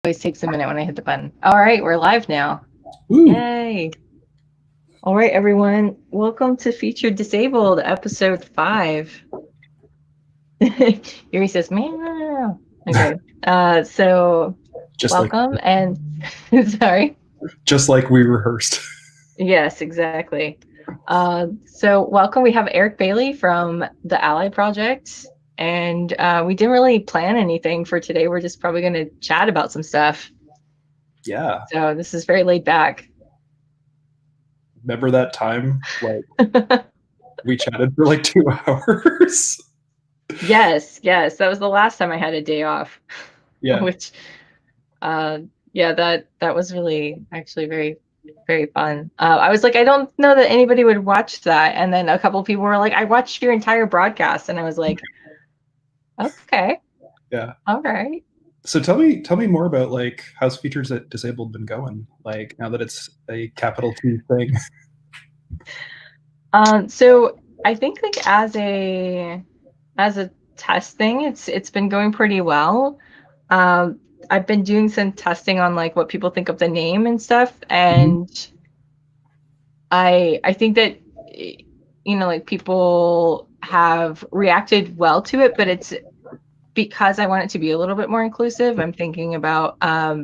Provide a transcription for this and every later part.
Always takes a minute when I hit the button. All right, we're live now. Woo. Yay. All right, everyone. Welcome to Featured Disabled, episode 5. Yuri says, meow. Okay. So Just welcome and sorry. just like we rehearsed. Yes, exactly. So welcome. We have Eric Bailey from the A11yProject. And we didn't really plan anything for today. We're just probably going to chat about some stuff. Yeah. So this is very laid back. Remember that time we chatted for like 2 hours? Yes, that was the last time I had a day off. Yeah. Which yeah, that was really actually very, very fun. I was like, I don't know that anybody would watch that, and then a couple people were like, I watched your entire broadcast, and I was like, okay, Yeah. all right. So tell me more about like how's Features at Disabled been going? Like now that it's a capital T thing. So I think like as a test thing, it's been going pretty well. I've been doing some testing on like what people think of the name and stuff, and I think that like people have reacted well to it, but it's because I want it to be a little bit more inclusive. I'm thinking about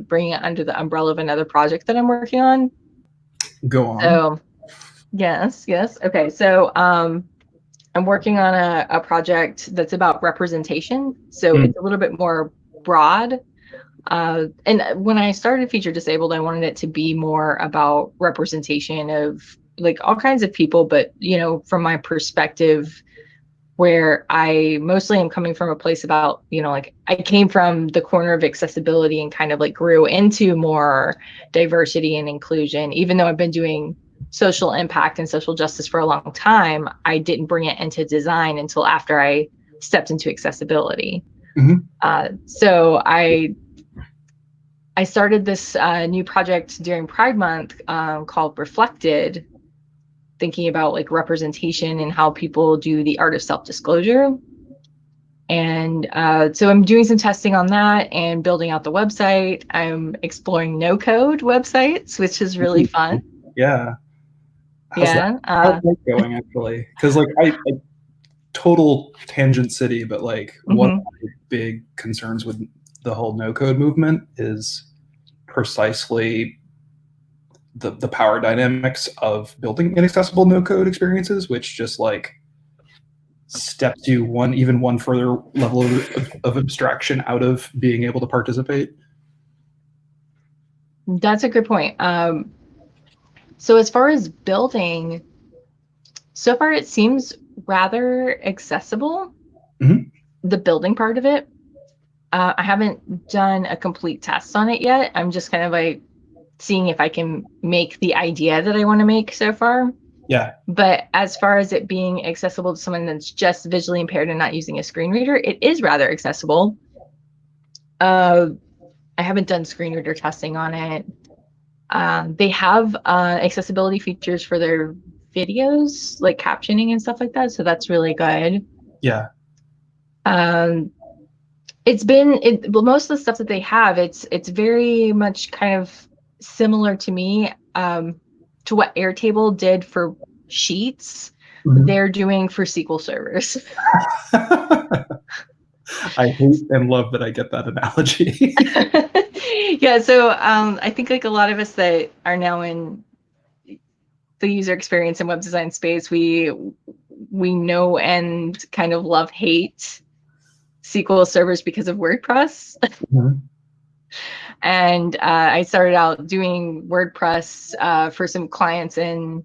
bringing it under the umbrella of another project that I'm working on. Go on. So yes. Okay, so I'm working on a project that's about representation. So it's a little bit more broad. And when I started Feature Disabled, I wanted it to be more about representation of like all kinds of people, but from my perspective, where I mostly am coming from a place about, like I came from the corner of accessibility and kind of like grew into more diversity and inclusion. Even though I've been doing social impact and social justice for a long time, I didn't bring it into design until after I stepped into accessibility. So I started this new project during Pride Month called Reflected, thinking about like representation and how people do the art of self-disclosure. And so I'm doing some testing on that and building out the website. I'm exploring no-code websites, which is really fun. Yeah. How's Yeah. that going actually? Because like I total tangent city, but like one of my big concerns with the whole no code movement is precisely the power dynamics of building inaccessible no code experiences, which just like steps you one further level of abstraction out of being able to participate. That's a good point. So as far as building, so far it seems rather accessible, the building part of it. I haven't done a complete test on it yet. I'm just kind of like seeing if I can make the idea that I want to make so far. Yeah. But as far as it being accessible to someone that's just visually impaired and not using a screen reader, it is rather accessible. I haven't done screen reader testing on it. They have accessibility features for their videos, like captioning and stuff like that. So that's really good. Yeah. Well, most of the stuff that they have, it's very much kind of similar to me, to what Airtable did for Sheets. They're doing for SQL servers. I hate and love that I get that analogy. Yeah, so I think like a lot of us that are now in the user experience and web design space, we know and kind of love hate SQL servers because of WordPress. And I started out doing WordPress for some clients in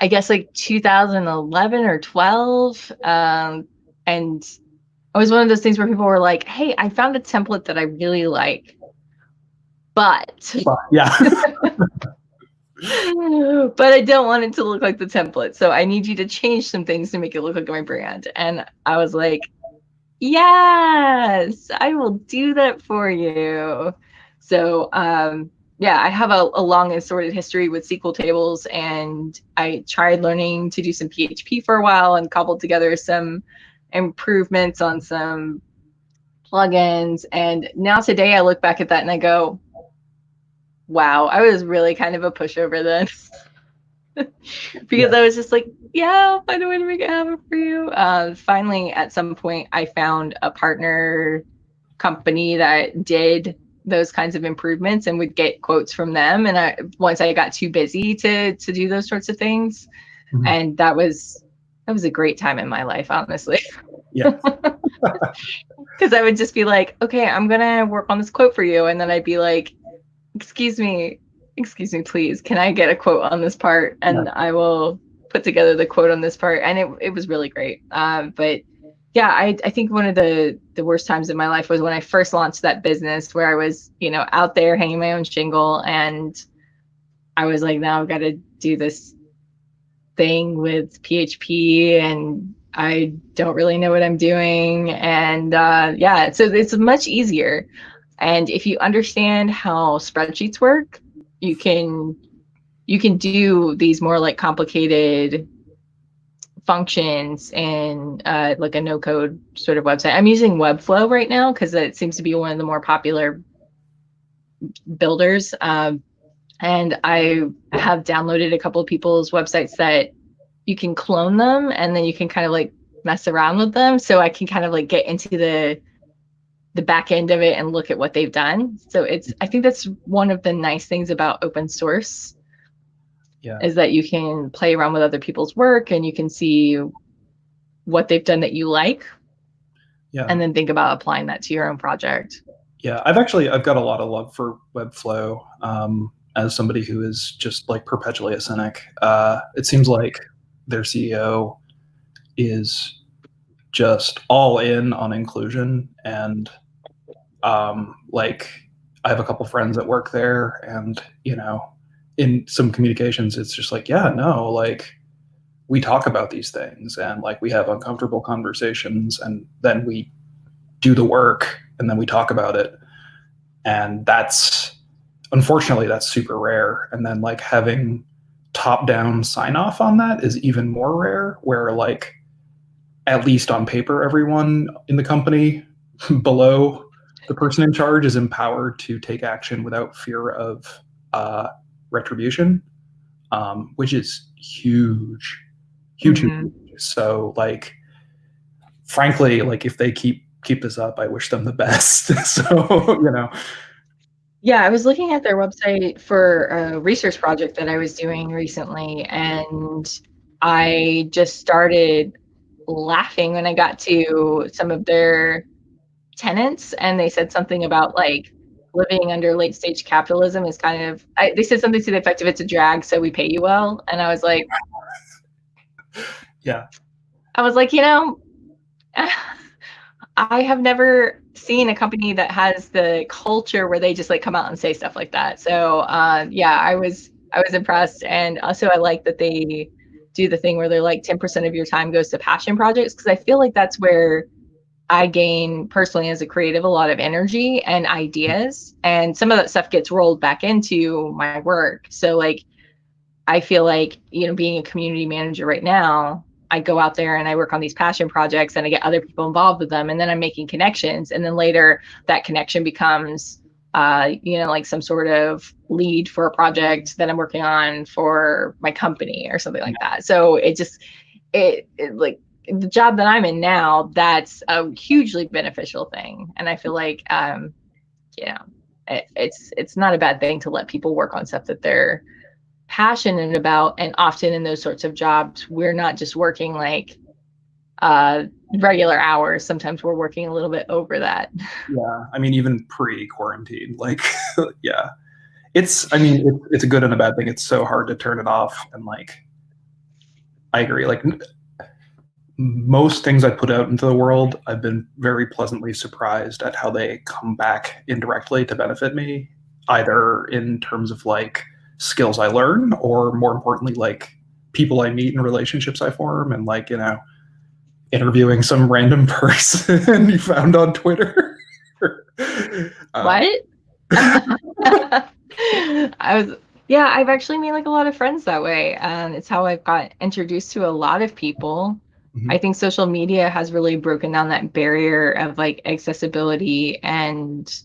I guess like 2011 or 12. And it was one of those things where people were like, hey, I found a template that I really like, but yeah. but I don't want it to look like the template. So I need you to change some things to make it look like my brand. And I was like, yes, I will do that for you. So yeah, I have a long and sordid history with SQL tables, and I tried learning to do some PHP for a while and cobbled together some improvements on some plugins. And now today I look back at that and I go, wow, I was really kind of a pushover then. Because I was just like, yeah, I'll find a way to make it happen for you. Finally, at some point, I found a partner company that did those kinds of improvements and would get quotes from them. And once I got too busy to do those sorts of things, Mhm. and that was a great time in my life, honestly. Yeah. Because I would just be like, okay, I'm gonna work on this quote for you, and then I'd be like, excuse me, please, can I get a quote on this part? And I will put together the quote on this part. And it was really great. But yeah, I think one of the worst times in my life was when I first launched that business, where I was, out there hanging my own shingle, and I was like, now I've got to do this thing with PHP, and I don't really know what I'm doing. And yeah, so it's much easier. And if you understand how spreadsheets work, you can do these more like complicated functions in like a no code sort of website. I'm using Webflow right now because it seems to be one of the more popular builders. And I have downloaded a couple of people's websites that you can clone them, and then you can kind of like mess around with them. So I can kind of like get into the back end of it and look at what they've done. So I think that's one of the nice things about open source, is that you can play around with other people's work and you can see what they've done that you like, and then think about applying that to your own project. Yeah, I've got a lot of love for Webflow. As somebody who is just like perpetually a cynic, it seems like their CEO is just all in on inclusion. And like, I have a couple friends that work there, and in some communications, it's just like, yeah, no, like, we talk about these things, and like we have uncomfortable conversations, and then we do the work, and then we talk about it. And unfortunately, that's super rare. And then like having top down sign off on that is even more rare, where like, at least on paper, everyone in the company below the person in charge is empowered to take action without fear of retribution, which is huge, huge, huge. So like, frankly, like if they keep this up, I wish them the best. So. Yeah, I was looking at their website for a research project that I was doing recently, and I just started laughing when I got to some of their tenants, and they said something about like living under late stage capitalism is kind of, they said something to the effect of, it's a drag, so we pay you well. And I was like, yeah, I was like, I have never seen a company that has the culture where they just like come out and say stuff like that. So yeah, I was impressed. And also I like that they do the thing where they're like 10% of your time goes to passion projects, because I feel like that's where I gain personally as a creative a lot of energy and ideas, and some of that stuff gets rolled back into my work. So like, I feel like, being a community manager right now, I go out there and I work on these passion projects and I get other people involved with them, and then I'm making connections, and then later that connection becomes like some sort of lead for a project that I'm working on for my company or something like that. So it like, the job that I'm in now, that's a hugely beneficial thing. And I feel like it's not a bad thing to let people work on stuff that they're passionate about. And often in those sorts of jobs, we're not just working like regular hours. Sometimes we're working a little bit over that. Yeah, I mean, even pre-quarantine, like, yeah, it's a good and a bad thing. It's so hard to turn it off. And like, I agree. Like, most things I put out into the world, I've been very pleasantly surprised at how they come back indirectly to benefit me, either in terms of like skills I learn, or more importantly, like people I meet and relationships I form. And like, interviewing some random person you found on Twitter. What? I've actually made like a lot of friends that way. It's how I've got introduced to a lot of people. I think social media has really broken down that barrier of like accessibility and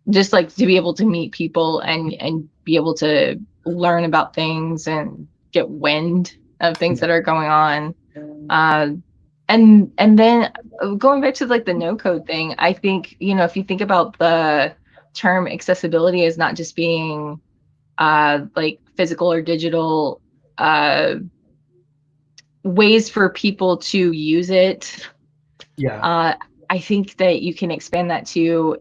just like to be able to meet people and be able to learn about things and get wind of things that are going on. Uh, and then going back to like the no code thing, I think, you know, if you think about the term accessibility as not just being like physical or digital ways for people to use it, I think that you can expand that to,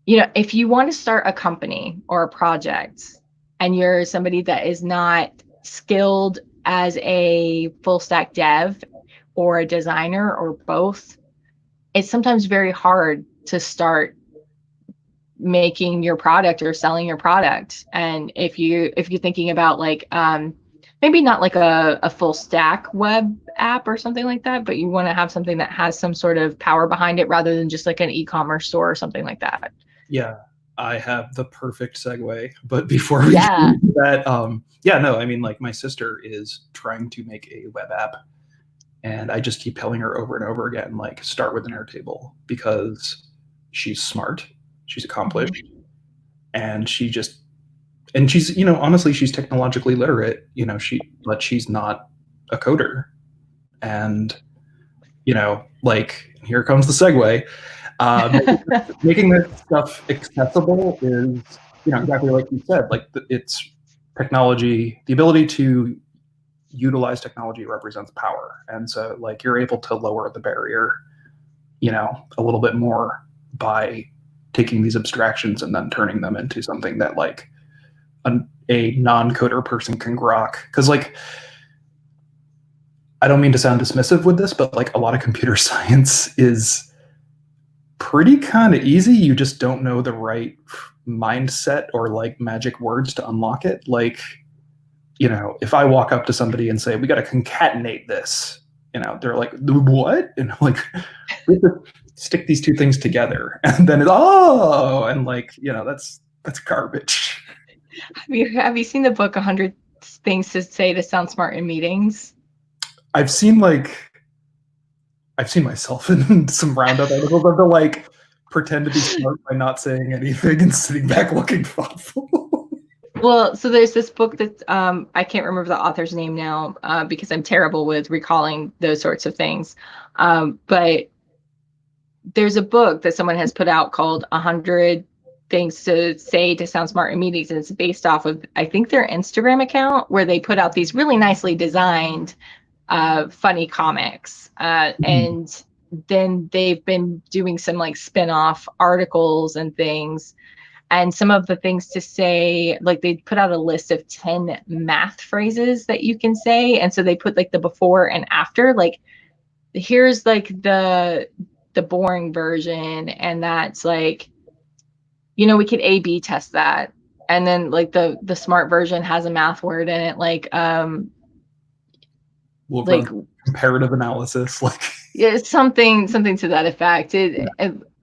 you know, if you want to start a company or a project and you're somebody that is not skilled as a full stack dev or a designer or both, it's sometimes very hard to start making your product or selling your product. And if you're thinking about like maybe not like a full stack web app or something like that, but you want to have something that has some sort of power behind it rather than just like an e-commerce store or something like that. Yeah, I have the perfect segue. But before we do that, no, I mean, like my sister is trying to make a web app, and I just keep telling her over and over again, like, start with an Airtable, because she's smart, she's accomplished, and she's, you know, honestly, she's technologically literate, you know, but she's not a coder. And, you know, like, here comes the segue. Making this stuff accessible is, you know, exactly like you said, like it's technology, the ability to utilize technology represents power. And so like you're able to lower the barrier, you know, a little bit more by taking these abstractions and then turning them into something that like a non-coder person can grok. Because like, I don't mean to sound dismissive with this, but like a lot of computer science is pretty kind of easy. You just don't know the right mindset or like magic words to unlock it. Like, you know, if I walk up to somebody and say, we got to concatenate this, you know, they're like, what? And I'm like, we have to stick these two things together. And then it's, oh, and like, you know, that's garbage. Have you seen the book 100 Things to Say to Sound Smart in Meetings? I've seen myself in some roundup articles of the like pretend to be smart by not saying anything and sitting back looking thoughtful. Well, so there's this book that I can't remember the author's name now because I'm terrible with recalling those sorts of things. But there's a book that someone has put out called 100 Things to Say to Sound Smart in Meetings, and it's based off of, I think, their Instagram account, where they put out these really nicely designed funny comics. And then they've been doing some like spin-off articles and things. And some of the things to say, like they put out a list of 10 math phrases that you can say. And so they put like the before and after, like here's like the boring version. And that's like, you know, we could A/B test that. And then like the smart version has a math word in it, like we'll like comparative analysis, like yeah, something to that effect.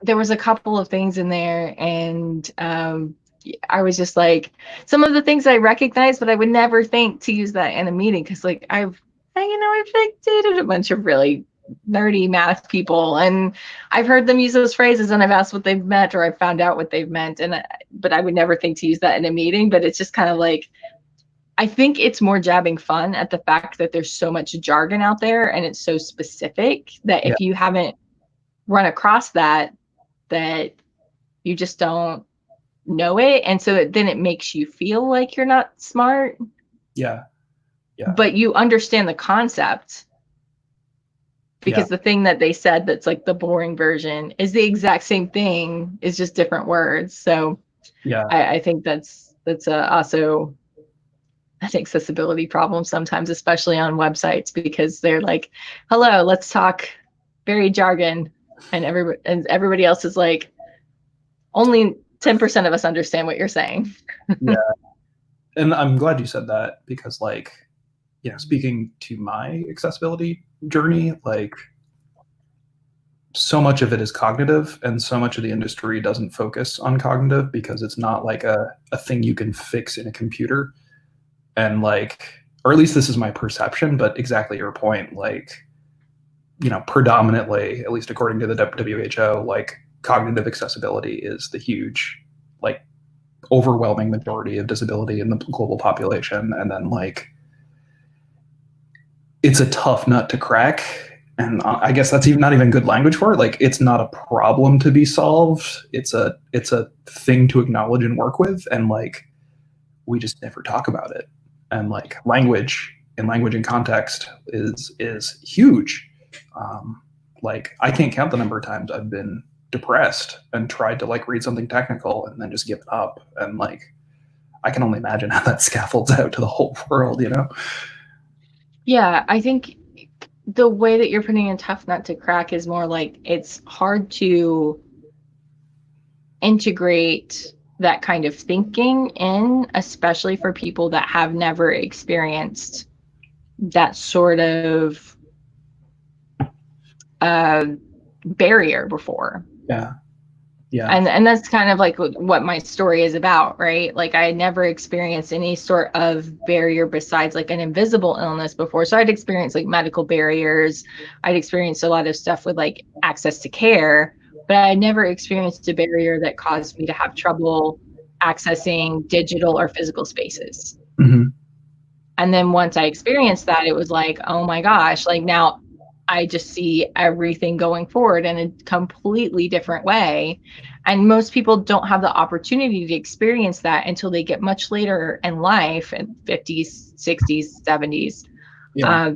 There was a couple of things in there, and I was just like, some of the things I recognized, but I would never think to use that in a meeting because, like, I've like dated a bunch of really nerdy math people, and I've heard them use those phrases, and I've asked what they've meant, or I've found out what they've meant, but I would never think to use that in a meeting. But it's just kind of like, I think it's more jabbing fun at the fact that there's so much jargon out there and it's so specific that if you haven't run across that you just don't know it. And so then it makes you feel like you're not smart. Yeah. But you understand the concept because the thing that they said that's like the boring version is the exact same thing, is just different words. So I think that's also an accessibility problem sometimes, especially on websites, because they're like, hello, let's talk very jargon, and everybody else is like, only 10% of us understand what you're saying. And I'm glad you said that, because like, you know, speaking to my accessibility journey, like so much of it is cognitive, and so much of the industry doesn't focus on cognitive because it's not like a thing you can fix in a computer. And like, or at least this is my perception, but exactly your point, like, predominantly, at least according to the WHO, like cognitive accessibility is the huge, like, overwhelming majority of disability in the global population. And then, like, it's a tough nut to crack. And I guess that's not even good language for it. Like, it's not a problem to be solved. It's a thing to acknowledge and work with. And, like, we just never talk about it. And, like, language and context is huge. Like, I can't count the number of times I've been depressed and tried to, like, read something technical and then just given up. And, like, I can only imagine how that scaffolds out to the whole world, Yeah, I think the way that you're putting a tough nut to crack is more like it's hard to integrate that kind of thinking in, especially for people that have never experienced that sort of barrier before. Yeah. And that's kind of like what my story is about, right? Like, I had never experienced any sort of barrier besides like an invisible illness before. So I'd experienced like medical barriers. I'd experienced a lot of stuff with like access to care, but I never experienced a barrier that caused me to have trouble accessing digital or physical spaces. Mm-hmm. And then once I experienced that, it was like, oh my gosh, like now I just see everything going forward in a completely different way. And most people don't have the opportunity to experience that until they get much later in life, in 50s, 60s, 70s,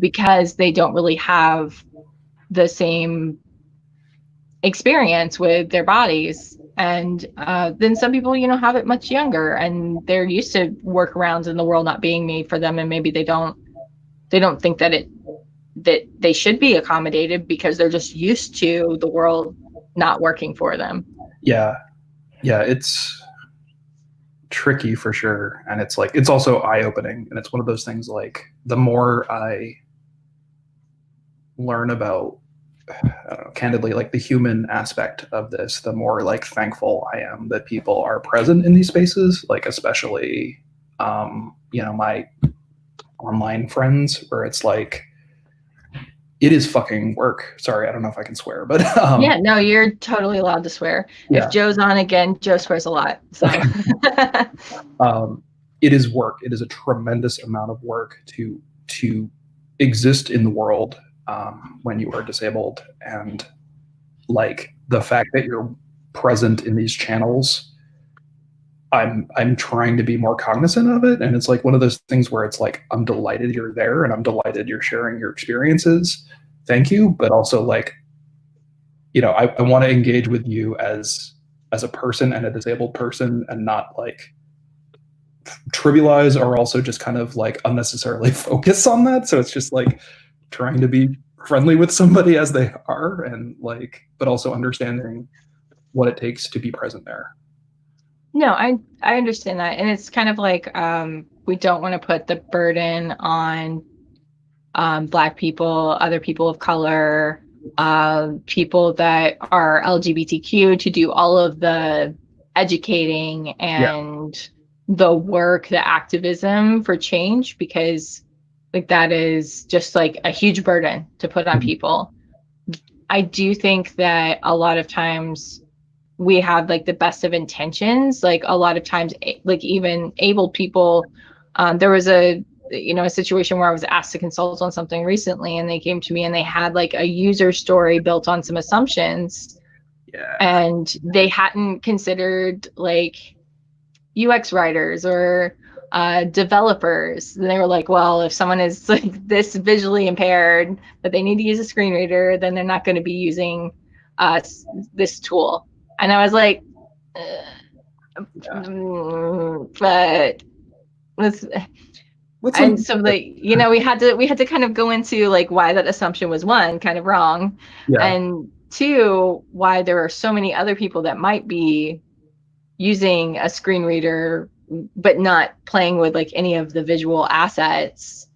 because they don't really have the same experience with their bodies. And then some people, have it much younger and they're used to workarounds in the world not being made for them. And maybe they don't think that they should be accommodated because they're just used to the world not working for them. Yeah, it's tricky for sure. And it's like, it's also eye-opening. And it's one of those things, like, the more I learn about, I don't know, candidly, like the human aspect of this, the more, like, thankful I am that people are present in these spaces, like, especially, my online friends, where it's like, it is fucking work. Sorry, I don't know if I can swear, but yeah, no, you're totally allowed to swear. Yeah. If Joe's on again, Joe swears a lot. So it is work. It is a tremendous amount of work to exist in the world when you are disabled, and, like, the fact that you're present in these channels, I'm trying to be more cognizant of it. And it's like one of those things where it's like, I'm delighted you're there and I'm delighted you're sharing your experiences. Thank you. But also, like, I want to engage with you as a person and a disabled person, and not, like, trivialize or also just kind of, like, unnecessarily focus on that. So it's just like trying to be friendly with somebody as they are, and, like, but also understanding what it takes to be present there. No, I understand that. And it's kind of like, we don't want to put the burden on Black people, other people of color, people that are LGBTQ to do all of the educating and the work, the activism for change, because, like, that is just like a huge burden to put on people. I do think that a lot of times we have, like, the best of intentions. Like, a lot of times, like, even able people, there was a situation where I was asked to consult on something recently, and they came to me and they had, like, a user story built on some assumptions. Yeah. And they hadn't considered, like, UX writers or developers. And they were like, well, if someone is, like, this visually impaired that they need to use a screen reader, then they're not going to be using this tool. And I was like, but and so, like, we had to kind of go into, like, why that assumption was, one, kind of wrong, and two, why there are so many other people that might be using a screen reader but not playing with, like, any of the visual assets.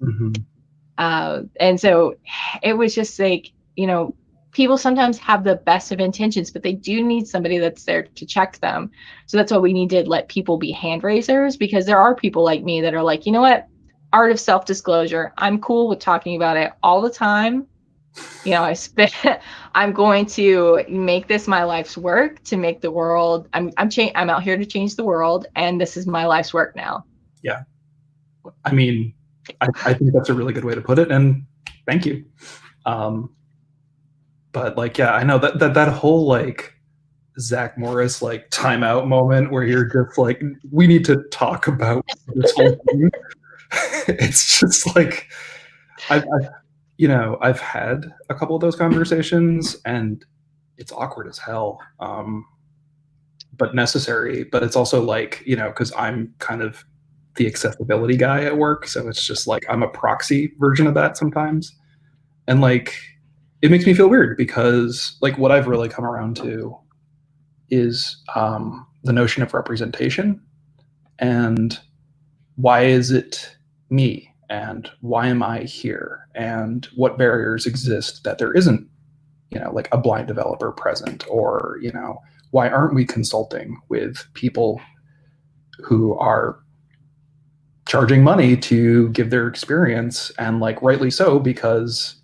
And so it was just like, people sometimes have the best of intentions, but they do need somebody that's there to check them. So that's why we need to let people be hand raisers, because there are people like me that are like, you know what, art of self-disclosure. I'm cool with talking about it all the time. You know, I'm going to make this my life's work to make the world. I'm out here to change the world, and this is my life's work now. Yeah. I mean, I think that's a really good way to put it, and thank you. But like, yeah, I know that whole like Zach Morris like timeout moment where you're just like, we need to talk about this whole thing. It's just like, I've had a couple of those conversations, and it's awkward as hell, but necessary. But it's also like, because I'm kind of the accessibility guy at work, so it's just like I'm a proxy version of that sometimes, and like it makes me feel weird because like what I've really come around to is the notion of representation, and why is it me, and why am I here, and what barriers exist that there isn't, like a blind developer present, or why aren't we consulting with people who are charging money to give their experience, and like rightly so, because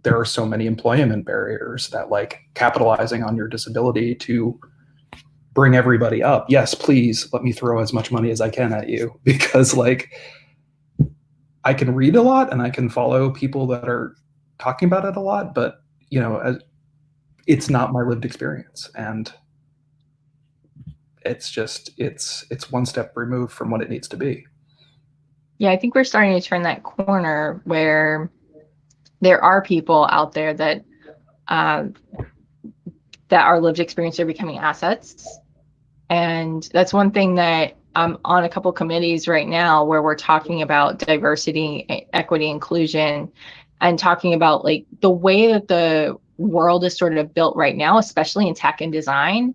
there are so many employment barriers that like capitalizing on your disability to bring everybody up. Yes, please let me throw as much money as I can at you, because like I can read a lot and I can follow people that are talking about it a lot, but it's not my lived experience, and it's one step removed from what it needs to be. Yeah, I think we're starting to turn that corner where there are people out there that our lived experience are becoming assets. And that's one thing that I'm on a couple committees right now where we're talking about diversity, equity, inclusion, and talking about like the way that the world is sort of built right now, especially in tech and design,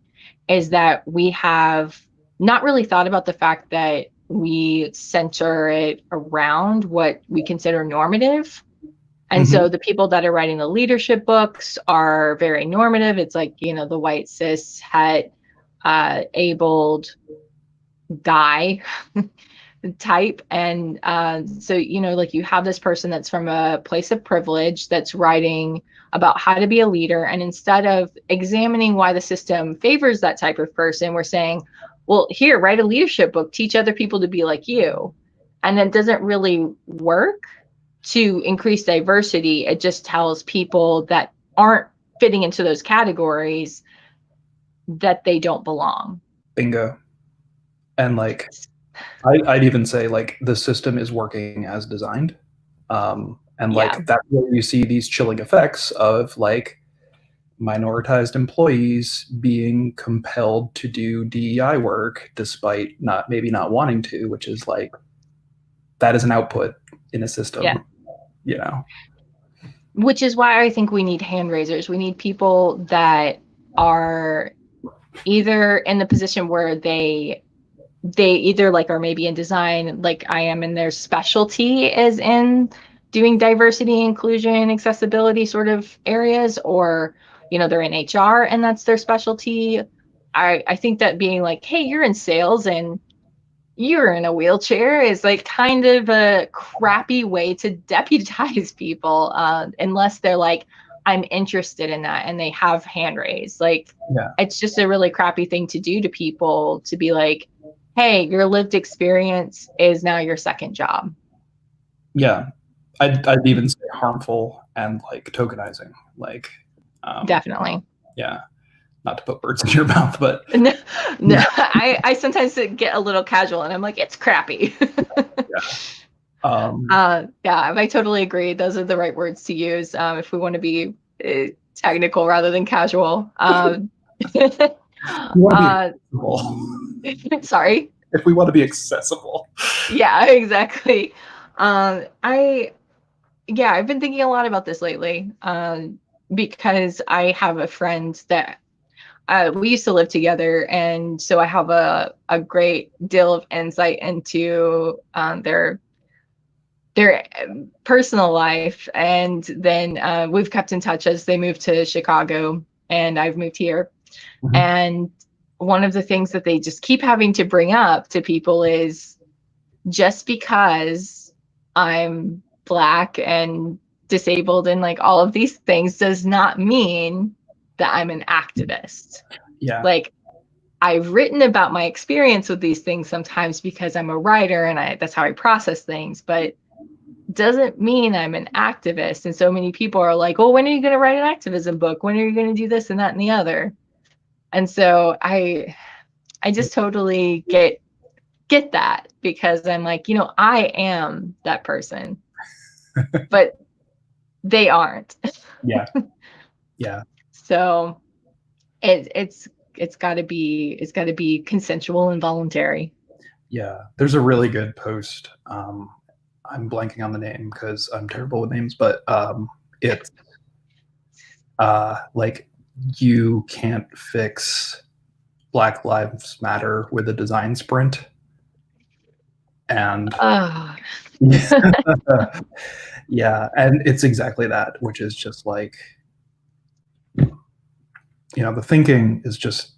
is that we have not really thought about the fact that we center it around what we consider normative. And so the people that are writing the leadership books are very normative. It's like, the white cis het abled guy type. And so, like you have this person that's from a place of privilege that's writing about how to be a leader. And instead of examining why the system favors that type of person, we're saying, well, here, write a leadership book, teach other people to be like you. And it doesn't really work to increase diversity. It just tells people that aren't fitting into those categories that they don't belong. Bingo. And like I'd even say like the system is working as designed, and like that's where you see these chilling effects of like minoritized employees being compelled to do DEI work despite maybe not wanting to, which is like that is an output in a system. Which is why I think we need hand raisers. We need people that are either in the position where they either like are maybe in design, like I am, and their specialty is in doing diversity, inclusion, accessibility sort of areas, or they're in HR and that's their specialty. I think that being like, hey, you're in sales and you're in a wheelchair is like kind of a crappy way to deputize people, unless they're like, I'm interested in that and they have hand raised. Like, it's just a really crappy thing to do to people, to be like, hey, your lived experience is now your second job. Yeah. I'd even say harmful and like tokenizing, like definitely. Yeah. Not to put words in your mouth, but no, I sometimes get a little casual and I'm like, it's crappy. I totally agree. Those are the right words to use if we want to be technical rather than casual. Sorry? If we want to be accessible. Yeah, exactly. I've been thinking a lot about this lately, because I have a friend that we used to live together, and so I have a great deal of insight into their personal life. And then we've kept in touch as they moved to Chicago and I've moved here. And one of the things that they just keep having to bring up to people is, just because I'm Black and disabled and like all of these things does not mean that I'm an activist. Yeah. Like, I've written about my experience with these things sometimes because I'm a writer and that's how I process things, but doesn't mean I'm an activist. And so many people are like, well, when are you going to write an activism book? When are you going to do this and that and the other? And so I just totally get that, because I'm like, I am that person, but they aren't. Yeah. Yeah. So it's got to be consensual and voluntary. Yeah. There's a really good post. I'm blanking on the name because I'm terrible with names, but it's like, you can't fix Black Lives Matter with a design sprint. And Oh. yeah, and it's exactly that, which is just like, the thinking is just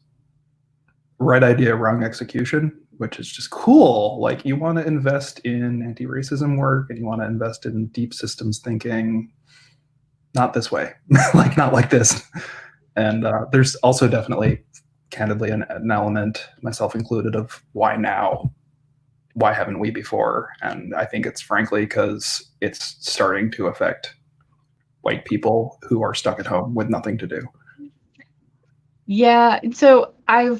right idea, wrong execution, which is just cool. Like, you want to invest in anti-racism work and you want to invest in deep systems thinking, not this way, like not like this. And there's also definitely, candidly, an element, myself included, of why now? Why haven't we before? And I think it's frankly because it's starting to affect white people who are stuck at home with nothing to do. Yeah, so I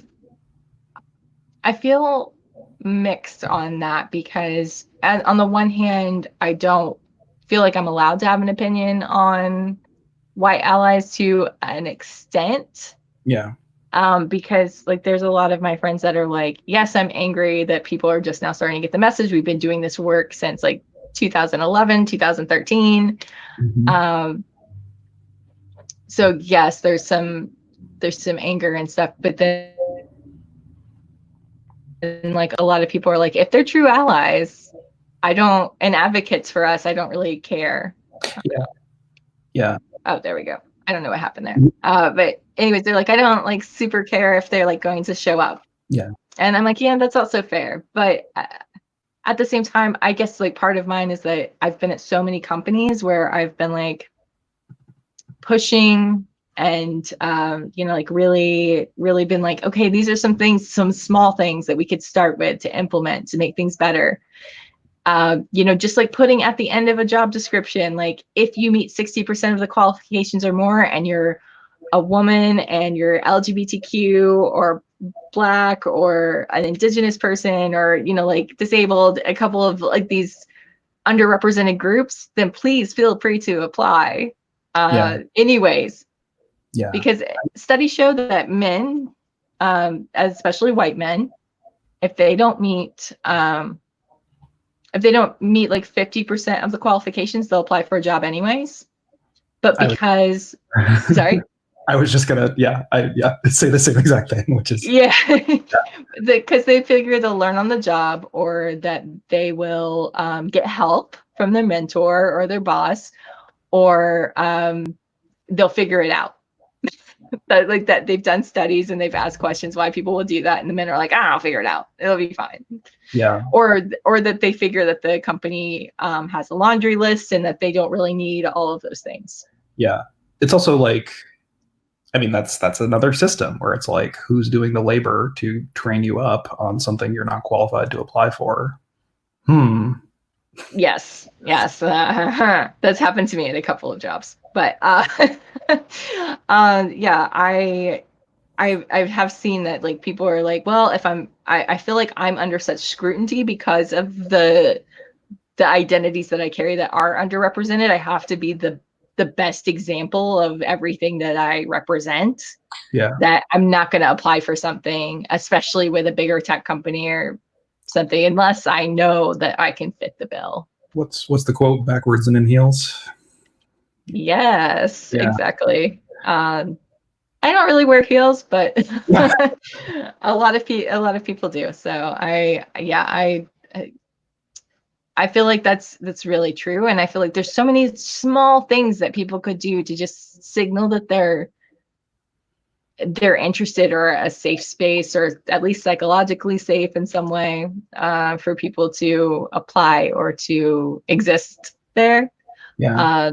feel mixed on that, because on the one hand, I don't feel like I'm allowed to have an opinion on white allies to an extent. Yeah. Because like there's a lot of my friends that are like, yes, I'm angry that people are just now starting to get the message. We've been doing this work since like 2011, 2013. Mm-hmm. So yes, there's some anger and stuff, but then like a lot of people are like, if they're true allies, and advocates for us, I don't really care. Yeah. Yeah. Oh, there we go. I don't know what happened there. But anyways, they're like, I don't like super care if they're like going to show up. Yeah. And I'm like, yeah, that's also fair. But at the same time, I guess like part of mine is that I've been at so many companies where I've been like pushing and like really been like, okay, these are some small things that we could start with to implement to make things better. Just like putting at the end of a job description, like if you meet 60% of the qualifications or more and you're a woman and you're LGBTQ or Black or an Indigenous person or like disabled, a couple of like these underrepresented groups, then please feel free to apply Yeah. anyways. Yeah. Because studies show that men, especially white men, if they don't meet like 50% of the qualifications, they'll apply for a job anyways. But because sorry, I was just gonna say the same exact thing, which is because they figure they'll learn on the job, or that they will get help from their mentor or their boss, or they'll figure it out. that they've done studies and they've asked questions why people will do that, and the men are like, I'll figure it out, it'll be fine. Yeah. Or that they figure that the company has a laundry list and that they don't really need all of those things. Yeah. It's also like, I mean, that's another system where it's like, who's doing the labor to train you up on something you're not qualified to apply for? Yes. That's happened to me at a couple of jobs. But yeah, I have seen that like people are like, well, if I feel like I'm under such scrutiny because of the identities that I carry that are underrepresented. I have to be the best example of everything that I represent. Yeah. That I'm not going to apply for something, especially with a bigger tech company or something, unless I know that I can fit the bill. What's the quote? Backwards and in heels. Yes, exactly. I don't really wear heels, but a lot of people do. So I feel like that's really true, and I feel like there's so many small things that people could do to just signal that they're they're interested, or a safe space, or at least psychologically safe in some way, for people to apply or to exist there. Yeah.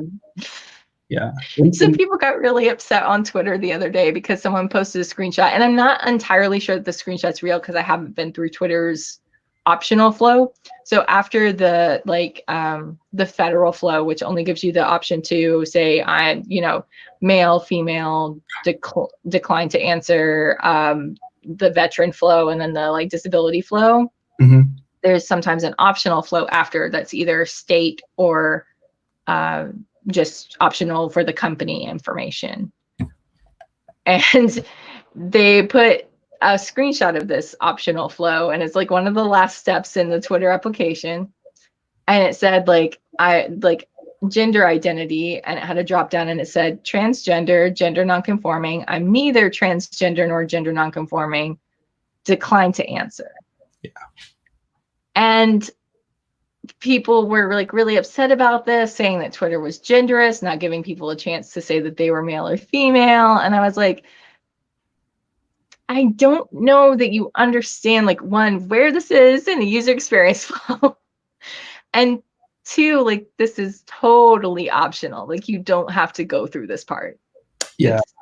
Yeah. So people got really upset on Twitter the other day because someone posted a screenshot, and I'm not entirely sure that the screenshot's real because I haven't been through Twitter's optional flow. So after the federal flow, which only gives you the option to say, male, female, decline to answer, the veteran flow, and then the disability flow. Mm-hmm. There's sometimes an optional flow after that's either state or just optional for the company information. And they put a screenshot of this optional flow, and it's one of the last steps in the Twitter application. And it said gender identity, and it had a drop down, and it said transgender, gender nonconforming. I'm neither transgender nor gender nonconforming. Decline to answer. Yeah. And people were really upset about this, saying that Twitter was genderist, not giving people a chance to say that they were male or female. And I was like, I don't know that you understand, one, where this is in the user experience flow, and two, this is totally optional. You don't have to go through this part. Yeah. It's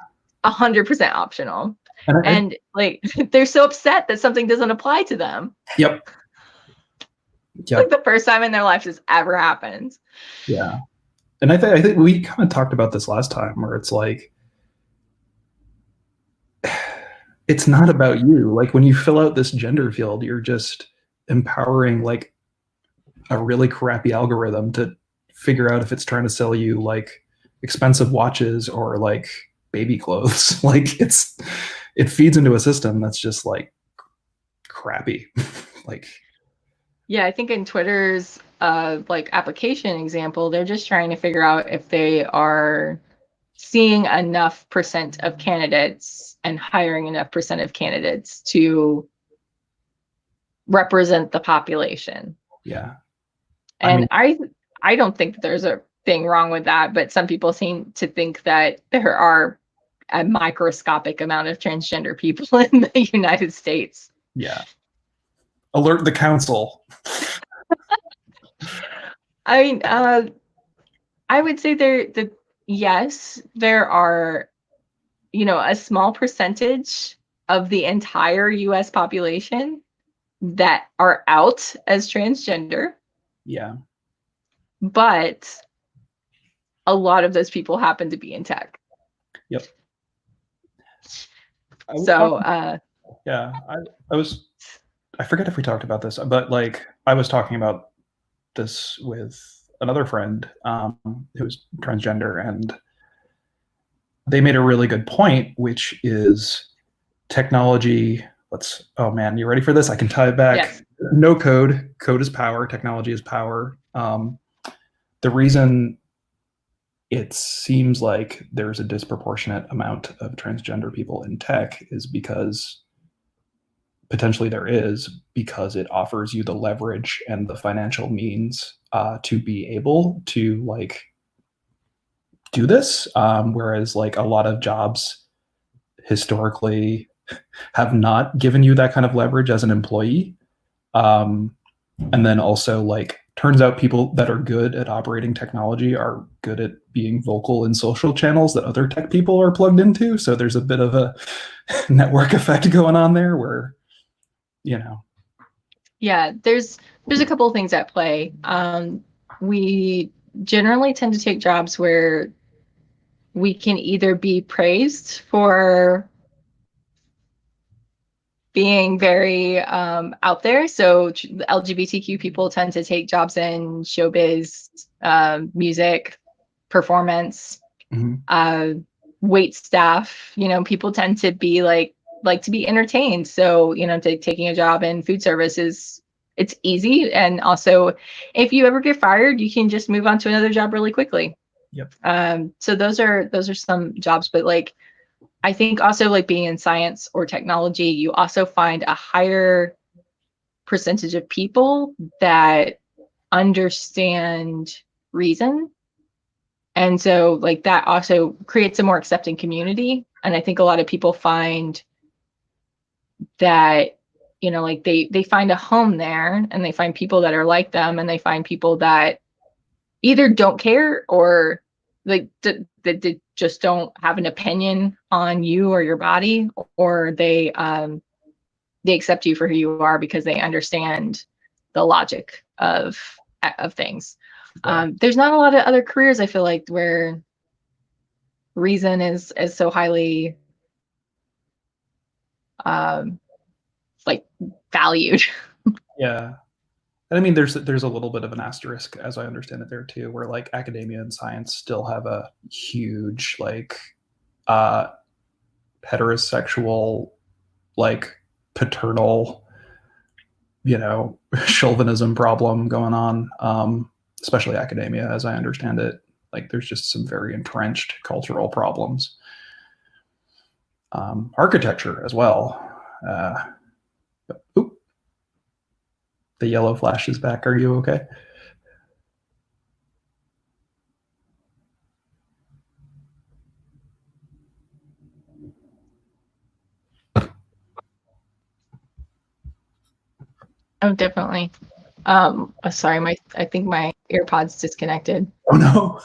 100% optional. And they're so upset that something doesn't apply to them. Yep. Yep. The first time in their life this ever happened. Yeah. And I think we kind of talked about this last time, where it's it's not about you. When you fill out this gender field, you're just empowering a really crappy algorithm to figure out if it's trying to sell you expensive watches or baby clothes. It feeds into a system that's just crappy. Yeah, I think in Twitter's application example, they're just trying to figure out if they are seeing enough % of candidates and hiring enough % of candidates to represent the population. Yeah. And I don't think that there's a thing wrong with that, but some people seem to think that there are a microscopic amount of transgender people in the United States. Yeah. Alert the council. I mean, I would say yes, there are, a small percentage of the entire US population that are out as transgender. Yeah. But a lot of those people happen to be in tech. Yep. So, yeah, I forget if we talked about this, but I was talking about this with another friend who's transgender, and they made a really good point, which is technology. Oh man, you ready for this? I can tie it back. Yes. No code. Code is power. Technology is power. The reason it seems like there's a disproportionate amount of transgender people in tech is because potentially there is, because it offers you the leverage and the financial means to be able to do this. Whereas a lot of jobs historically have not given you that kind of leverage as an employee. And then also turns out people that are good at operating technology are good at being vocal in social channels that other tech people are plugged into. So there's a bit of a network effect going on there where, Yeah, there's a couple of things at play. We generally tend to take jobs where we can either be praised for being very out there. So LGBTQ people tend to take jobs in showbiz, music, performance, wait staff. People tend to be like to be entertained. So, taking a job in food service it's easy. And also, if you ever get fired, you can just move on to another job really quickly. Yep. So those are some jobs, but I think also being in science or technology, you also find a higher percentage of people that understand reason. And so that also creates a more accepting community And I think a lot of people find that, like they find a home there, and they find people that are like them, and they find people that either don't care, or like that just don't have an opinion on you or your body, or they accept you for who you are because they understand the logic of things. There's not a lot of other careers, I feel like, where reason is so highly like valued. Yeah. And I mean, there's a little bit of an asterisk, as I understand it, there too, where like academia and science still have a huge like heterosexual, like paternal, chauvinism problem going on, especially academia, as I understand it. Like there's just some very entrenched cultural problems. Architecture as well. Oop, the yellow flash is back. Are you okay? Oh, definitely. Sorry, I think my AirPods disconnected. Oh no.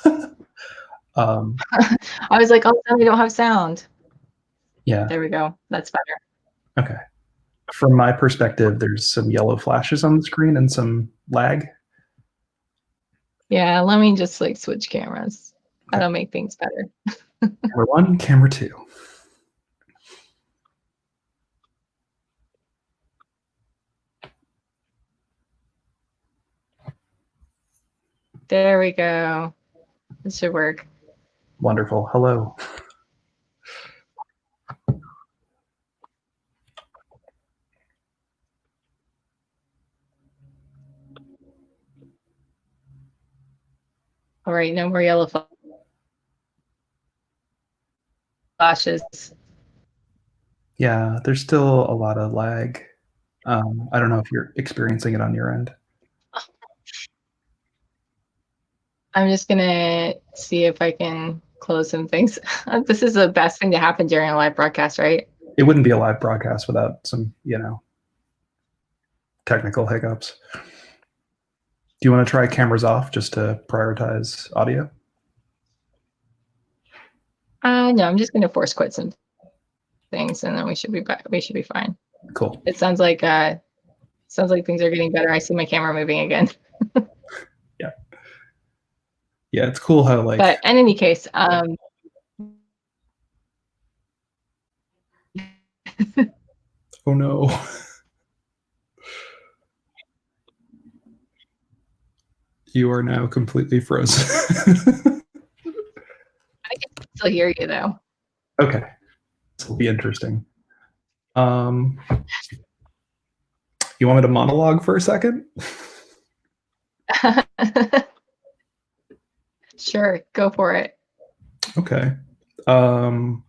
I was like, oh, we don't have sound. Yeah. There we go. That's better. Okay. From my perspective, there's some yellow flashes on the screen and some lag. Yeah, let me just like switch cameras. Okay. That'll make things better. Camera 1, camera 2. There we go. This should work. Wonderful. Hello. All right, no more yellow flashes. Yeah, there's still a lot of lag. I don't know if you're experiencing it on your end. I'm just gonna see if I can close some things. This is the best thing to happen during a live broadcast, right? It wouldn't be a live broadcast without some, technical hiccups. Do you want to try cameras off just to prioritize audio? No, I'm just gonna force quit some things, and then we should be fine. Cool. It sounds like things are getting better. I see my camera moving again. Yeah. Yeah, it's cool how like. But in any case, Oh no. You are now completely frozen. I can still hear you though. Okay. This will be interesting. You want me to monologue for a second? Sure, go for it. Okay. I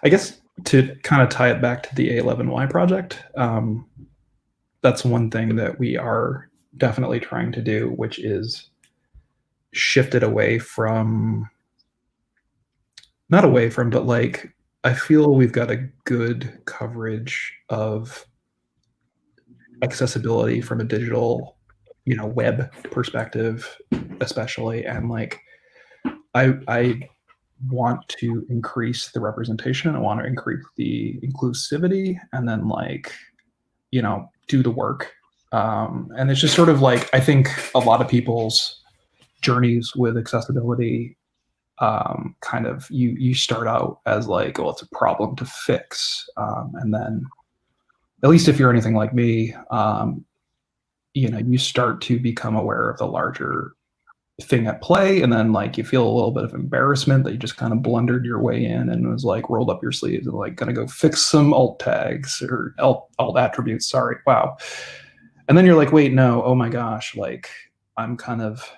guess to kind of tie it back to the A11y project, that's one thing that we are definitely trying to do, which is shift it away from, not away from, but like, I feel we've got a good coverage of accessibility from a digital, web perspective, especially. And like, I want to increase the representation. I want to increase the inclusivity, and then like, do the work. And it's just sort of like, I think a lot of people's journeys with accessibility, kind of you start out as like, well, it's a problem to fix, and then, at least if you're anything like me, you start to become aware of the larger thing at play, and then like you feel a little bit of embarrassment that you just kind of blundered your way in and was like rolled up your sleeves and like gonna go fix some alt tags or alt attributes. Sorry, wow. And then you're like, wait, no, oh my gosh, like I'm kind of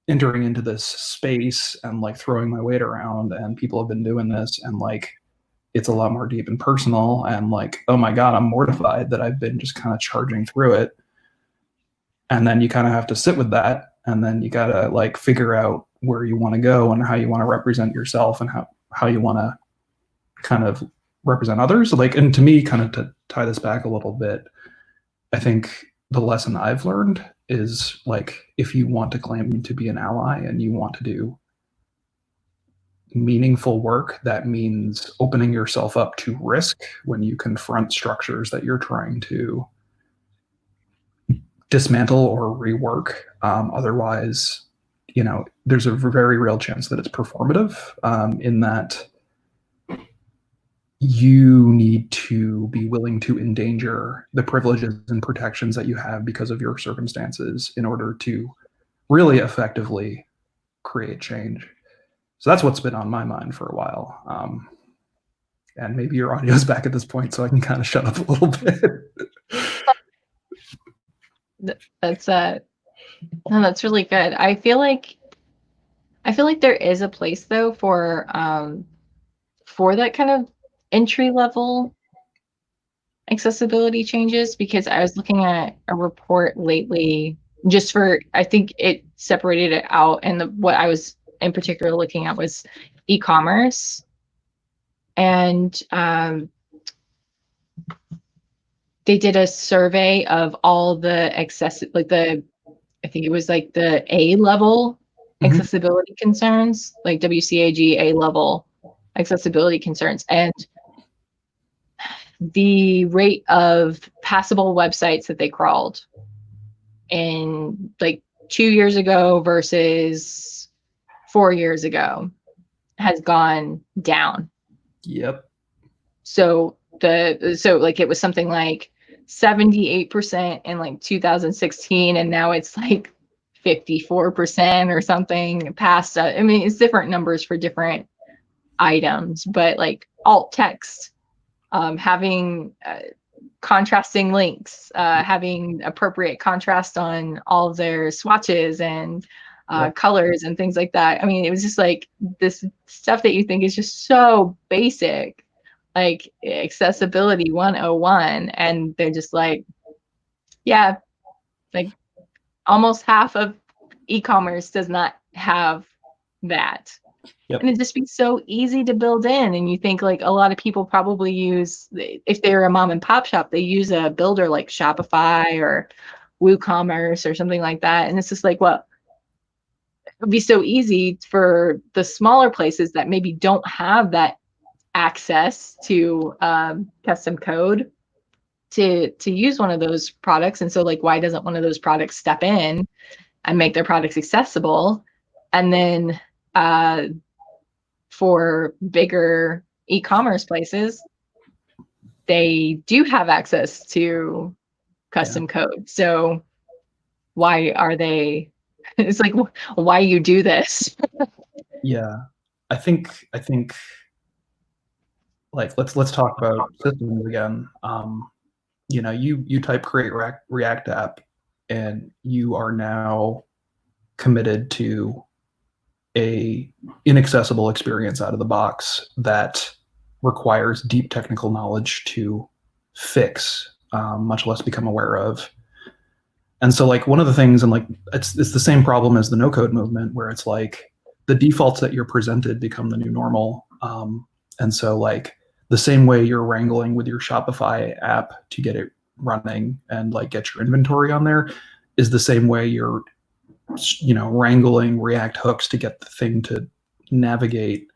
entering into this space and like throwing my weight around, and people have been doing this, and like it's a lot more deep and personal, and like, oh my God, I'm mortified that I've been just kind of charging through it. And then you kind of have to sit with that, and then you got to like figure out where you want to go and how you want to represent yourself, and how you want to kind of represent others. Like, and to me, kind of to tie this back a little bit, I think the lesson I've learned is like, if you want to claim to be an ally and you want to do meaningful work, that means opening yourself up to risk when you confront structures that you're trying to dismantle or rework. Otherwise, there's a very real chance that it's performative, in that you need to be willing to endanger the privileges and protections that you have because of your circumstances in order to really effectively create change. So that's what's been on my mind for a while. And maybe your audio's back at this point, so I can kind of shut up a little bit. That's really good. I feel like there is a place though for that kind of entry level accessibility changes, because I was looking at a report lately just for, I think it separated it out, and what I was in particular looking at was e-commerce, and they did a survey of all the I think it was like the A level accessibility concerns, like WCAG A level accessibility concerns, and the rate of passable websites that they crawled in like 2 years ago versus 4 years ago has gone down. Yep. So like it was something like 78% in like 2016, and now it's like 54% or something past. I mean, it's different numbers for different items, but like alt text, having contrasting links, having appropriate contrast on all of their swatches and colors and things like that. I mean, it was just like this stuff that you think is just so basic, like accessibility 101, and they're just like, yeah, like almost half of e-commerce does not have that. Yep. And it'd just be so easy to build in. And you think like a lot of people probably use, if they're a mom and pop shop, they use a builder like Shopify or WooCommerce or something like that. And it's just like, well, it would be so easy for the smaller places that maybe don't have that access to custom code to use one of those products. And so like, why doesn't one of those products step in and make their products accessible? And then for bigger e-commerce places, they do have access to custom code. So why are they, it's like, why you do this? Yeah, I think like, let's talk about systems again. You type create React app, and you are now committed to a inaccessible experience out of the box that requires deep technical knowledge to fix, much less become aware of. And so like one of the things, and like it's the same problem as the no code movement, where it's like the defaults that you're presented become the new normal. And so like the same way you're wrangling with your Shopify app to get it running and like get your inventory on there is the same way you're wrangling React hooks to get the thing to navigate.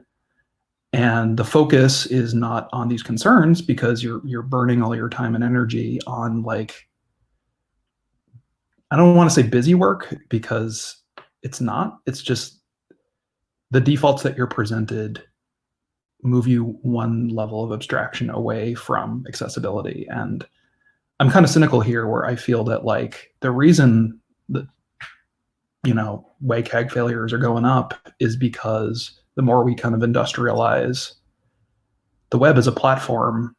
And the focus is not on these concerns because you're burning all your time and energy on like, I don't want to say busy work because it's not. It's just the defaults that you're presented move you one level of abstraction away from accessibility. And I'm kind of cynical here, where I feel that like the reason that WCAG failures are going up is because the more we kind of industrialize the web as a platform,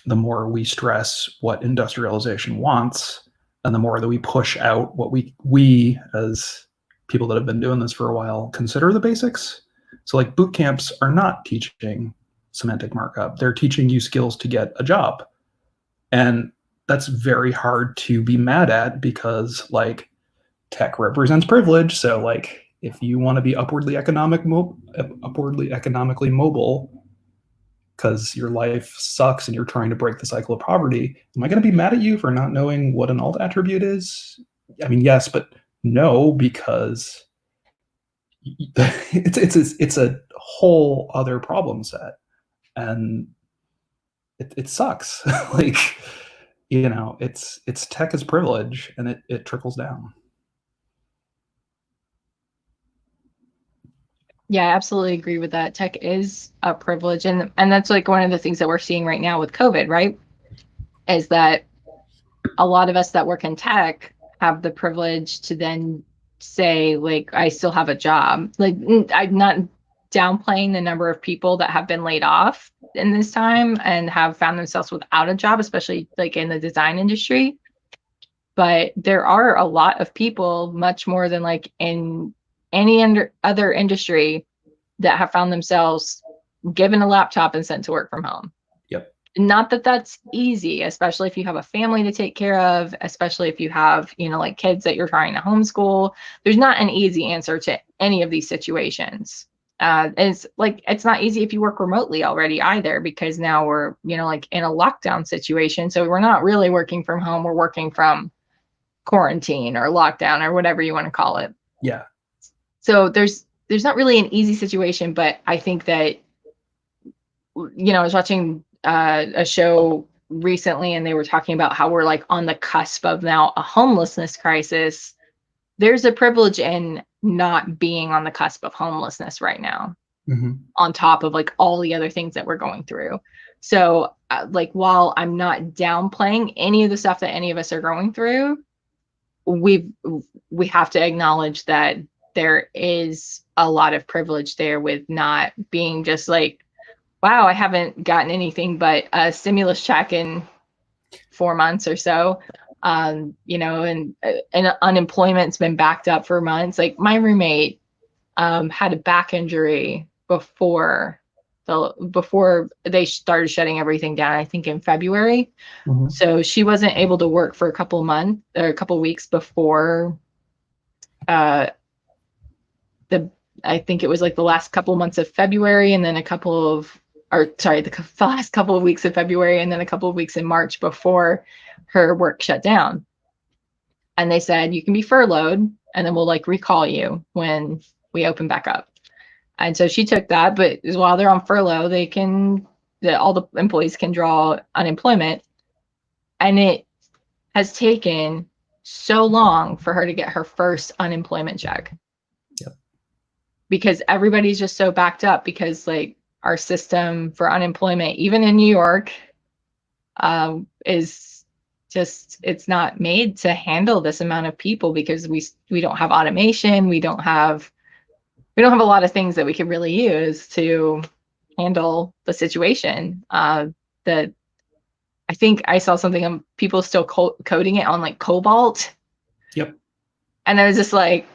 the more we stress what industrialization wants, and the more that we push out what we as people that have been doing this for a while consider the basics. So like boot camps are not teaching semantic markup. They're teaching you skills to get a job. And that's very hard to be mad at because like tech represents privilege. So like if you want to be upwardly economically mobile, because your life sucks and you're trying to break the cycle of poverty, am I going to be mad at you for not knowing what an alt attribute is? I mean, yes, but no, because it's a whole other problem set, and it sucks. Like, it's tech is privilege, and it trickles down. Yeah, I absolutely agree with that. Tech is a privilege, and that's like one of the things that we're seeing right now with COVID, right? Is that a lot of us that work in tech have the privilege to then say, like, I still have a job. Like, I'm not downplaying the number of people that have been laid off in this time and have found themselves without a job, especially like in the design industry. But there are a lot of people, much more than like in any other industry, that have found themselves given a laptop and sent to work from home. Yep. Not that that's easy, especially if you have a family to take care of, especially if you have, like kids that you're trying to homeschool. There's not an easy answer to any of these situations. It's like, it's not easy if you work remotely already either, because now we're, like in a lockdown situation. So we're not really working from home. We're working from quarantine or lockdown or whatever you want to call it. Yeah. So there's not really an easy situation, but I think that, I was watching a show recently, and they were talking about how we're like on the cusp of now a homelessness crisis. There's a privilege in not being on the cusp of homelessness right now, on top of like all the other things that we're going through. So like, while I'm not downplaying any of the stuff that any of us are going through, we have to acknowledge that there is a lot of privilege there with not being just like, wow, I haven't gotten anything but a stimulus check in 4 months or so. And unemployment's been backed up for months. Like, my roommate had a back injury before they started shutting everything down, I think in February. So she wasn't able to work for a couple weeks before I think it was like the last couple months of February, and then the last couple of weeks of February, and then a couple of weeks in March before her work shut down. And they said, you can be furloughed, and then we'll like recall you when we open back up. And so she took that, but while they're on furlough, all the employees can draw unemployment. And it has taken so long for her to get her first unemployment check. Yep. Because everybody's just so backed up, because like our system for unemployment, even in New York, is just, it's not made to handle this amount of people, because we don't have automation. We don't have a lot of things that we could really use to handle the situation. That I think I saw something on people still coding it on like Cobalt. Yep. And I was just like,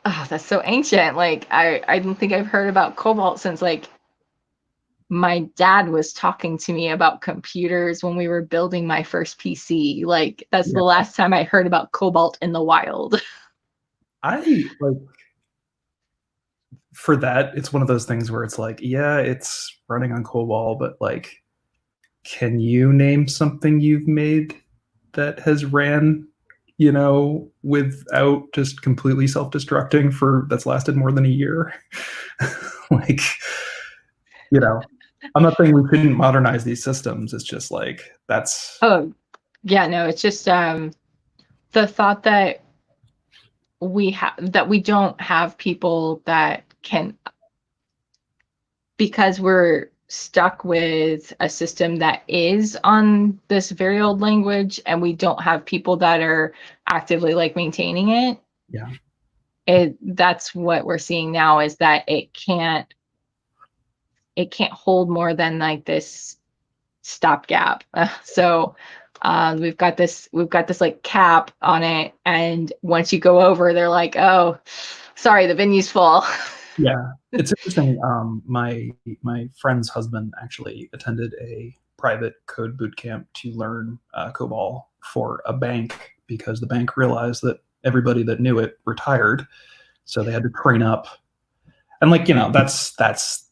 oh, that's so ancient. Like, I don't think I've heard about Cobalt since like my dad was talking to me about computers when we were building my first PC. Like, that's the last time I heard about Cobalt in the wild. For that, it's one of those things where it's like, yeah, it's running on COBOL, but like, can you name something you've made that has ran, without just completely self-destructing that's lasted more than a year? Like, I'm not saying we couldn't modernize these systems. It's just like, that's... Oh, yeah, no, it's just the thought that we don't have people that can, because we're stuck with a system that is on this very old language, and we don't have people that are actively like maintaining it. Yeah. That's what we're seeing now, is that it can't hold more than like this stopgap. So we've got this like cap on it, and once you go over, they're like, oh, sorry, the venue's full. Yeah, it's interesting. My friend's husband actually attended a private code boot camp to learn COBOL for a bank, because the bank realized that everybody that knew it retired, so they had to train up. And like, that's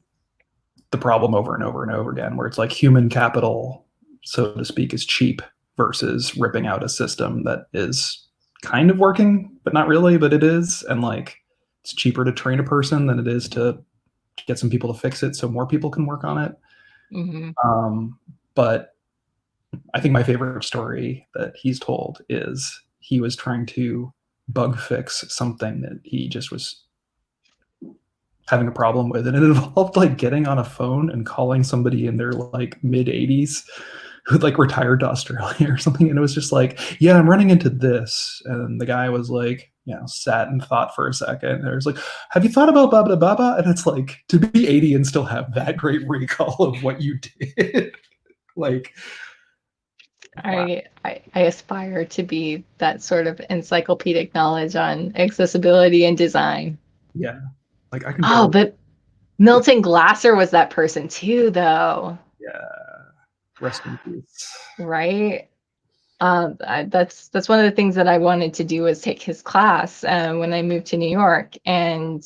the problem over and over and over again, where it's like human capital, so to speak, is cheap versus ripping out a system that is kind of working, but not really, but it is. And like, it's cheaper to train a person than it is to get some people to fix it so more people can work on it. But I think my favorite story that he's told is he was trying to bug fix something that he just was having a problem with, and it involved like getting on a phone and calling somebody in their like mid 80s who like retired to Australia or something, and it was just like, yeah, I'm running into this, and the guy was like, you know, sat and thought for a second, and it was like, have you thought about baba baba? And it's like, to be 80 and still have that great recall of what you did. Like, wow. I aspire to be that sort of encyclopedic knowledge on accessibility and design. Yeah, like I can Oh, barely. but Milton Glasser was that person too, though. Yeah, rest in peace. Right? That's one of the things that I wanted to do was take his class when I moved to New York, and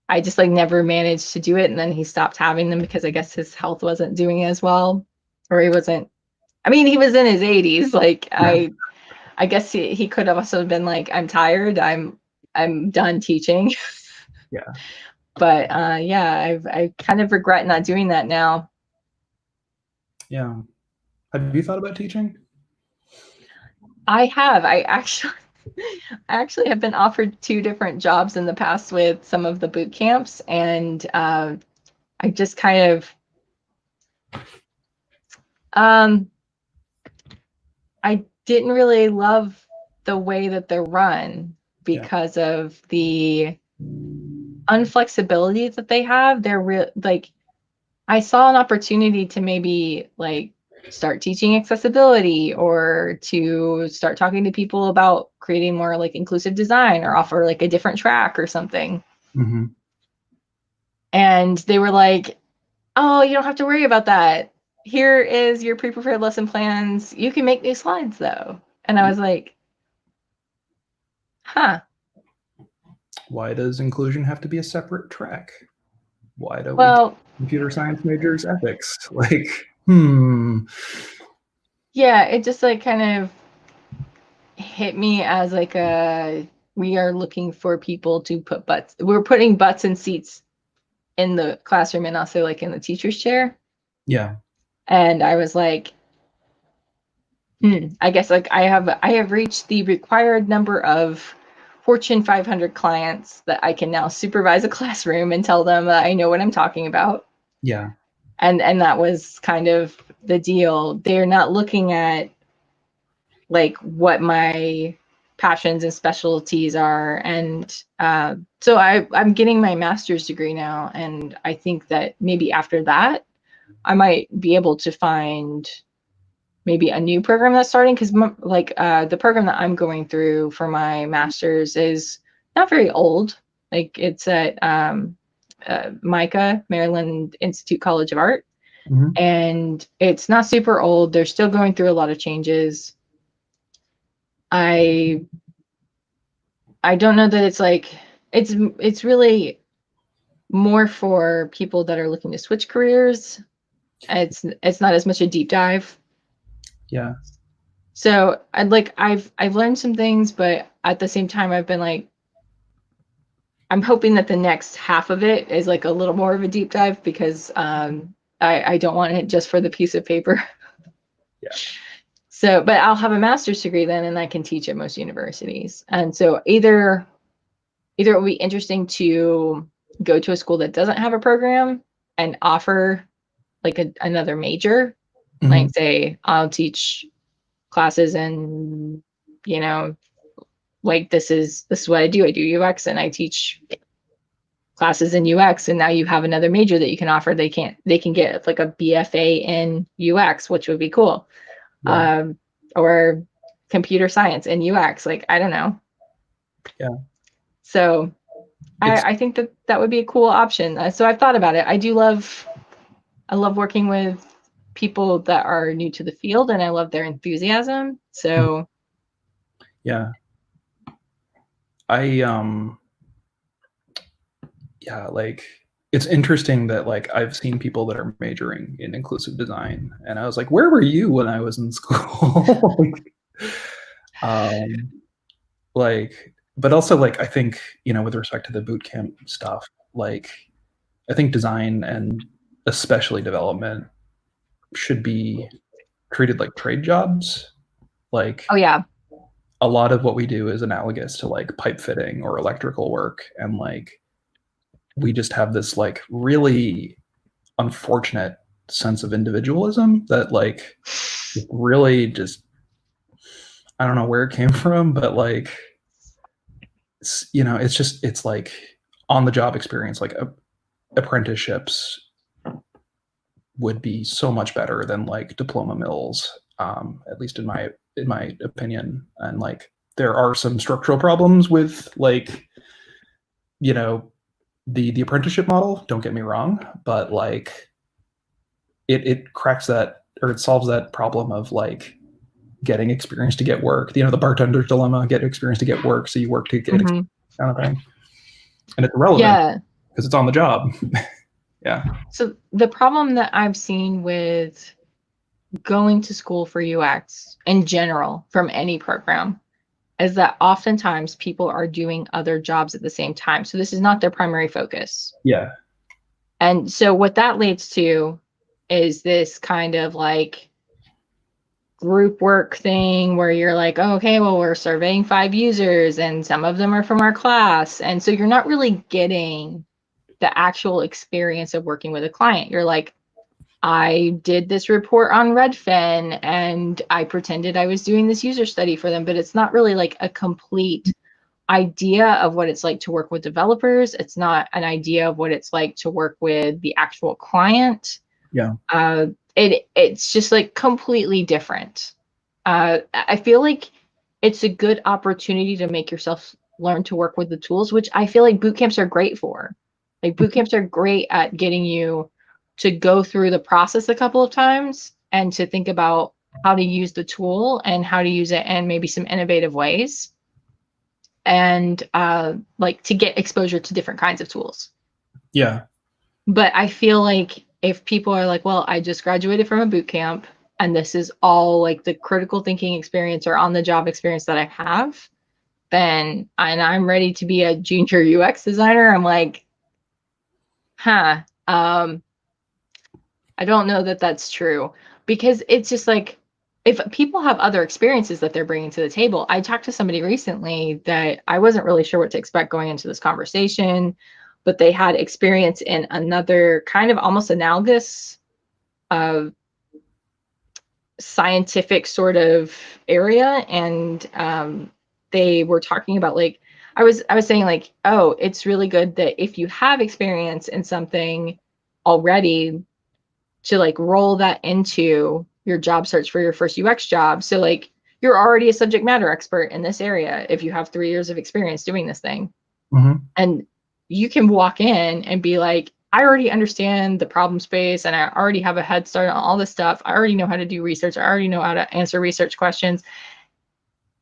I just like never managed to do it. And then he stopped having them because I guess his health wasn't doing as well, or he wasn't. I mean, he was in his 80s. Like Yeah, I guess he could have also been like, I'm tired. I'm done teaching. yeah, But yeah, I kind of regret not doing that now. yeah. Have you thought about teaching? I have. I actually have been offered two different jobs in the past with some of the boot camps, and I just kind of um, I didn't really love the way that they're run Yeah, because of the unflexibility that they have. They're real like I saw an opportunity to maybe like start teaching accessibility or to start talking to people about creating more like inclusive design or offer like a different track or something. mm-hmm. And they were like, "Oh, you don't have to worry about that. Here is your pre-prepared lesson plans. You can make new slides though." And I was like, "Huh. Why does inclusion have to be a separate track? Why don't we teach Well, computer science majors ethics? Like, hmm. yeah, it just like kind of hit me as like a we are looking for people to put butts. We're putting butts in seats in the classroom and also like in the teacher's chair." Yeah, And I was like, I guess like I have reached the required number of Fortune 500 clients that I can now supervise a classroom and tell them that I know what I'm talking about. yeah, And that was kind of the deal. They're not looking at like what my passions and specialties are. And so I'm getting my master's degree now, and I think that maybe after that I might be able to find maybe a new program that's starting, because like the program that I'm going through for my master's is not very old. Like it's at MICA, Maryland Institute College of Art, mm-hmm. and it's not super old. They're still going through a lot of changes. I I don't know that it's like it's really more for people that are looking to switch careers. It's not as much a deep dive. Yeah, So I've learned some things, but at the same time I've been like I'm hoping that the next half of it is like a little more of a deep dive, because I don't want it just for the piece of paper. yeah, So, but I'll have a master's degree then, and I can teach at most universities. And so either it will be interesting to go to a school that doesn't have a program and offer like another major, mm-hmm. like say I'll teach classes and you know like this is what I do. I do UX and I teach classes in UX, and now you have another major that you can offer. They can get like a BFA in UX, which would be cool. Yeah, Or computer science and UX. Like I don't know. yeah. So It's I think that that would be a cool option. So I've thought about it. I love working with people that are new to the field, and I love their enthusiasm. So yeah. I yeah, like it's interesting that like I've seen people that are majoring in inclusive design, and I was like, where were you when I was in school? um, like, but also like I think, you know, with respect to the boot camp stuff, like I think design and especially development should be treated like trade jobs. Like Oh yeah. a lot of what we do is analogous to like pipe fitting or electrical work, and like we just have this like really unfortunate sense of individualism that like really just, I don't know where it came from, but like you know, it's just, it's like on the job experience, like apprenticeships would be so much better than like diploma mills, at least in my opinion. And like there are some structural problems with like, you know, the apprenticeship model, don't get me wrong, but like it cracks that, or it solves that problem of like getting experience to get work, you know, the bartender's dilemma, get experience to get work, so you work to get Mm-hmm. experience, kind of thing. And it's relevant Yeah. because it's on the job. Yeah. So the problem that I've seen with going to school for UX in general from any program is that oftentimes people are doing other jobs at the same time. So this is not their primary focus. Yeah. And so what that leads to is this kind of like group work thing where you're like, oh, okay, well, we're surveying 5 users and some of them are from our class. And so you're not really getting the actual experience of working with a client. You're like, I did this report on Redfin and I pretended I was doing this user study for them, but it's not really like a complete idea of what it's like to work with developers. It's not an idea of what it's like to work with the actual client. Yeah. It's just like completely different. I feel like it's a good opportunity to make yourself learn to work with the tools, which I feel like boot camps are great for. Like boot camps are great at getting you to go through the process a couple of times and to think about how to use the tool and how to use it in maybe some innovative ways, and like to get exposure to different kinds of tools. Yeah. But I feel like if people are like, well, I just graduated from a boot camp and this is all like the critical thinking experience or on the job experience that I have, then and I'm ready to be a junior UX designer, I'm like, huh, I don't know that that's true, because it's just like if people have other experiences that they're bringing to the table. I talked to somebody recently that I wasn't really sure what to expect going into this conversation, but they had experience in another kind of almost analogous uh, scientific sort of area, and they were talking about like I was saying like, oh, it's really good that if you have experience in something already, to like roll that into your job search for your first UX job. So like you're already a subject matter expert in this area if you have 3 years of experience doing this thing. Mm-hmm. And you can walk in and be like, I already understand the problem space and I already have a head start on all this stuff. I already know how to do research. I already know how to answer research questions.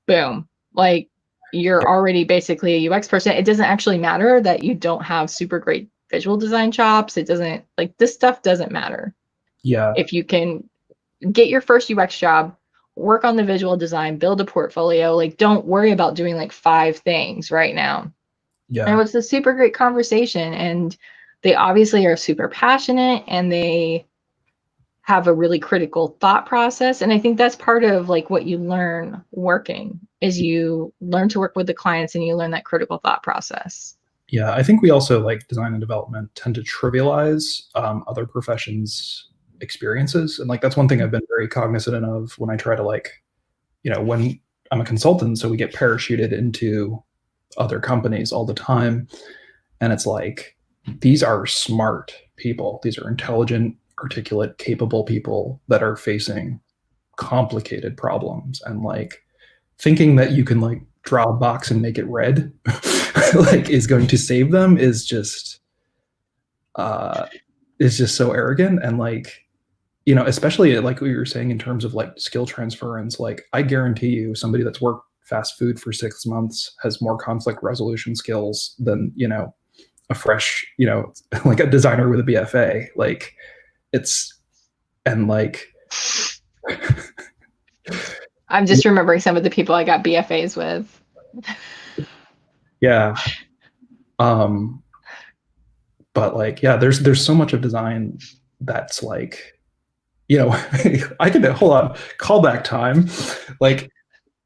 Boom. Like you're already basically a UX person. It doesn't actually matter that you don't have super great visual design chops. It doesn't, like, this stuff doesn't matter. Yeah. If you can get your first UX job, work on the visual design, build a portfolio, like don't worry about doing like 5 things right now. Yeah. And it was a super great conversation, and they obviously are super passionate and they have a really critical thought process. And I think that's part of like what you learn working is you learn to work with the clients and you learn that critical thought process. Yeah. I think we also like design and development tend to trivialize other professions' experiences. And like that's one thing I've been very cognizant of when I try to like, you know, when I'm a consultant, so we get parachuted into other companies all the time. And it's like, these are smart people. These are intelligent, articulate, capable people that are facing complicated problems. And like thinking that you can like draw a box and make it red like is going to save them uh is just so arrogant. And like, you know, especially like what you were saying in terms of like skill transference, like I guarantee you somebody that's worked fast food for 6 months has more conflict resolution skills than, you know, a fresh, like a designer with a BFA. Like it's, and like, I'm just remembering some of the people I got BFAs with. yeah. But like, yeah, there's so much of design that's like, I can hold on, callback time. Like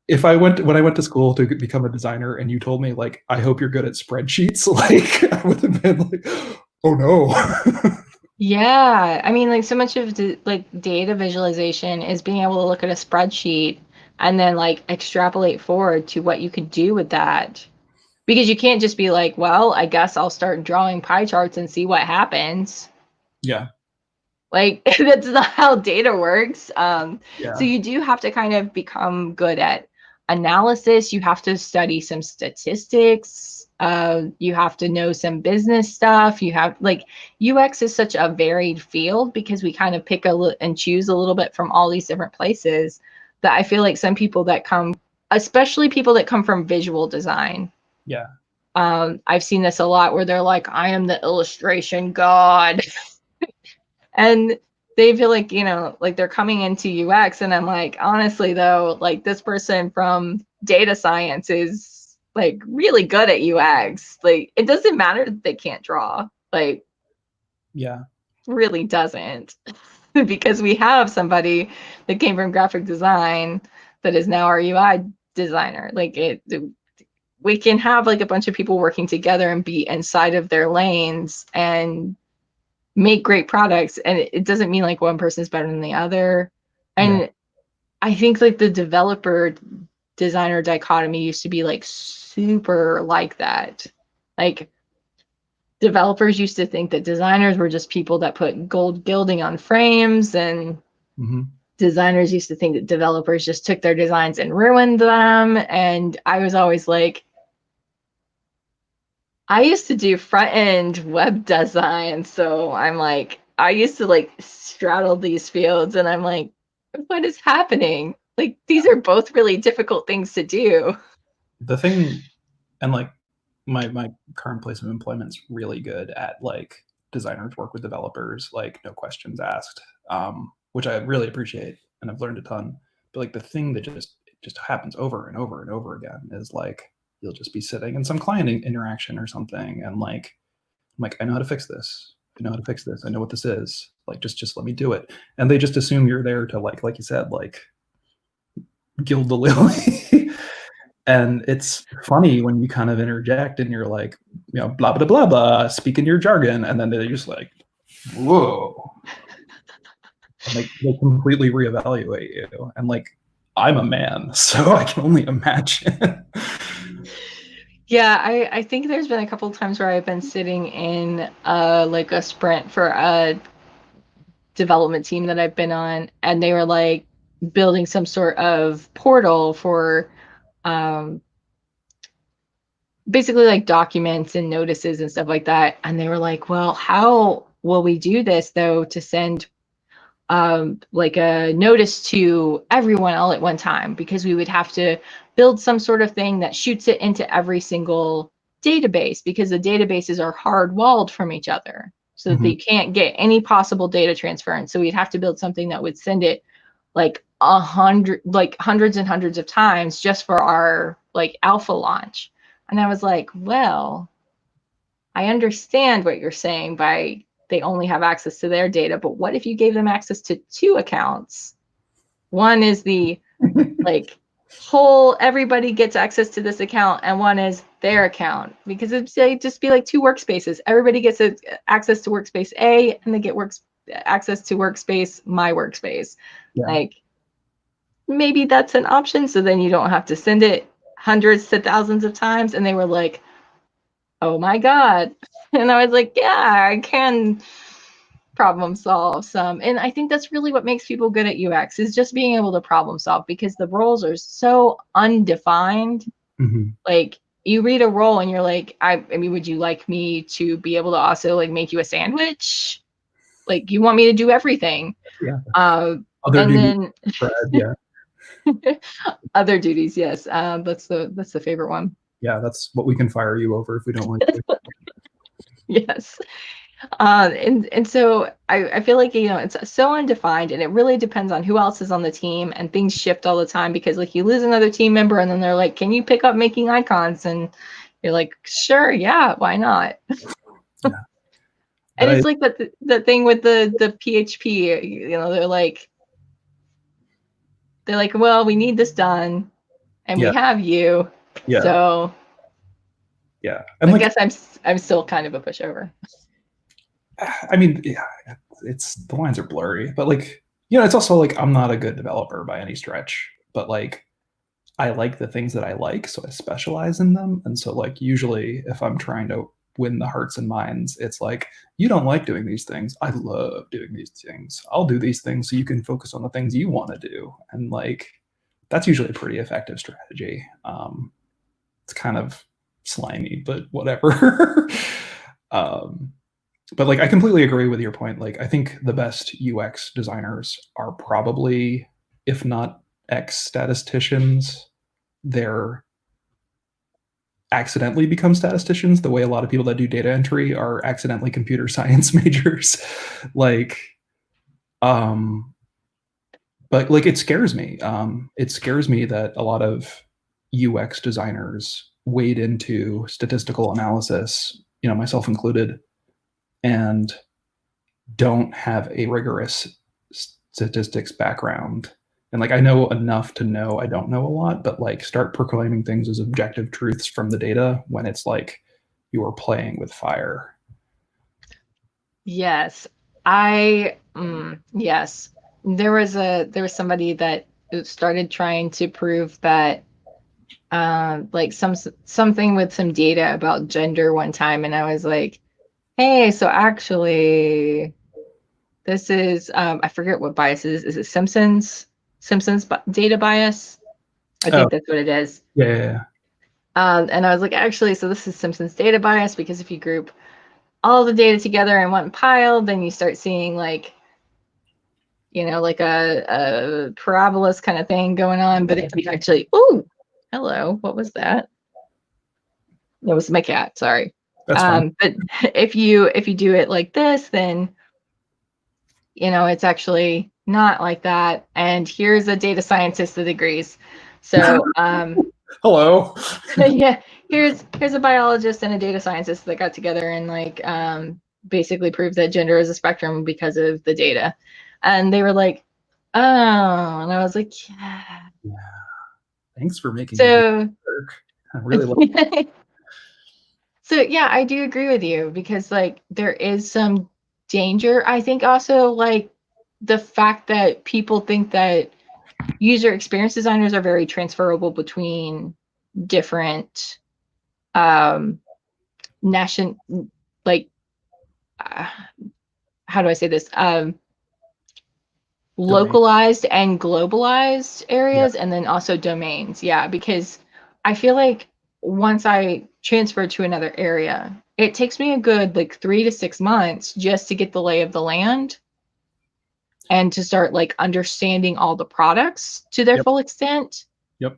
if when I went to school to become a designer and you told me like, I hope you're good at spreadsheets, like I would have been like, oh no. Yeah, I mean, like so much of like data visualization is being able to look at a spreadsheet and then like extrapolate forward to what you could do with that. Because you can't just be like, well, I guess I'll start drawing pie charts and see what happens. Yeah. Like that's not how data works. So Yeah. you do have to kind of become good at analysis. You have to study some statistics. You have to know some business stuff. You have like UX is such a varied field because we kind of pick and choose a little bit from all these different places that I feel like some people that come, especially people that come from visual design. Yeah. I've seen this a lot where they're like, I am the illustration god. And they feel like, like they're coming into UX. And I'm like, honestly, though, like this person from data science is like really good at UX. Like it doesn't matter that they can't draw. Like, yeah, really doesn't. Because we have somebody that came from graphic design that is now our UI designer. Like we can have like a bunch of people working together and be inside of their lanes and make great products, and it doesn't mean like one person is better than the other. And yeah. I think like the developer designer dichotomy used to be like super like that. Like developers used to think that designers were just people that put gold gilding on frames, and designers used to think that developers just took their designs and ruined them. And I was always like, I used to do front end web design, so I'm like, I used to like straddle these fields, and I'm like, what is happening? Like, these are both really difficult things to do. The thing, and like my current place of employment's really good at like designers work with developers, like no questions asked, which I really appreciate and I've learned a ton. But like the thing that just happens over and over and over again is like you'll just be sitting in some client interaction or something, and like I'm like, I know how to fix this. I know how to fix this. I know what this is. Like just let me do it. And they just assume you're there to like you said, like gild the lily. And it's funny when you kind of interject and you're like, blah, blah, blah, blah, speaking your jargon. And then they're just like, whoa. And like they completely reevaluate you. And like, I'm a man, so I can only imagine. Yeah, I think there's been a couple of times where I've been sitting in like a sprint for a development team that I've been on, and they were like building some sort of portal for basically like documents and notices and stuff like that. And they were like, well, how will we do this though to send like a notice to everyone all at one time? Because we would have to build some sort of thing that shoots it into every single database, because the databases are hard walled from each other so that they can't get any possible data transference. So we'd have to build something that would send it like hundreds and hundreds of times just for our like alpha launch. And I was like, well, I understand what you're saying by they only have access to their data, but what if you gave them access to two accounts? One is the like whole everybody gets access to this account, and one is their account, because it'd just be like two workspaces. Everybody gets access to workspace A, and they get access to workspace my workspace. Yeah. Like maybe that's an option, so then you don't have to send it hundreds to thousands of times. And they were like, oh my god. And I was like, yeah, I can problem solve some. And I think that's really what makes people good at UX, is just being able to problem solve, because the roles are so undefined. Like you read a role and you're like, I mean, would you like me to be able to also like make you a sandwich? Like you want me to do everything? Yeah. And then yeah. Other duties, yes. That's the favorite one. Yeah, that's what we can fire you over if we don't like it. Yes. And so I feel like, it's so undefined, and it really depends on who else is on the team, and things shift all the time because like you lose another team member and then they're like, can you pick up making icons? And you're like, sure, yeah, why not? Yeah. And it's like that thing with the PHP, they're like, well, we need this done and we Yeah. have you. Yeah. So Yeah. And I like, guess I'm still kind of a pushover. I mean, yeah, it's the lines are blurry, but like, it's also like I'm not a good developer by any stretch, but like I like the things that I like, so I specialize in them. And so like usually if I'm trying to win the hearts and minds, it's like, you don't like doing these things. I love doing these things. I'll do these things so you can focus on the things you want to do. And like that's usually a pretty effective strategy. It's kind of slimy, but whatever. um, but like I completely agree with your point. Like I think the best UX designers are probably, if not ex statisticians, they're accidentally become statisticians the way a lot of people that do data entry are accidentally computer science majors. like um but like it scares me. It scares me that a lot of UX designers wade into statistical analysis, myself included, and don't have a rigorous statistics background. And like I know enough to know I don't know a lot, but like start proclaiming things as objective truths from the data when it's like you are playing with fire. Yes. Yes. There was somebody that started trying to prove that like something with some data about gender one time, and I was like, hey, so actually this is I forget what bias it is. Is it Simpson's data bias? I Oh, think that's what it is. yeah. And I was like, actually, so this is Simpson's data bias, because if you group all the data together in one pile, then you start seeing like, like a parabolas kind of thing going on. But if you actually, ooh, hello, what was that? That was my cat. Sorry. That's fine. But if you do it like this, then it's actually not like that. And here's a data scientist that agrees. So Hello. yeah, here's a biologist and a data scientist that got together and like basically proved that gender is a spectrum because of the data. And they were like, oh, and I was like, yeah. Yeah. Thanks for making me do So work. I really love so yeah, I do agree with you, because like there is some danger. I think also like the fact that people think that user experience designers are very transferable between different nation, like uh, how do I say this? domain. Localized and globalized Yeah. areas, and then also domains. Yeah, because I feel like once I transfer to another area, it takes me a good like 3 to 6 months just to get the lay of the land and to start like understanding all the products to their Yep. full extent. Yep.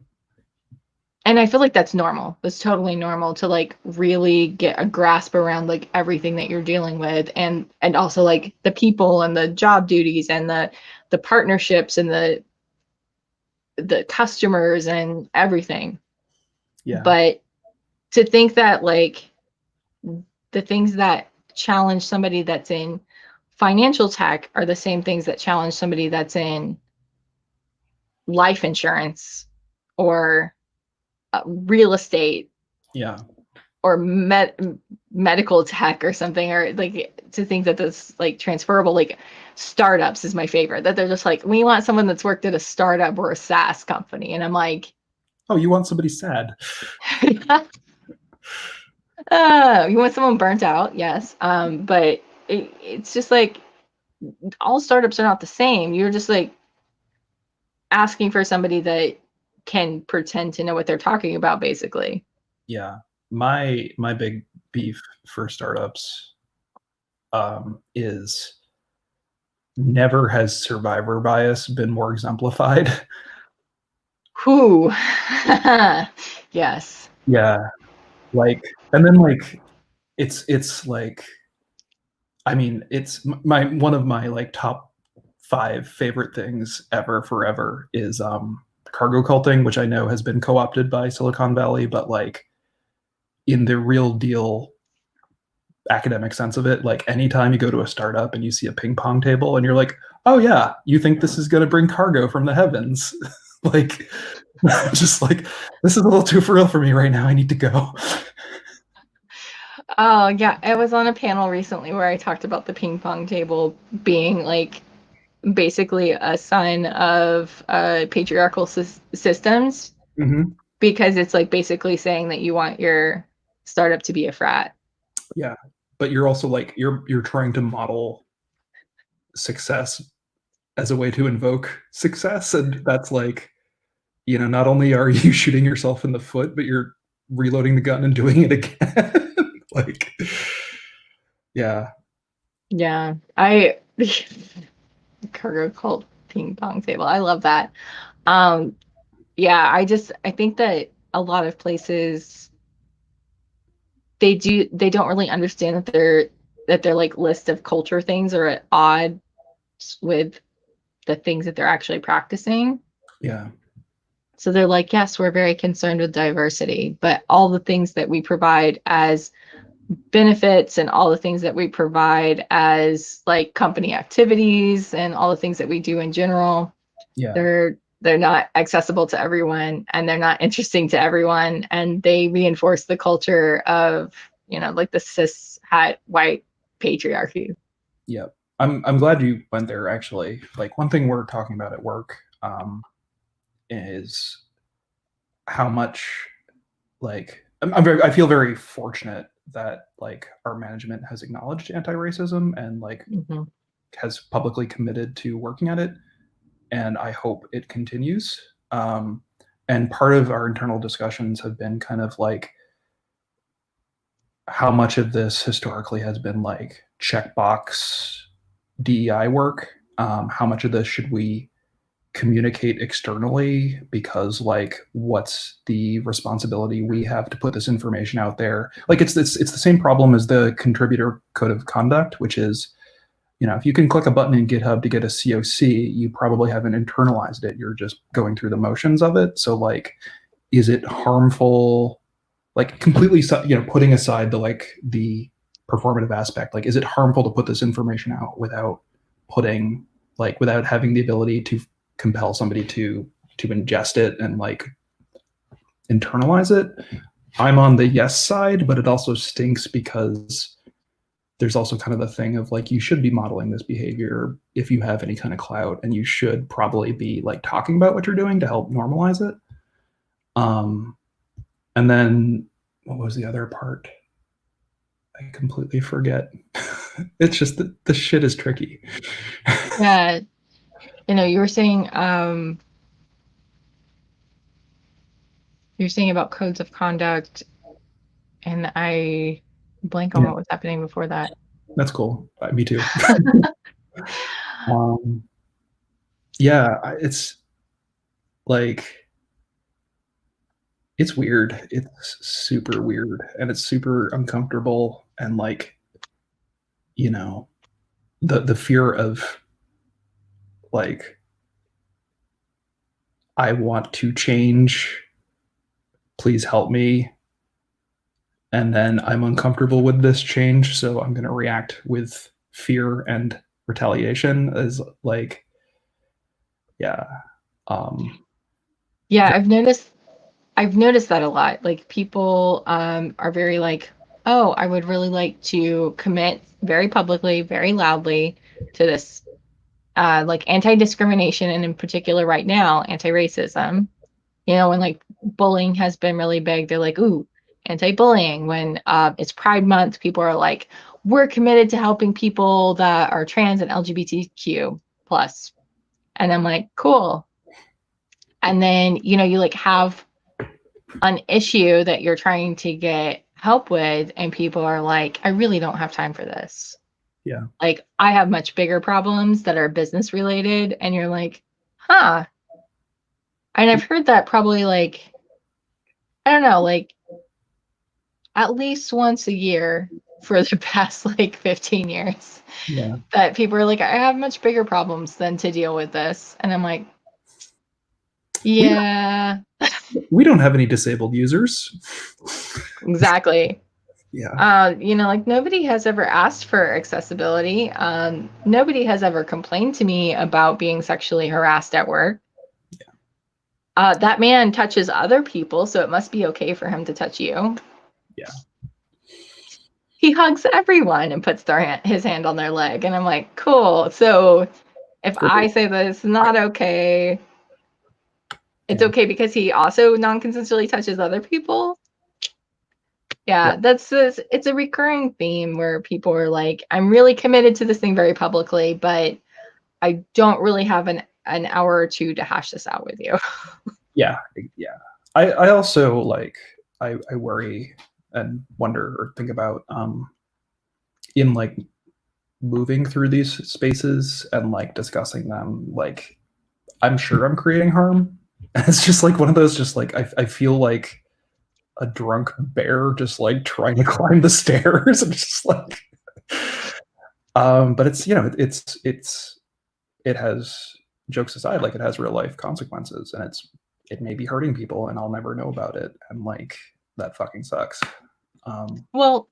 And I feel like that's normal. That's totally normal to like really get a grasp around like everything that you're dealing with, and also like the people and the job duties and the partnerships and the customers and everything. Yeah. But to think that like the things that challenge somebody that's in financial tech are the same things that challenge somebody that's in life insurance or real estate Yeah. or medical tech or something, or like to think that this like transferable, like startups is my favorite, that they're just like, we want someone that's worked at a startup or a SaaS company, and I'm like, Oh, you want somebody sad? you want someone burnt out, yes, but it's just like all startups are not the same. You're just like asking for somebody that can pretend to know what they're talking about, basically. Yeah. My big beef for startups is never has survivor bias been more exemplified. Who? Yes. Yeah. Like, and then like it's like, I mean, it's one of my like top 5 favorite things ever forever is cargo culting, which I know has been co-opted by Silicon Valley, but like in the real deal academic sense of it, like anytime you go to a startup and you see a ping pong table and you're like, oh yeah, you think this is going to bring cargo from the heavens. Like, just like, this is a little too for real for me right now. I need to go. Oh, yeah. I was on a panel recently where I talked about the ping pong table being like basically a sign of patriarchal systems, Mm-hmm. because it's like basically saying that you want your startup to be a frat. Yeah, but you're also like you're trying to model success as a way to invoke success, and that's like, not only are you shooting yourself in the foot, but you're reloading the gun and doing it again. Like, yeah. Yeah. I cargo cult ping pong table. I love that. Um, yeah, I think that a lot of places they don't really understand that their like list of culture things are at odds with the things that they're actually practicing. Yeah. So they're like, yes, we're very concerned with diversity, but all the things that we provide as benefits and all the things that we provide as like company activities and all the things that we do in general, Yeah. they're not accessible to everyone, and they're not interesting to everyone, and they reinforce the culture of, like the cis hat white patriarchy. Yeah. I'm glad you went there actually. Like, one thing we're talking about at work is how much, like, I feel very fortunate that like our management has acknowledged anti-racism and like Mm-hmm. has publicly committed to working at it, and I hope it continues. And part of our internal discussions have been kind of like how much of this historically has been like checkbox DEI work. How much of this should we communicate externally, because like what's the responsibility we have to put this information out there? Like, it's the same problem as the contributor code of conduct, which is, if you can click a button in GitHub to get a COC, you probably haven't internalized it. You're just going through the motions of it. So like, is it harmful? Like, completely, putting aside the performative aspect, like, is it harmful to put this information out without having the ability to compel somebody to ingest it and like internalize it? I'm on the yes side, but it also stinks because there's also kind of the thing of like, you should be modeling this behavior if you have any kind of clout, and you should probably be like talking about what you're doing to help normalize it. And then what was the other part? I completely forget. It's just that the shit is tricky. Yeah, you were saying you're saying about codes of conduct, and I blank on Yeah, what was happening before that. that's cool. Me too. um, yeah, it's like, it's weird. It's super weird, and it's super uncomfortable, and like, you know, the fear of like, I want to change, please help me, and then I'm uncomfortable with this change, so I'm going to react with fear and retaliation, is like, yeah. um Yeah, I've noticed that a lot. Like people are very like, oh, I would really like to commit very publicly, very loudly to this like anti-discrimination, and in particular right now, anti-racism. When like bullying has been really big, they're like, ooh, anti-bullying. When it's Pride Month, people are like, we're committed to helping people that are trans and LGBTQ plus. And I'm like, cool. And then, you like have an issue that you're trying to get help with, and people are like, I really don't have time for this. yeah. Like, I have much bigger problems that are business related. And you're like, huh. And I've heard that probably like, I don't know, like at least once a year. for the past like 15 years. Yeah. That people are like, I have much bigger problems than to deal with this. And I'm like, We yeah, we don't have any disabled users. exactly. Yeah. Like nobody has ever asked for accessibility. Nobody has ever complained to me about being sexually harassed at work. That man touches other people, so it must be okay for him to touch you. Yeah. He hugs everyone and puts his hand on their leg. And I'm like, cool. So if I say that it's not okay, it's okay because he also non-consensually touches other people. Yeah, it's a recurring theme where people are like, I'm really committed to this thing very publicly, but I don't really have an hour or two to hash this out with you. Yeah. Yeah. I also like I worry and wonder or think about in like moving through these spaces and like discussing them, like I'm sure I'm creating harm. It's just like one of those, just like I feel like a drunk bear just like trying to climb the stairs and just like but it's, it has, jokes aside, like it has real life consequences, and it may be hurting people and I'll never know about it, and like that fucking sucks. Well,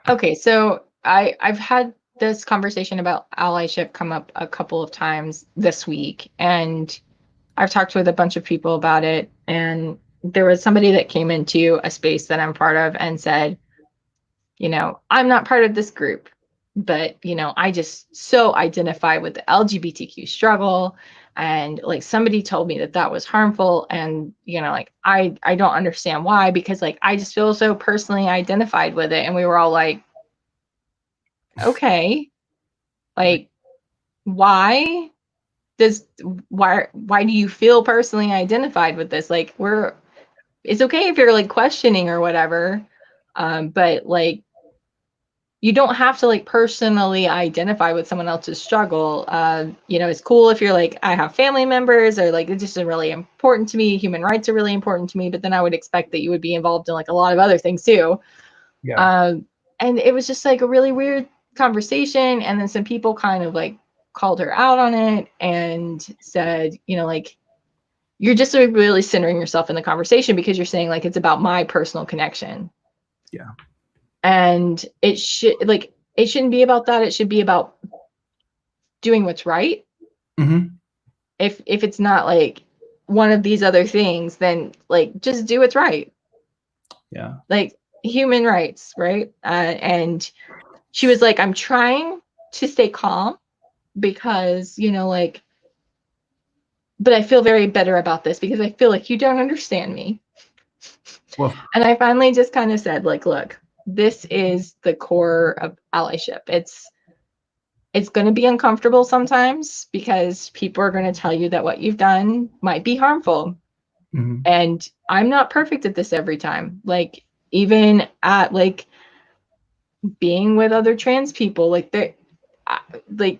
okay, so I've had this conversation about allyship come up a couple of times this week, and I've talked with a bunch of people about it, and there was somebody that came into a space that I'm part of and said, I'm not part of this group, but, I just so identify with the LGBTQ struggle. And like somebody told me that that was harmful. And, like, I don't understand why, because like, I just feel so personally identified with it. And we were all like, okay, like, why why do you feel personally identified with this? Like, it's okay if you're like questioning or whatever. But like, you don't have to like personally identify with someone else's struggle. It's cool if you're like, I have family members, or like, it's just really important to me. Human rights are really important to me. But then I would expect that you would be involved in like a lot of other things too. Yeah. And it was just like a really weird conversation. And then some people kind of like called her out on it and said, like, you're just really centering yourself in the conversation because you're saying like, it's about my personal connection. Yeah. And it shouldn't be about that. It should be about doing what's right. Mm-hmm. If it's not like one of these other things, then like just do what's right. Yeah. Like human rights, right? And she was like, I'm trying to stay calm because, like, but I feel very better about this because I feel like you don't understand me. Well, And I finally just kind of said, like, look, this is the core of allyship. It's going to be uncomfortable sometimes because people are going to tell you that what you've done might be harmful. mm-hmm. And I'm not perfect at this every time. Like, even at like being with other trans people, like like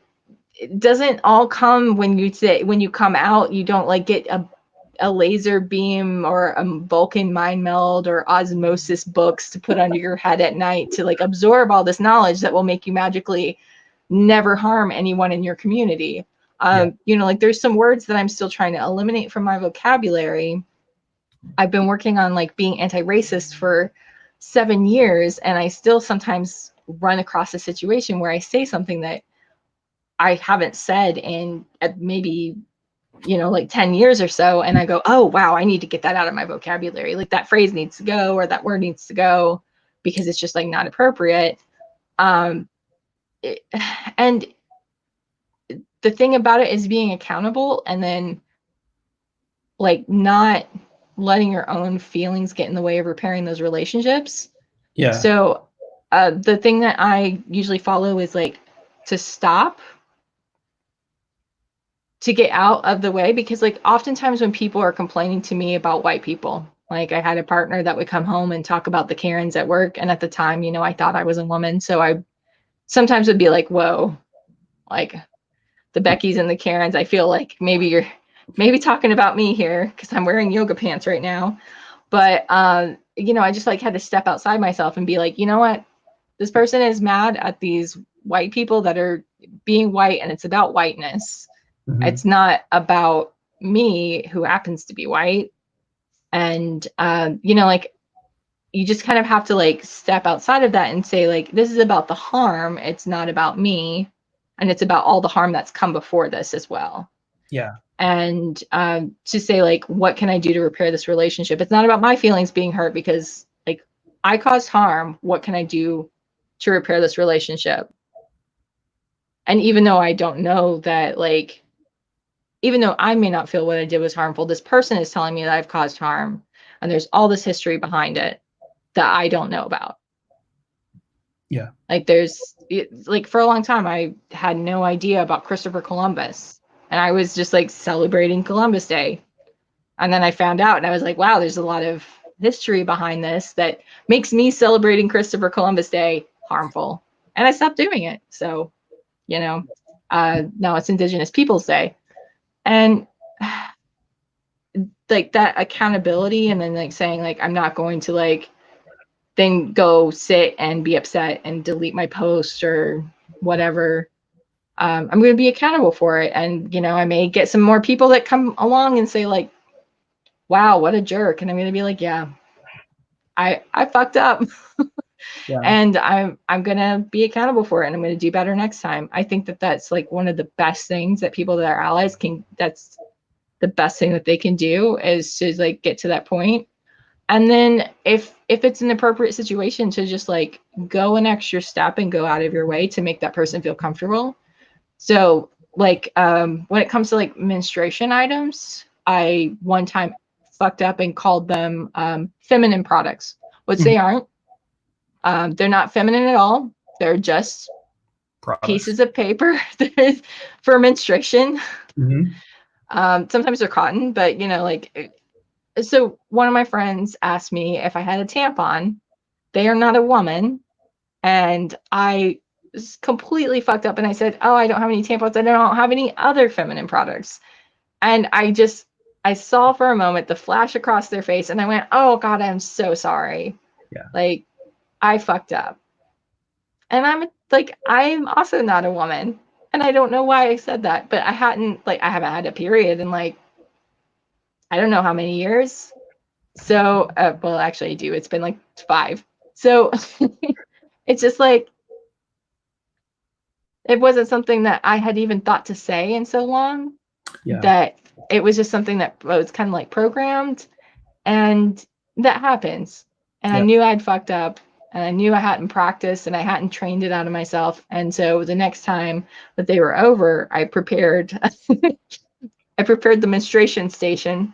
it doesn't all come when you come out, you don't like get a laser beam or a Vulcan mind meld or osmosis books to put under your head at night to like absorb all this knowledge that will make you magically never harm anyone in your community. Like there's some words that I'm still trying to eliminate from my vocabulary. I've been working on like being anti-racist for 7 years, and I still sometimes run across a situation where I say something that I haven't said in maybe like 10 years or so, and I go, oh wow, I need to get that out of my vocabulary. Like that phrase needs to go, or that word needs to go, because it's just like not appropriate. And the thing about it is being accountable, and then like not letting your own feelings get in the way of repairing those relationships. Yeah. So the thing that I usually follow is like to stop, to get out of the way, because like oftentimes when people are complaining to me about white people, like I had a partner that would come home and talk about the Karens at work, and at the time, I thought I was a woman, so I sometimes would be like, whoa, like the Beckys and the Karens, I feel like maybe you're talking about me here because I'm wearing yoga pants right now. But I just like had to step outside myself and be like, you know what? this person is mad at these white people that are being white, and it's about whiteness. Mhm. It's not about me, who happens to be white. And you know, like, you just kind of have to like step outside of that and say, like, this is about the harm, it's not about me, and it's about all the harm that's come before this as well. Yeah. And to say, like, what can I do to repair this relationship? It's not about my feelings being hurt, because like, I caused harm. What can I do to repair this relationship? And even though I don't know that, like, even though I may not feel what I did was harmful, this person is telling me that I've caused harm, and there's all this history behind it that I don't know about. Yeah. Like, like, for a long time, I had no idea about Christopher Columbus, and I was just like celebrating Columbus Day. And then I found out, and I was like, wow, there's a lot of history behind this that makes me celebrating Christopher Columbus Day harmful. And I stopped doing it. So, you know, now it's Indigenous Peoples Day. And like, that accountability, and then like saying, like, I'm not going to like then go sit and be upset and delete my post or whatever. I'm going to be accountable for it. And, you know, I may get some more people that come along and say, like, wow, what a jerk. And I'm going to be like, yeah, I fucked up. Yeah. And I'm going to be accountable for it, and I'm going to do better next time. I think that that's like one of the best things that people that are allies can, that's the best thing that they can do, is to like get to that point. And then if it's an appropriate situation, to just like go an extra step and go out of your way to make that person feel comfortable. So like, when it comes to like menstruation items, I one time fucked up and called them feminine products, which they aren't. They're not feminine at all. They're just Products. pieces of paper for menstruation. Mhm. Sometimes they're cotton, but you know, like, so one of my friends asked me if I had a tampon. They are not a woman. And I was completely fucked up, and I said, oh, I don't have any tampons. I don't have any other feminine products. And I saw for a moment the flash across their face, and I went, oh God, I'm so sorry. Yeah. Like, I fucked up. And I'm also not a woman. And I don't know why I said that, but I haven't had a period in like, I don't know how many years. So, well, actually I do. It's been like 5. So it's just like, it wasn't something that I had even thought to say in so long, Yeah. that it was just something that was kind of like programmed, and that happens. And I Yeah. knew I'd fucked up, and I knew I hadn't practiced, and I hadn't trained it out of myself. And so the next time that they were over, I prepared I prepared the menstruation station,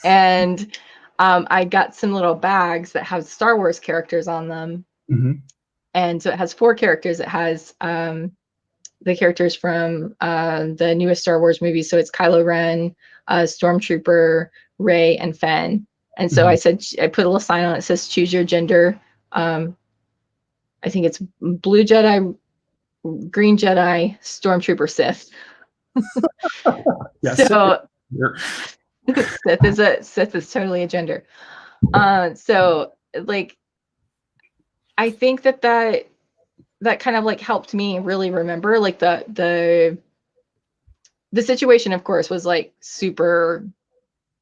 and I got some little bags that have Star Wars characters on them. Mhm. And so it has 4 characters. It has the characters from the newest Star Wars movies. So it's Kylo Ren, Stormtrooper, Rey, and Finn. And so I said, I put a little sign on it that says choose your gender. I think it's blue Jedi, green Jedi, Stormtrooper, Sith. Yeah. So You're- Sith is totally a gender. So like, I think that kind of like helped me really remember, like, the situation, of course, was like super,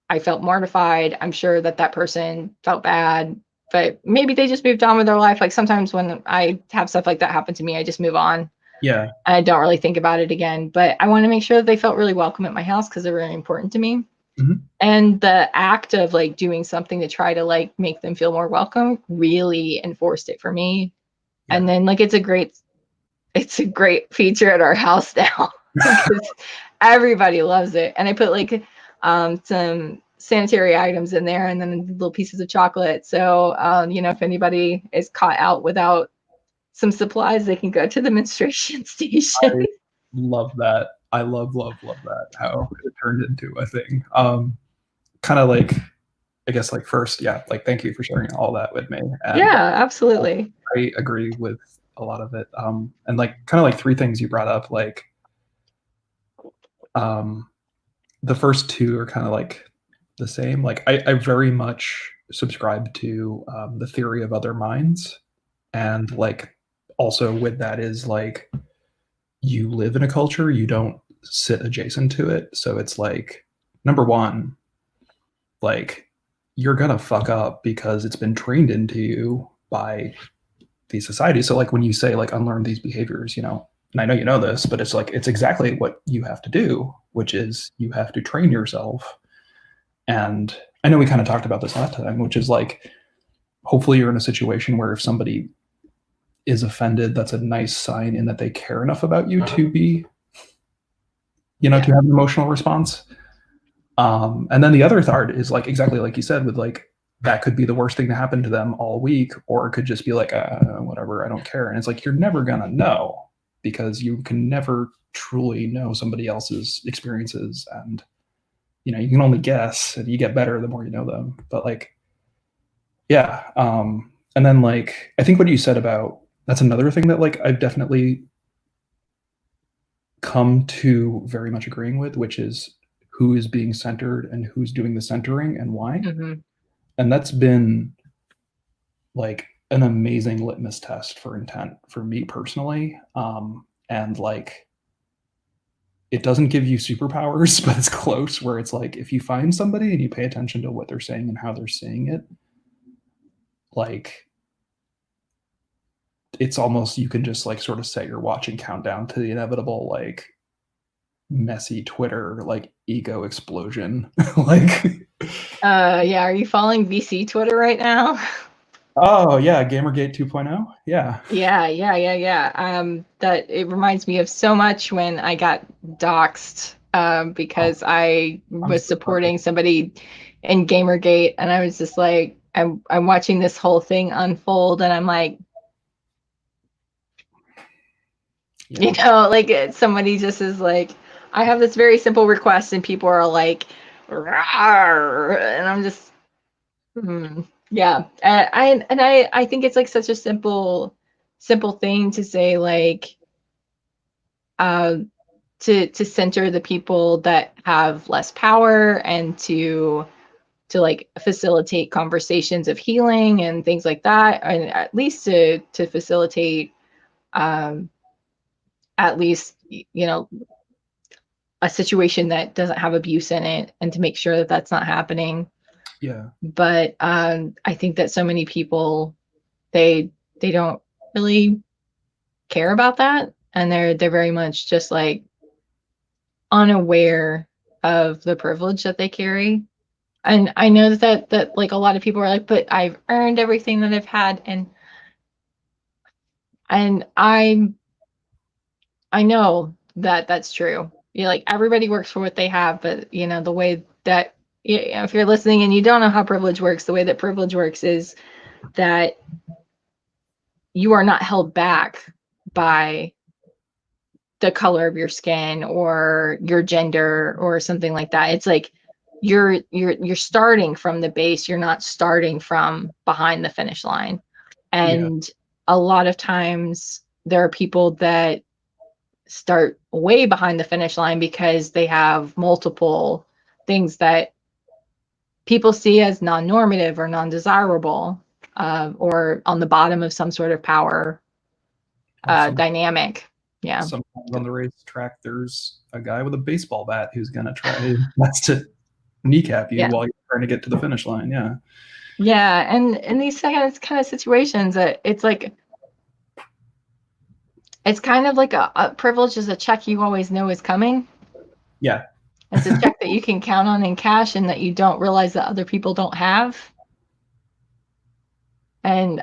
I felt mortified. I'm sure that person felt bad, but maybe they just moved on with their life. Like, sometimes when I have stuff like that happen to me, I just move on. Yeah. I don't really think about it again. But I want to make sure that they felt really welcome at my house, because they're really important to me. Mhm. And the act of like doing something to try to like make them feel more welcome really enforced it for me. Yeah. And then like, it's a great feature at our house now, because everybody loves it. And I put like some sanitary items in there, and then little pieces of chocolate. So you know, if anybody is caught out without some supplies, they can go to the menstruation station. I love that. I love that, how it turned into a thing. Kind of like, I guess, like, first, yeah, like, thank you for sharing all that with me. And Yeah, absolutely. I agree with a lot of it. And like, kind of like 3 things you brought up, like, the first 2 are kind of like the same. Like, I very much subscribe to the theory of other minds. And like also with that is like you live in a culture, you don't sit adjacent to it. So it's like, number one, like you're gonna fuck up because it's been trained into you by these societies. So like when you say like unlearn these behaviors, you know, and I know you know this, but it's like it's exactly what you have to do, which is you have to train yourself. And I know we kind of talked about this last time, which is like hopefully you're in a situation where if somebody is offended, that's a nice sign in that they care enough about you to be, you know, Yeah. to have an emotional response. And then the other part is like exactly like you said, with like that could be the worst thing to happen to them all week, or it could just be like, whatever, I don't care. And it's like you're never gonna know because you can never truly know somebody else's experiences, and you know you can only guess, and you get better the more you know them. But like, yeah, and then like I think what you said about that's another thing that like I've definitely come to very much agreeing with, which is who is being centered and who's doing the centering and why. Mm-hmm. And that's been like an amazing litmus test for intent for me personally. And like it doesn't give you superpowers, but it's close where it's like if you find somebody and you pay attention to what they're saying and how they're saying it, like it's almost you can just like sort of set your watch and count down to the inevitable like messy Twitter like ego explosion. Like Yeah, are you following VC Twitter right now? oh yeah, Gamergate 2.0. Yeah. Yeah. That it reminds me of so much when I got doxxed Oh, because I I'm was so sorry. supporting somebody in Gamergate, and I was just like, I'm watching this whole thing unfold, and I'm like, you Yeah. know, like somebody just is like, I have this very simple request, and people are like, "Rawr," and I'm just, yeah. I think it's like such a simple thing to say, like, uh, to center the people that have less power, and to like facilitate conversations of healing and things like that, and at least to facilitate um at least you know a situation that doesn't have abuse in it, and to make sure that that's not happening. Yeah. But I think that so many people, they don't really care about that, and they're very much just like unaware of the privilege that they carry. And I know that like a lot of people are like, but I've earned everything that I've had, and I know that that's true. You like everybody works for what they have, but you know the way that, you know, if you're listening and you don't know how privilege works, the way that privilege works is that you are not held back by the color of your skin or your gender or something like that. It's like you're starting from the base. You're not starting from behind the finish line. Yeah. And a lot of times there are people that start way behind the finish line because they have multiple things that people see as non-normative or non-desirable, or on the bottom of some sort of power Or dynamic. Yeah. sometimes on the racetrack, there's a guy with a baseball bat who's gonna try that's to kneecap you Yeah. while you're trying to get to the finish line. Yeah. Yeah. And in these kind of situations, it's like, it's kind of like a privilege is a check you always know is coming. Yeah. It's a check that you can count on in cash and that you don't realize that other people don't have. And,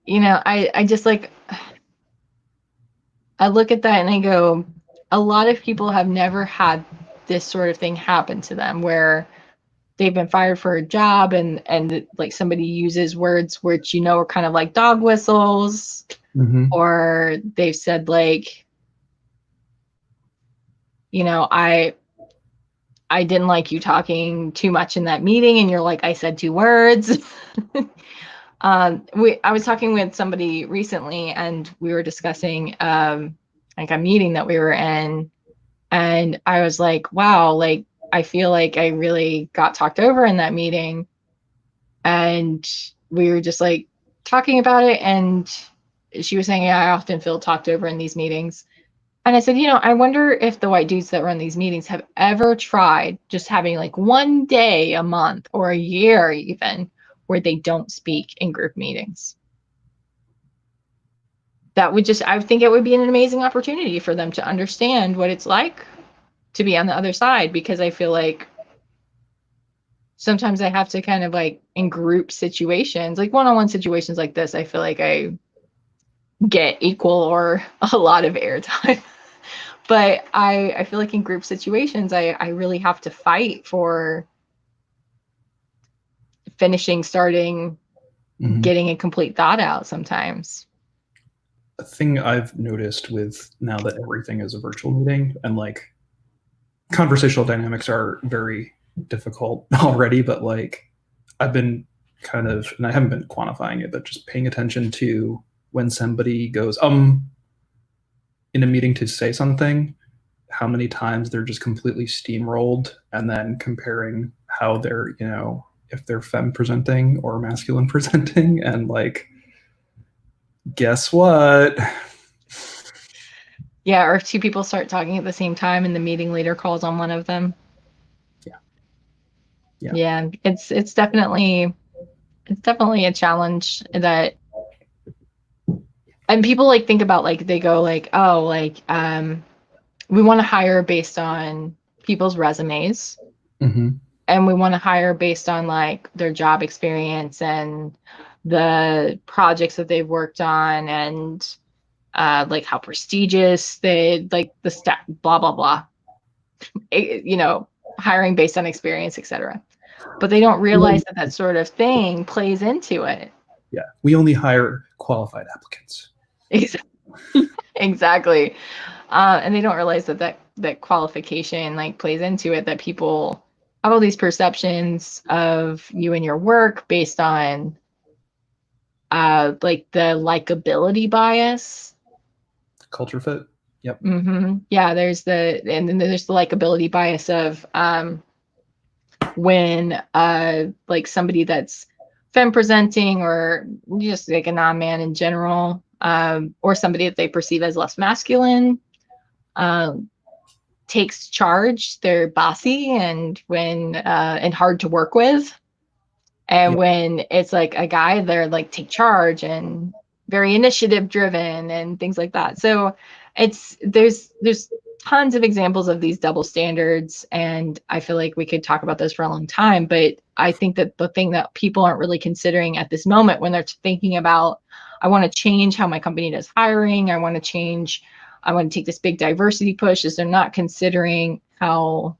you know, I just like, I look at that and I go, a lot of people have never had this sort of thing happen to them where they've been fired for a job, and like somebody uses words which you know are kind of like dog whistles, Mm-hmm. or they've said like, you know, I didn't like you talking too much in that meeting, and you're like, I said two words. I was talking with somebody recently, and we were discussing like a meeting that we were in, and I was like, wow, like I feel like I really got talked over in that meeting. And we were just like, talking about it, and she was saying, yeah, I often feel talked over in these meetings. And I said, I wonder if the white dudes that run these meetings have ever tried just having like one day a month or a year even where they don't speak in group meetings. That would just, I think it would be an amazing opportunity for them to understand what it's like to be on the other side, because I feel like sometimes I have to kind of like in group situations, like one-on-one situations like this, I feel like I get equal or a lot of airtime. But I feel like in group situations, I really have to fight for finishing, starting, getting a complete thought out sometimes. A thing I've noticed with now that everything is a virtual meeting and like conversational dynamics are very difficult already, but like I've been kind of, and I haven't been quantifying it, but just paying attention to when somebody goes, in a meeting to say something, how many times they're just completely steamrolled, and then comparing how they're, if they're femme presenting or masculine presenting, and like, guess what? Yeah, or if two people start talking at the same time and the meeting leader calls on one of them. Yeah, it's definitely a challenge that, and people like think about like they go like, oh, like we want to hire based on people's resumes. And we want to hire based on like their job experience and the projects that they've worked on, and like how prestigious they like the staff, blah blah blah. Hiring based on experience, etc. But they don't realize that that sort of thing plays into it. Yeah, we only hire qualified applicants. Exactly. And they don't realize that qualification like plays into it, that people have all these perceptions of you and your work based on like the likability bias. Culture fit. Yep. Yeah, and then there's the likability bias of when like somebody that's femme presenting or just like a non-man in general, or somebody that they perceive as less masculine, takes charge, they're bossy and hard to work with. And when it's like a guy, they're like take charge and very initiative driven and things like that. So there's tons of examples of these double standards, and I feel like we could talk about those for a long time. But I think that the thing that people aren't really considering at this moment when they're thinking about, I want to change how my company does hiring, I want to take this big diversity push, is they're not considering how,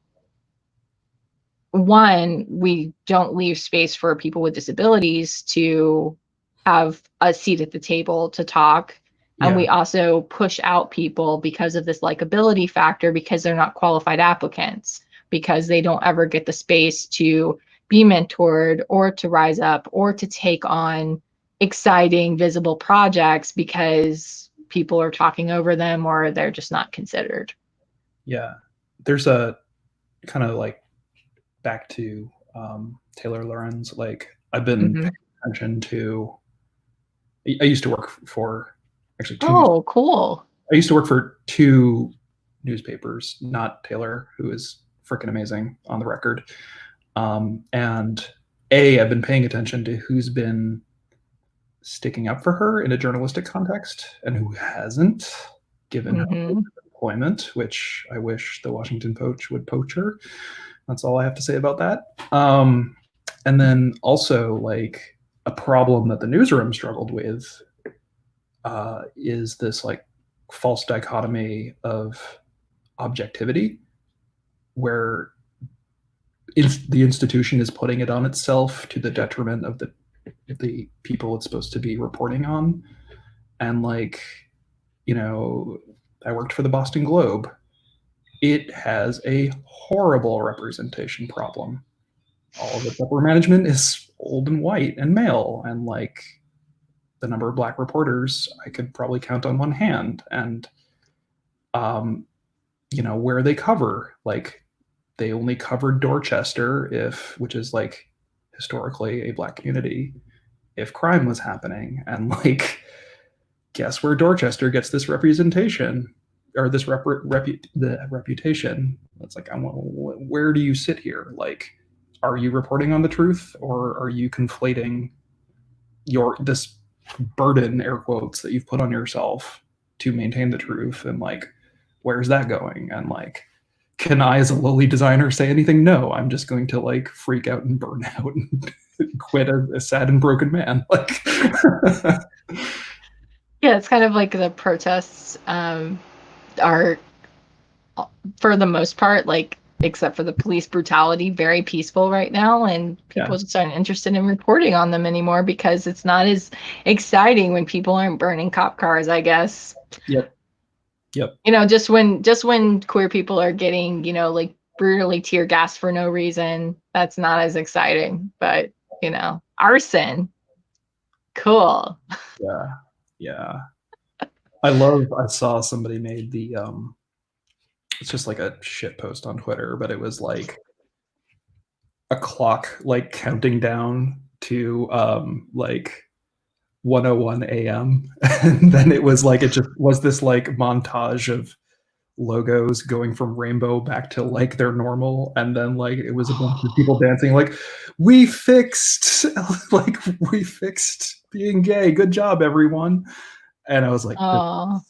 one, we don't leave space for people with disabilities to have a seat at the table to talk. And we also push out people because of this likability factor, because they're not qualified applicants, because they don't ever get the space to be mentored or to rise up or to take on exciting, visible projects because people are talking over them or they're just not considered. Yeah. There's a kind of like back to Taylor Lorenz. Like I've been paying attention to, I used to work for actually two. Oh, cool. I used to work for two newspapers, not Taylor, who is freaking amazing on the record. And I've been paying attention to who's been sticking up for her in a journalistic context and who hasn't, given her employment, which I wish the Washington Post would poach her. That's all I have to say about that. And then also, like, a problem that the newsroom struggled with is this like false dichotomy of objectivity, where the institution is putting it on itself to the detriment of the people it's supposed to be reporting on. And like, I worked for the Boston Globe. It has a horrible representation problem. All of its upper management is old and white and male, and like the number of black reporters I could probably count on one hand. And where they cover, like, they only covered Dorchester, which is like historically a black community, if crime was happening, and like, guess where Dorchester gets this representation or this the reputation. It's like, where do you sit here? Like, are you reporting on the truth, or are you conflating this burden, air quotes, that you've put on yourself to maintain the truth, and like, where's that going? And like, can I, as a lowly designer, say anything? No, I'm just going to like freak out and burn out and quit a sad and broken man. Like, Yeah, it's kind of like the protests are, for the most part, like, except for the police brutality, very peaceful right now, and people yeah, just aren't interested in reporting on them anymore because it's not as exciting when people aren't burning cop cars, I guess. yep, yep, You know, just when queer people are getting, like, brutally tear gassed for no reason, that's not as exciting. But, arson, cool. yeah, yeah. I saw somebody made it's just like a shit post on Twitter, but it was like a clock like counting down to like 101 a.m. And then it was like, it just was this like montage of logos going from rainbow back to like their normal, and then like it was a bunch of people dancing like, we fixed like, we fixed being gay, good job everyone. And I was like, Oh,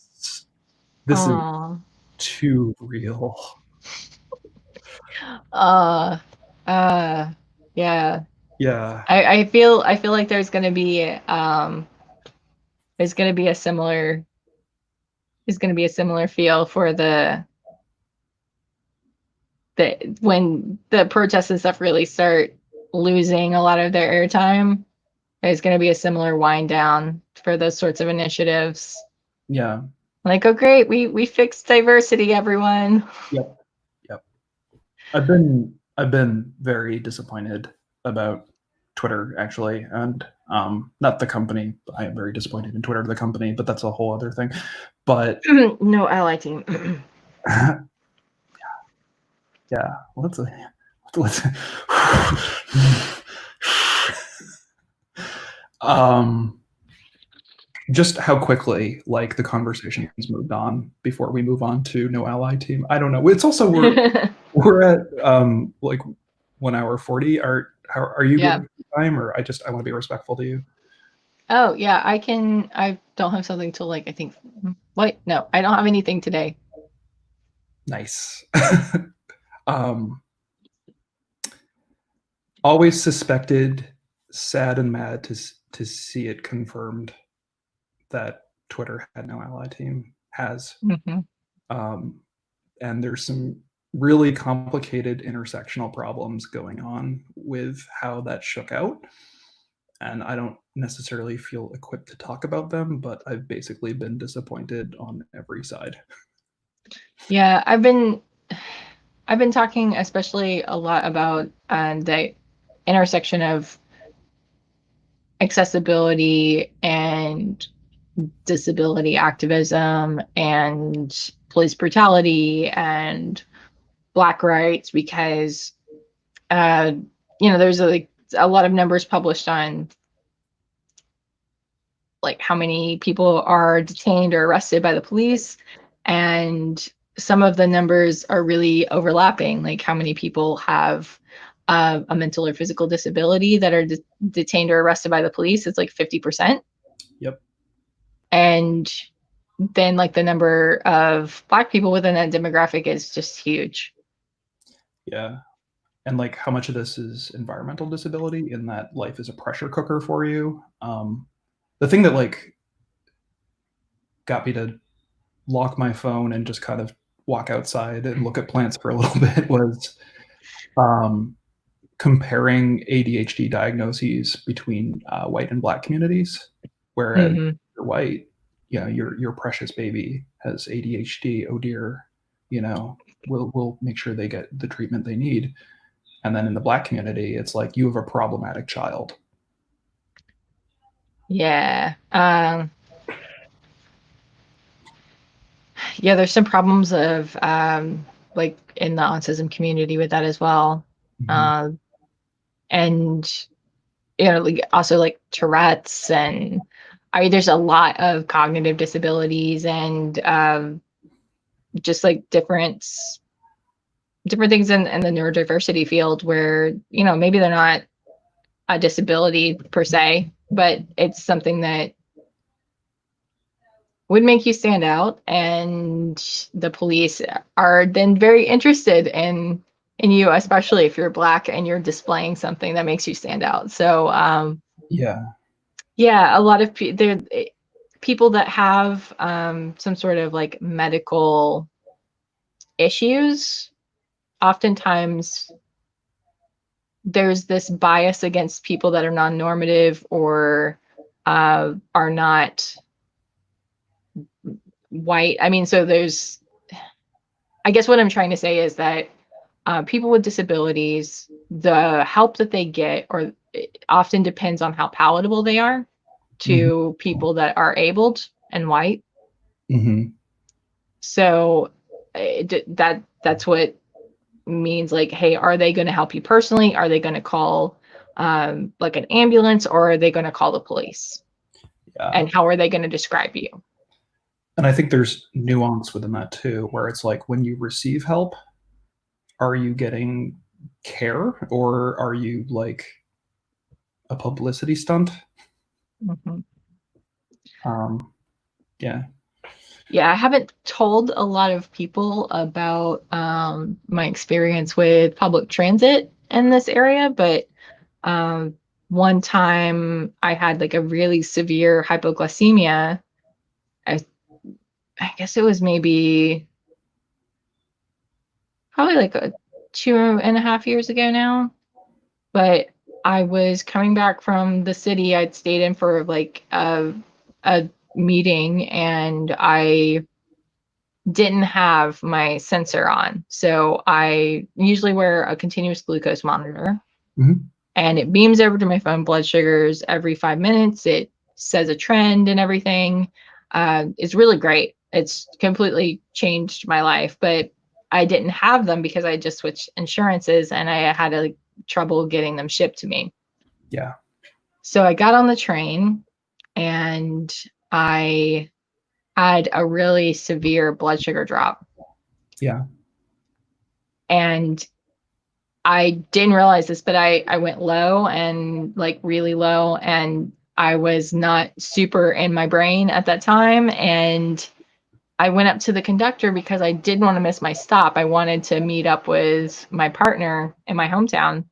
this is oh, too real. uh, uh, yeah. Yeah, I feel like there's gonna be a similar feel for the when the protests and stuff really start losing a lot of their airtime. There's gonna be a similar wind down for those sorts of initiatives. yeah, Like, oh great, we fixed diversity, everyone. yep, yep. I've been very disappointed about Twitter, actually, and not the company. I am very disappointed in Twitter, the company, but that's a whole other thing. But No ally team. yeah, let's um just how quickly like the conversation has moved on before we move on to no ally team. I don't know. It's also we're at like 1 hour 40. Are you good Yeah. with time, or I want to be respectful to you? Oh yeah, I don't have something till, like, I think, wait, no, I don't have anything today. Nice. um Always suspected, sad and mad to see it confirmed that Twitter had no ally team, has. Hmm. Um, and there's some really complicated intersectional problems going on with how that shook out. And I don't necessarily feel equipped to talk about them, but I've basically been disappointed on every side. Yeah, I've been talking especially a lot about the intersection of accessibility and disability activism and police brutality and Black rights, because uh, there's a lot of numbers published on, like, how many people are detained or arrested by the police, and some of the numbers are really overlapping, like how many people have a mental or physical disability that are detained or arrested by the police. It's like 50%. Yep. And then, like, the number of Black people within that demographic is just huge. Yeah. And like, how much of this is environmental disability, in that life is a pressure cooker for you? The thing that like got me to lock my phone and just kind of walk outside and look at plants for a little bit was um, comparing ADHD diagnoses between white and Black communities. Whereas Hmm. you're white, your precious baby has ADHD. Oh dear, we'll make sure they get the treatment they need. And then in the Black community, it's like, you have a problematic child. Yeah. Yeah, there's some problems of, like, in the autism community with that as well. Mhm. Um, and like also like Tourette's, and there's a lot of cognitive disabilities, and just like different things in the neurodiversity field where, maybe they're not a disability per se, but it's something that would make you stand out, and the police are then very interested in you, especially if you're Black and you're displaying something that makes you stand out. So Yeah. yeah, a lot of people that have some sort of like medical issues, oftentimes there's this bias against people that are non-normative or are not white. I mean, so I guess what I'm trying to say is that people with disabilities, the help that they get or it often depends on how palatable they are to people that are abled and white. Mm-hmm. So that's what means, like, hey, are they going to help you personally? Are they going to call like an ambulance, or are they going to call the police? Yeah. And how are they going to describe you? And I think there's nuance within that too, where it's like when you receive help, are you getting care or are you like a publicity stunt? Mm-hmm. Yeah. Yeah, I haven't told a lot of people about my experience with public transit in this area, but one time I had like a really severe hypoglycemia. I, I guess it was maybe probably like 2.5 years ago now, but I was coming back from the city I'd stayed in for like a meeting, and I didn't have my sensor on. So I usually wear a continuous glucose monitor, Mm-hmm. and it beams over to my phone blood sugars every 5 minutes. It says a trend and everything. It's really great. It's completely changed my life, but I didn't have them because I just switched insurances and I had trouble getting them shipped to me. Yeah. So I got on the train and I had a really severe blood sugar drop. Yeah. And I didn't realize this, but I went low, and like really low, and I was not super in my brain at that time. And I went up to the conductor because I didn't want to miss my stop. I wanted to meet up with my partner in my hometown.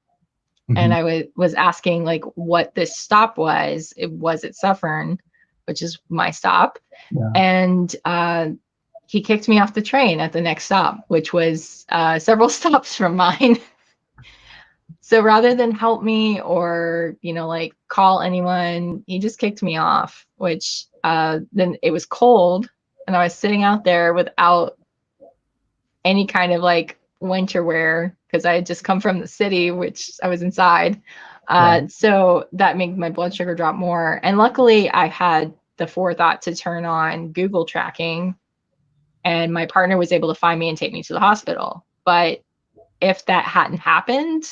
Mm-hmm. And I was asking like what this stop was. It was at Suffern, which is my stop. Yeah. And he kicked me off the train at the next stop, which was several stops from mine. So rather than help me or, like call anyone, he just kicked me off, which then it was cold and I was sitting out there without any kind of like winter wear because I had just come from the city, which I was inside. Right. So that made my blood sugar drop more. And luckily I had the forethought to turn on Google tracking, and my partner was able to find me and take me to the hospital. But if that hadn't happened,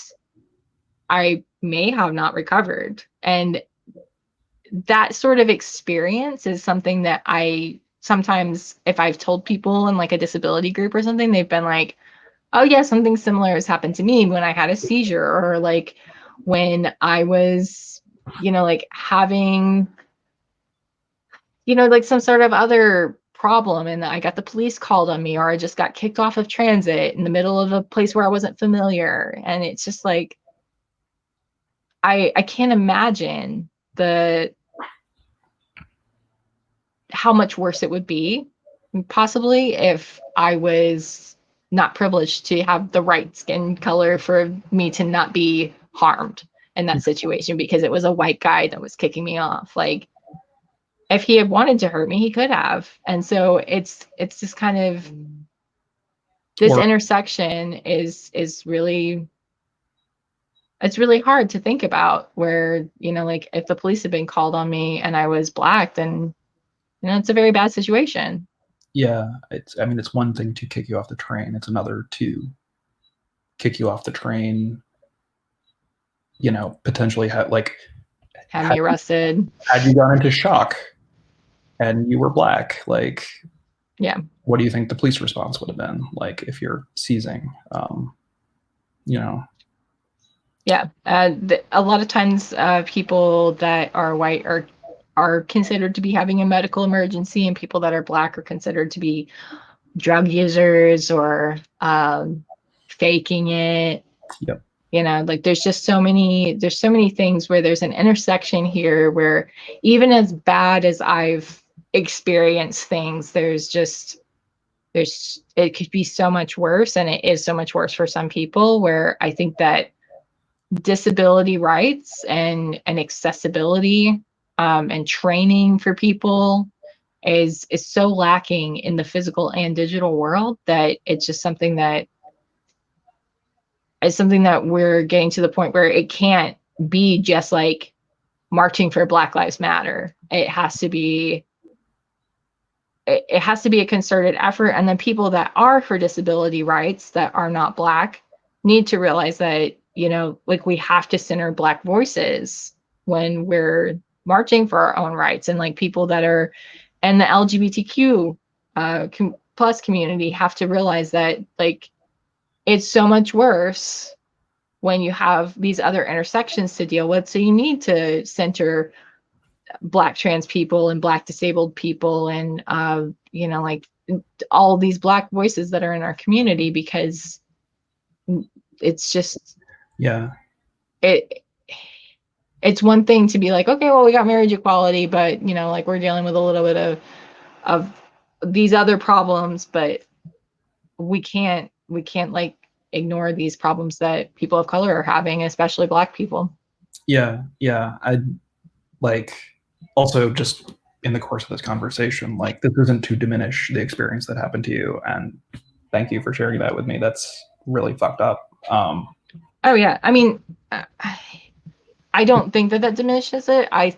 I may have not recovered. And that sort of experience is something that I sometimes, if I've told people in like a disability group or something, they've been like, oh, yeah, something similar has happened to me when I had a seizure, or like when I was, like having, like some sort of other problem and I got the police called on me, or I just got kicked off of transit in the middle of a place where I wasn't familiar. And it's just like, I can't imagine how much worse it would be possibly if I was not privileged to have the right skin color for me to not be harmed in that situation, because it was a white guy that was kicking me off. Like if he had wanted to hurt me, he could have. And so it's just kind of this Or intersection is really, it's really hard to think about where, like if the police had been called on me and I was Black, then, it's a very bad situation. yeah, it's one thing to kick you off the train. It's another to kick you off the train, potentially have like had me arrested. Had you gone into shock and you were black, like, yeah, what do you think the police response would have been like if you're seizing? You know. Yeah, a lot of times people that are white are considered to be having a medical emergency, and people that are black are considered to be drug users or faking it. Yep. You know, like there's so many things where there's an intersection here where even as bad as I've experienced things, there's it could be so much worse, and it is so much worse for some people, where I think that disability rights and accessibility and training for people is so lacking in the physical and digital world that it's just something that is something that we're getting to the point where it can't be just like marching for Black Lives Matter. It has to be a concerted effort, and then people that are for disability rights that are not black need to realize that, you know, like we have to center black voices when we're marching for our own rights, and like people that are in the LGBTQ plus community have to realize that like it's so much worse when you have these other intersections to deal with. So you need to center black trans people and black disabled people and you know, like all these black voices that are in our community, because it's just Yeah. It's one thing to be like, okay, well, we got marriage equality, but you know, like we're dealing with a little bit of these other problems, but we can't like ignore these problems that people of color are having, especially black people. Yeah. I like also just in the course of this conversation, like this isn't to diminish the experience that happened to you, and thank you for sharing that with me. That's really fucked up. Oh yeah, I mean, I don't think that diminishes it. I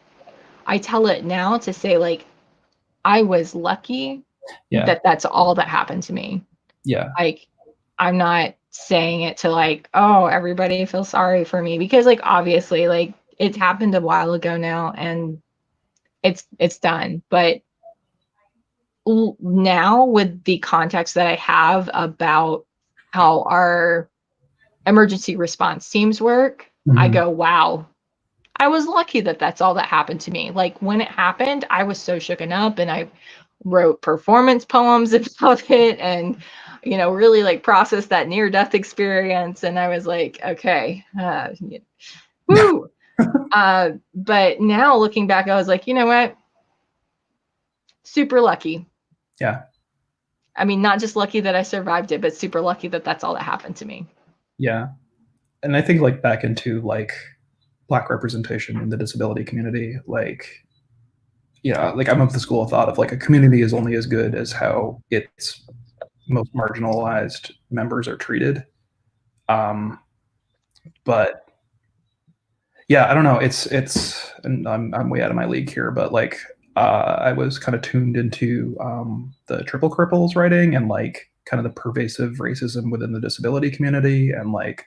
tell it now to say like I was lucky that that's all that happened to me. Yeah. Like I'm not saying it to like, oh, everybody feels sorry for me, because like obviously like it's happened a while ago now and it's done. But now with the context that I have about how our emergency response teams work, I go, wow, I was lucky that that's all that happened to me. Like when it happened, I was so shooken up, and I wrote performance poems about it, and you know, really like processed that near death experience. And I was like, okay, woo. But now looking back, I was like, you know what? Super lucky. Yeah. I mean, not just lucky that I survived it, but super lucky that that's all that happened to me. Yeah. And I think like back into like black representation in the disability community, like, yeah, like I'm of the school of thought of like a community is only as good as how its most marginalized members are treated. But yeah, I don't know. And I'm way out of my league here, but like I was kind of tuned into the Triple Cripples writing and like kind of the pervasive racism within the disability community, and like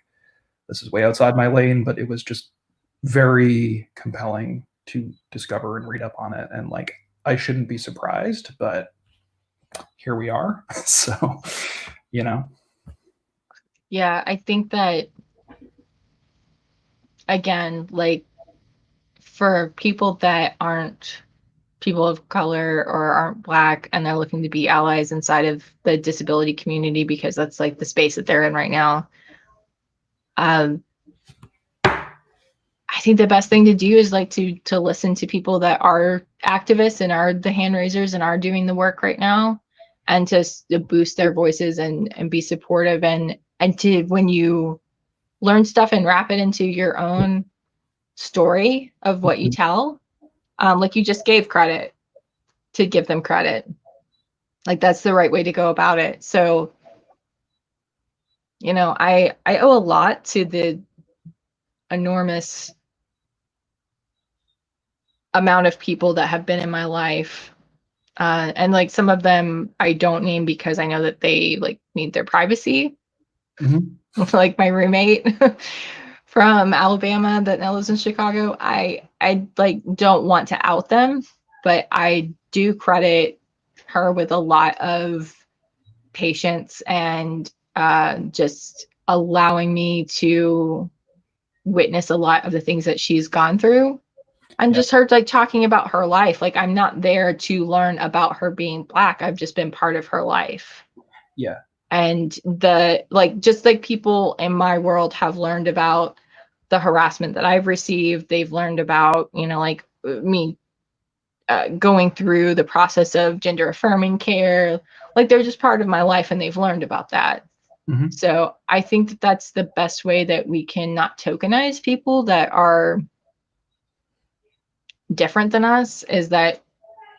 this is way outside my lane, but it was just very compelling to discover and read up on it. And like I shouldn't be surprised, but here we are. So, you know. Yeah, I think that again, like for people that aren't people of color or aren't black and they're looking to be allies inside of the disability community because that's like the space that they're in right now, I think the best thing to do is like to listen to people that are activists and are the hand raisers and are doing the work right now, and to boost their voices and be supportive, and to, when you learn stuff and wrap it into your own story of what you tell, like you just gave credit, to give them credit. Like that's the right way to go about it. So, you know, I owe a lot to the enormous amount of people that have been in my life. And like some of them I don't name because I know that they like need their privacy. Mm-hmm. Like my roommate from Alabama that now lives in Chicago. I like don't want to out them, but I do credit her with a lot of patience and just allowing me to witness a lot of the things that she's gone through. And Yeah. just her like talking about her life. Like I'm not there to learn about her being Black. I've just been part of her life. Yeah. And the like just like people in my world have learned about the harassment that I've received. They've learned about, you know, like me going through the process of gender affirming care. Like they're just part of my life and they've learned about that. Mm-hmm. So I think that that's the best way that we can not tokenize people that are different than us, is that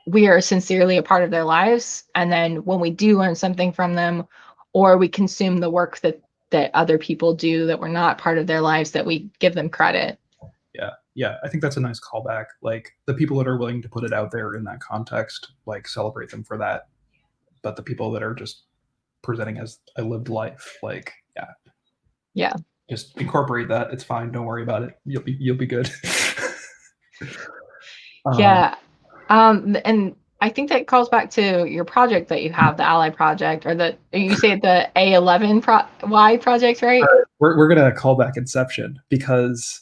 we are sincerely a part of their lives. And then when we do learn something from them, or we consume the work that other people do that were not part of their lives, that we give them credit. Yeah, I think that's a nice callback. Like the people that are willing to put it out there in that context, like celebrate them for that. But the people that are just presenting as a lived life, like Yeah. just incorporate that. It's fine. Don't worry about it. You'll be good. Yeah. And I think that calls back to your project that you have, the Ally project, or you say the A11y project, right? We're gonna call back Inception because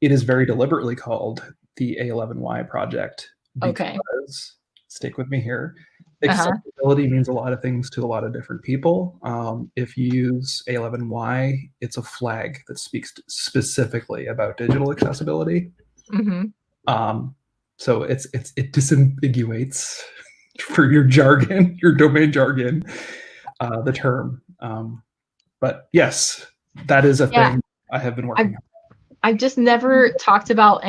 it is very deliberately called the A11y project. Because Okay. stick with me here. Uh-huh. Accessibility means a lot of things to a lot of different people. If you use A11y, it's a flag that speaks specifically about digital accessibility. Mm-hmm. So it disambiguates for your jargon, your domain jargon, the term. But yes, that is a thing I have been working on. I've just never talked about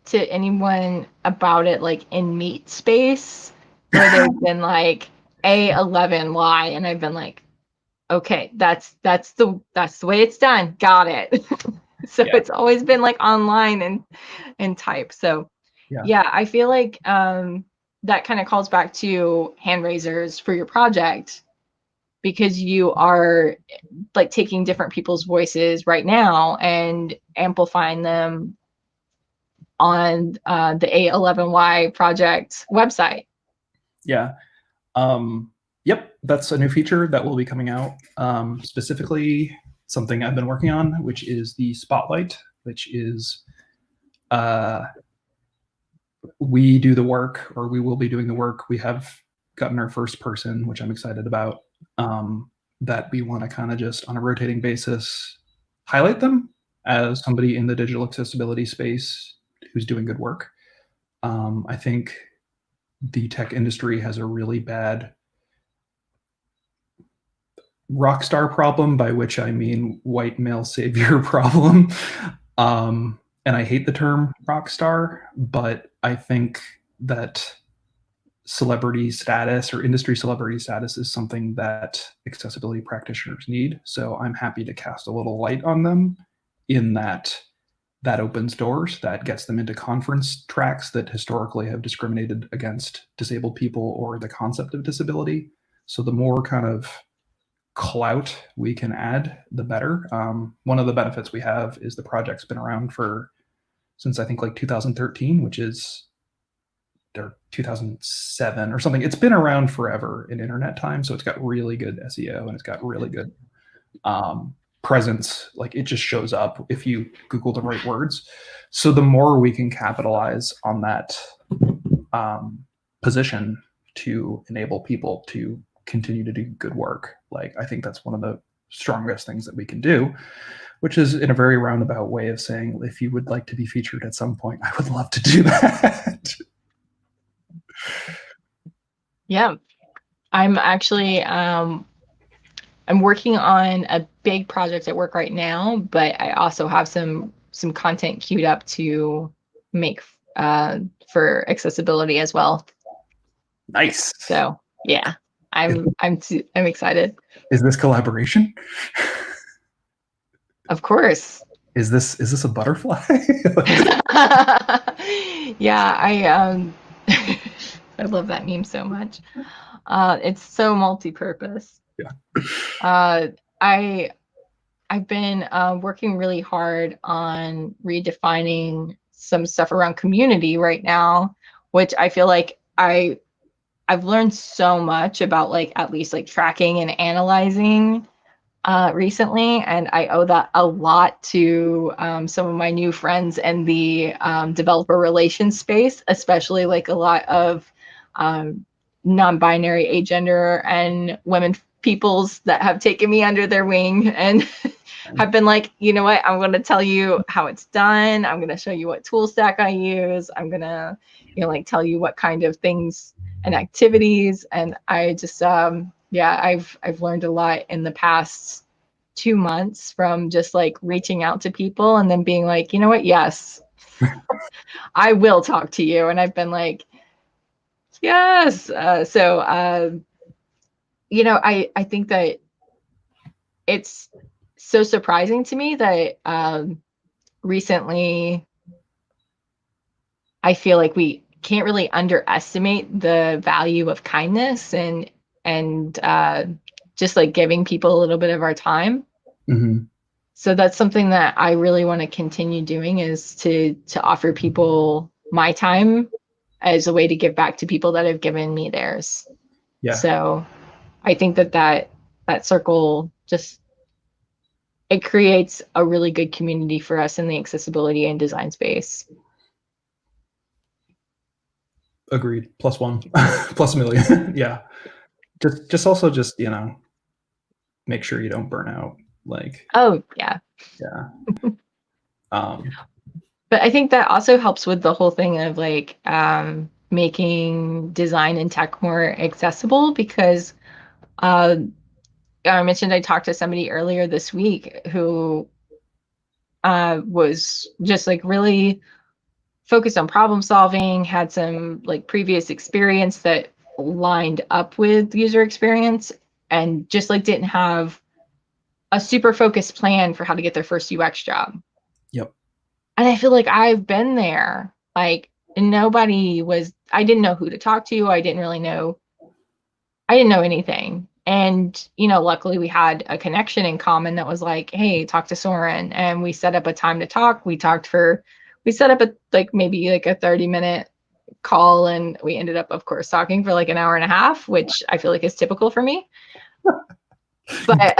to anyone about it like in meat space, where they've been like A11y, and I've been like, okay, that's the way it's done. Got it. So Yeah. it's always been like online and type. So yeah, I feel like that kind of calls back to hand raisers for your project, because you are like taking different people's voices right now and amplifying them on the A11y project website. Yeah. Yep, that's a new feature that will be coming out. Specifically, something I've been working on, which is the Spotlight, which is we do the work, or we will be doing the work. We have gotten our first person, which I'm excited about, that we want to kind of just on a rotating basis highlight them as somebody in the digital accessibility space who's doing good work. I think the tech industry has a really bad rock star problem, by which I mean white male savior problem. And I hate the term rock star, but I think that celebrity status or industry celebrity status is something that accessibility practitioners need. So I'm happy to cast a little light on them in that opens doors, that gets them into conference tracks that historically have discriminated against disabled people or the concept of disability. So the more kind of clout we can add, the better. One of the benefits we have is the project's been around since I think like 2013, which is 2007 or something. It's been around forever in internet time, so it's got really good SEO and it's got really good presence. Like it just shows up if you Google the right words. So the more we can capitalize on that position to enable people to continue to do good work, like I think that's one of the strongest things that we can do, which is in a very roundabout way of saying, if you would like to be featured at some point, I would love to do that. Yeah, I'm actually I'm working on a big project at work right now, but I also have some content queued up to make for accessibility as well. Nice. So yeah, I'm excited. Is this collaboration? Of course. Is this a butterfly? Yeah, I love that meme so much. It's so multi-purpose. Yeah. I I've been working really hard on redefining some stuff around community right now, which I feel like I've learned so much about, like, at least like tracking and analyzing recently, and I owe that a lot to some of my new friends in the developer relations space, especially like a lot of um, non-binary, agender, and women peoples that have taken me under their wing and have been like, you know what, I'm going to tell you how it's done. I'm going to show you what tool stack I use. I'm going to, like, tell you what kind of things and activities. And I just, yeah, I've learned a lot in the past 2 months from just like reaching out to people and then being like, you know what, yes, I will talk to you. And I've been like, yes. I think that it's so surprising to me that recently I feel like we can't really underestimate the value of kindness and just like giving people a little bit of our time. Mm-hmm. So that's something that I really want to continue doing, is to offer people my time as a way to give back to people that have given me theirs. Yeah. So I think that circle just, it creates a really good community for us in the accessibility and design space. Agreed. Plus one, plus a million. Yeah. Just also just, make sure you don't burn out. Like, Oh, yeah. yeah. But I think that also helps with the whole thing of like making design and tech more accessible, because uh, I mentioned I talked to somebody earlier this week who was just like really focused on problem solving, had some like previous experience that lined up with user experience, and just like didn't have a super focused plan for how to get their first UX job. Yep. And I feel like I've been there. Like, I didn't know who to talk to. I didn't know anything. And, luckily we had a connection in common that was like, hey, talk to Soren. And we set up a time to talk. We set up maybe like a 30-minute call, and we ended up, of course, talking for like an hour and a half, which I feel like is typical for me. But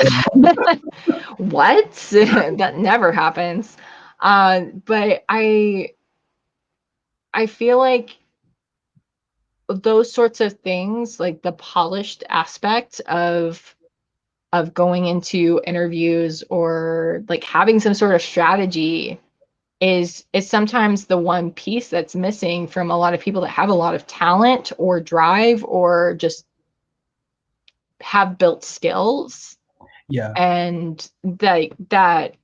what? That never happens. But I feel like those sorts of things, like the polished aspect of going into interviews or like having some sort of strategy, is sometimes the one piece that's missing from a lot of people that have a lot of talent or drive or just have built skills. Yeah. And that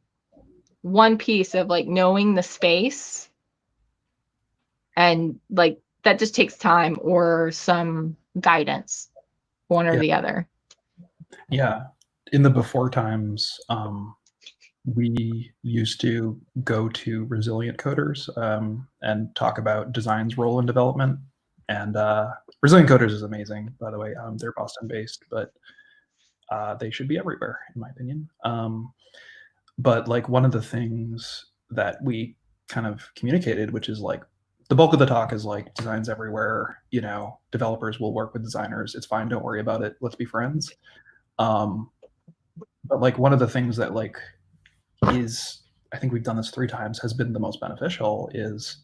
one piece of like knowing the space, and like that just takes time or some guidance, one or Yeah. the other. Yeah. In the before times, we used to go to Resilient Coders and talk about design's role in development. And Resilient Coders is amazing, by the way. They're Boston based, but they should be everywhere, in my opinion. But like one of the things that we kind of communicated, which is like the bulk of the talk is like design's everywhere, developers will work with designers. It's fine. Don't worry about it. Let's be friends. But like one of the things that like is, I think we've done this 3 times, has been the most beneficial is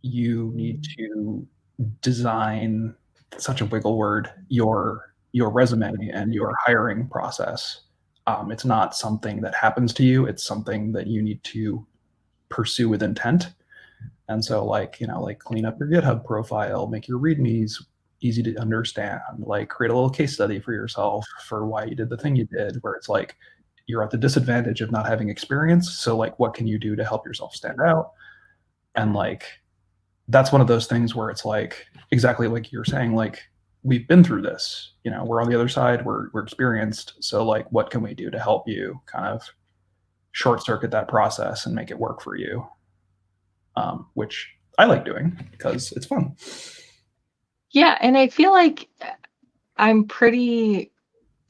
you need to design, such a wiggle word, your resume and your hiring process. It's not something that happens to you. It's something that you need to pursue with intent. And so like, like clean up your GitHub profile, make your READMEs easy to understand, like create a little case study for yourself for why you did the thing you did, where it's like, you're at the disadvantage of not having experience. So like, what can you do to help yourself stand out? And like, that's one of those things where it's like, exactly like you're saying, like, we've been through this, we're on the other side, we're experienced. So like, what can we do to help you kind of short circuit that process and make it work for you? Which I like doing because it's fun. Yeah. And I feel like I'm pretty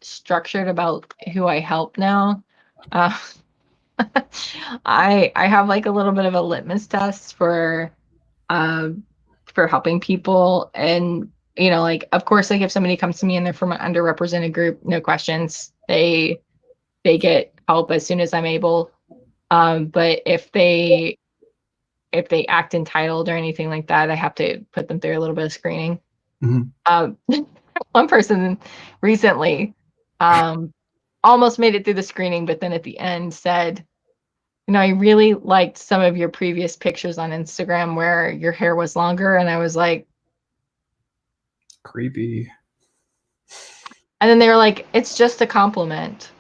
structured about who I help now. Uh, I have like a little bit of a litmus test uh, for helping people, and like of course, like if somebody comes to me and they're from an underrepresented group, no questions, they get help as soon as I'm able. But if they act entitled or anything like that, I have to put them through a little bit of screening. Um, one person recently almost made it through the screening, but then at the end said, I really liked some of your previous pictures on Instagram where your hair was longer. And I was like, creepy. And then they were like, it's just a compliment.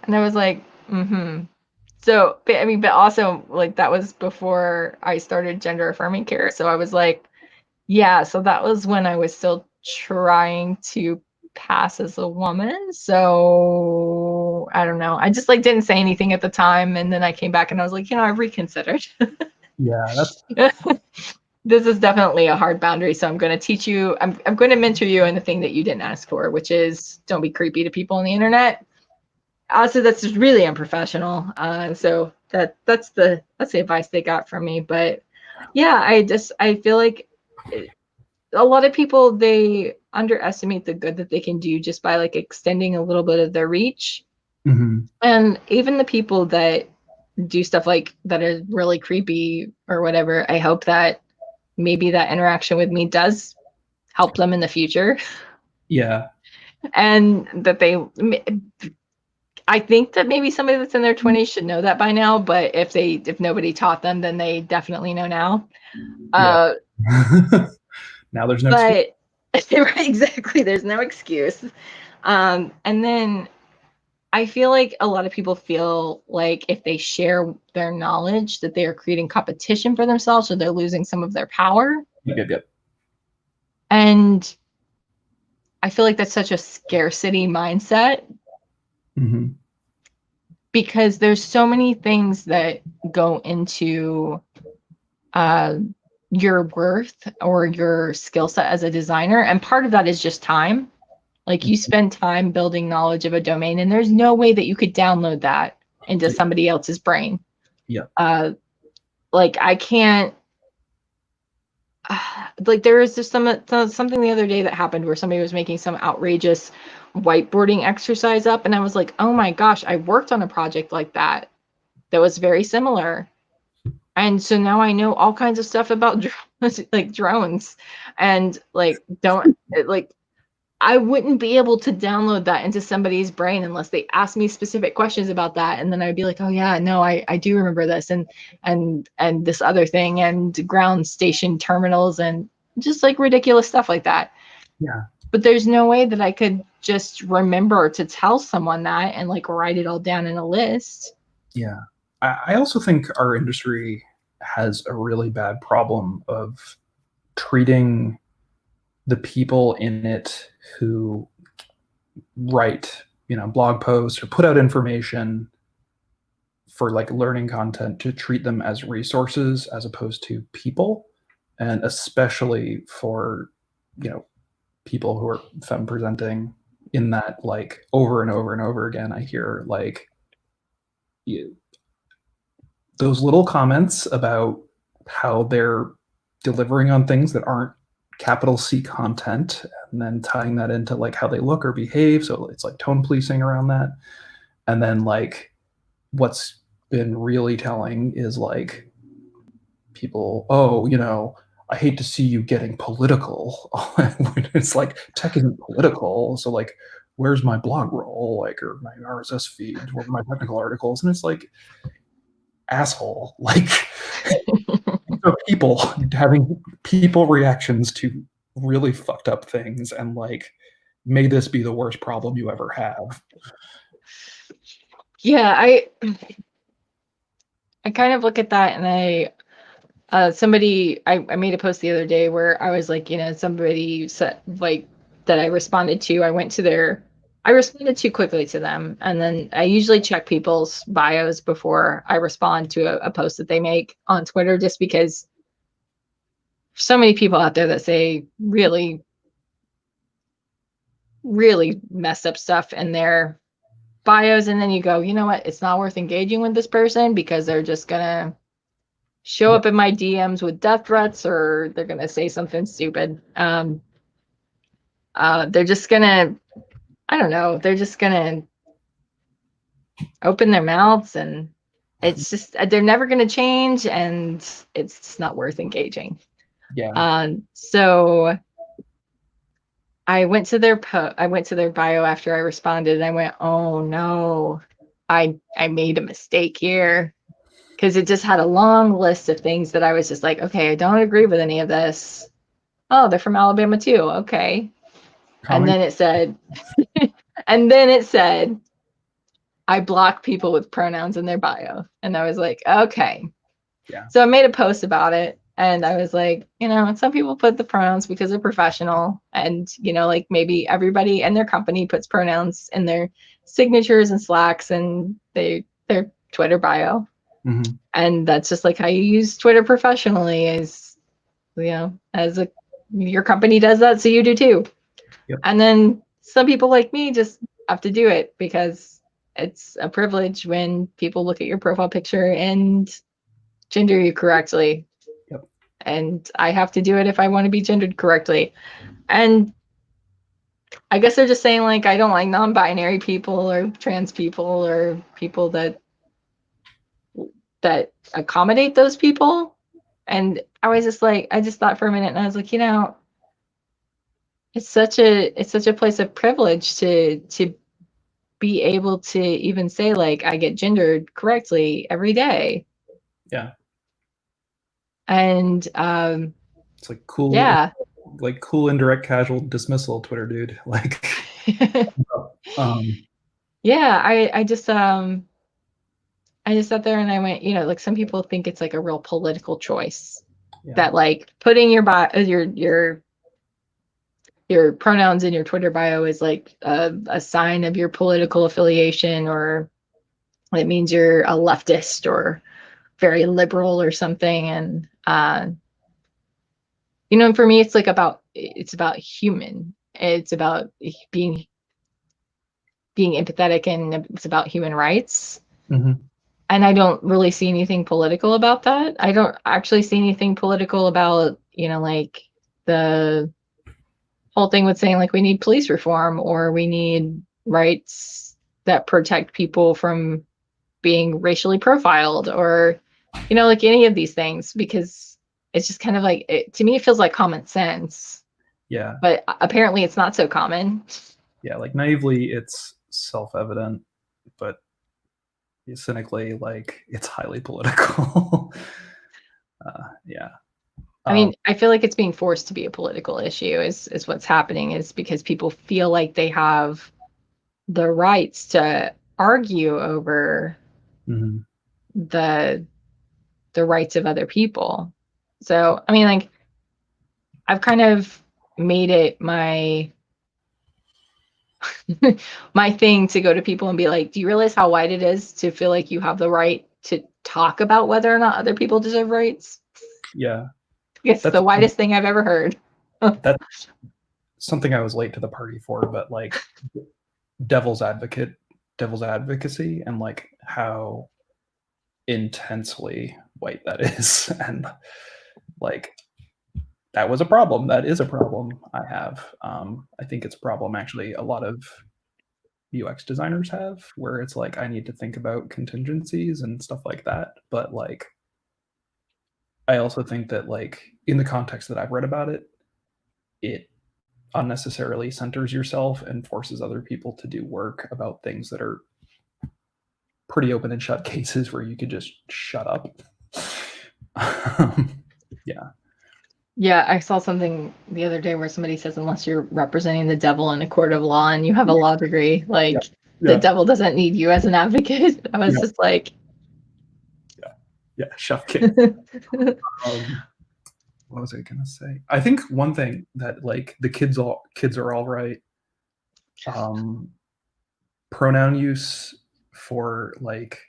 And I was like, mm-hmm. So, but also like that was before I started gender affirming care. So I was like, yeah, so that was when I was still trying to pass as a woman. So I don't know. I just like didn't say anything at the time. And then I came back and I was like, I've reconsidered. Yeah, that's this is definitely a hard boundary. So I'm going to teach you, I'm going to mentor you in the thing that you didn't ask for, which is don't be creepy to people on the internet. Also, that's just really unprofessional. So that's the advice they got from me. But yeah, I feel like a lot of people, they underestimate the good that they can do just by like extending a little bit of their reach. And even the people that do stuff like that is really creepy or whatever, I hope that maybe that interaction with me does help them in the future. Yeah. And that I think that maybe somebody that's in their 20s should know that by now, but if nobody taught them, then they definitely know now. Yeah. Now there's no excuse. But exactly, there's no excuse. And then I feel like a lot of people feel like if they share their knowledge that they are creating competition for themselves, or they're losing some of their power. Yep. And I feel like that's such a scarcity mindset. Because there's so many things that go into your worth or your skill set as a designer. And part of that is just time. Like you spend time building knowledge of a domain, and there's no way that you could download that into somebody else's brain. Yeah. Like I can't. Like there was just something the other day that happened where somebody was making some outrageous whiteboarding exercise up, and I was like, oh my gosh, I worked on a project like that was very similar. And so now I know all kinds of stuff about drones, like drones, and like I wouldn't be able to download that into somebody's brain unless they asked me specific questions about that, and then I'd be like, oh yeah, no, I do remember this, and this other thing, and ground station terminals, and just like ridiculous stuff like that. Yeah. But there's no way that I could just remember to tell someone that and like write it all down in a list. Yeah. I also think our industry has a really bad problem of treating the people in it who write, blog posts or put out information for like learning content, to treat them as resources as opposed to people. And especially for, people who are femme presenting, in that like over and over and over again, I hear like those little comments about how they're delivering on things that aren't capital C content, and then tying that into like how they look or behave. So it's like tone policing around that. And then like what's been really telling is like people, I hate to see you getting political. It's like tech isn't political. So like, where's my blog roll, like, or my RSS feed, or my technical articles? And it's like, asshole, like people having people reactions to really fucked up things, and like, may this be the worst problem you ever have. Yeah, I kind of look at that, and I made a post the other day where I was like, somebody said like that I responded to. I responded too quickly to them, and then I usually check people's bios before I respond to a post that they make on Twitter, just because so many people out there that say really really messed up stuff in their bios, and then you go, you know what, it's not worth engaging with this person because they're just gonna show up in my DMs with death threats, or they're gonna say something stupid. They're just gonna, I don't know, they're just gonna open their mouths, and it's just they're never gonna change, and it's just not worth engaging. So I went to their bio after I responded, and I went, oh no, I made a mistake here, because it just had a long list of things that I was just like, okay, I don't agree with any of this. Oh, they're from Alabama too. Okay. And then it said, I block people with pronouns in their bio. And I was like, okay. Yeah. So I made a post about it. And I was like, you know, some people put the pronouns because they're professional. And, you know, like maybe everybody and their company puts pronouns in their signatures and Slacks and their Twitter bio. Mm-hmm. And that's just like how you use Twitter professionally, is, you know, your company does that, so you do too. Yep. And then some people like me just have to do it because it's a privilege when people look at your profile picture and gender you correctly. Yep. And I have to do it if I want to be gendered correctly. And I guess they're just saying, like, I don't like non-binary people or trans people or people that accommodate those people. And I was just like, I just thought for a minute, and I was like, you know, it's such a place of privilege to be able to even say, like, I get gendered correctly every day. Yeah. And it's like cool. Yeah. Like cool indirect casual dismissal, Twitter dude. Like yeah, I just sat there and I went, you know, like, some people think it's like a real political choice, that like putting your pronouns in your Twitter bio is like a sign of your political affiliation, or it means you're a leftist or very liberal or something. And you know, for me, it's about human. It's about being empathetic, and it's about human rights. Mm-hmm. And I don't really see anything political about that. I don't actually see anything political about, you know, like the whole thing with saying, like, we need police reform, or we need rights that protect people from being racially profiled, or, you know, like any of these things, because it's just kind of like, to me, it feels like common sense. Yeah. But apparently it's not so common. Yeah, like naively it's self-evident, but cynically, like, it's highly political. Yeah. I mean, I feel like it's being forced to be a political issue is what's happening, is because people feel like they have the rights to argue over mm-hmm. the rights of other people. So, I mean, like, I've kind of made it my my thing to go to people and be like, do you realize how wide it is to feel like you have the right to talk about whether or not other people deserve rights? Yeah. It's the widest thing I've ever heard. That's something I was late to the party for, but like devil's advocacy, and like how intensely white that is. And like, that was a problem. That is a problem I have. I think it's a problem actually a lot of UX designers have, where it's like, I need to think about contingencies and stuff like that. But like, I also think that, like, in the context that I've read about it, it unnecessarily centers yourself and forces other people to do work about things that are pretty open and shut cases where you could just shut up. Yeah. Yeah, I saw something the other day where somebody says, unless you're representing the devil in a court of law and you have a law degree, like, the devil doesn't need you as an advocate. I was just like, yeah, chef kiss. What was I gonna say? I think one thing that, like, the kids are all right. Pronoun use for like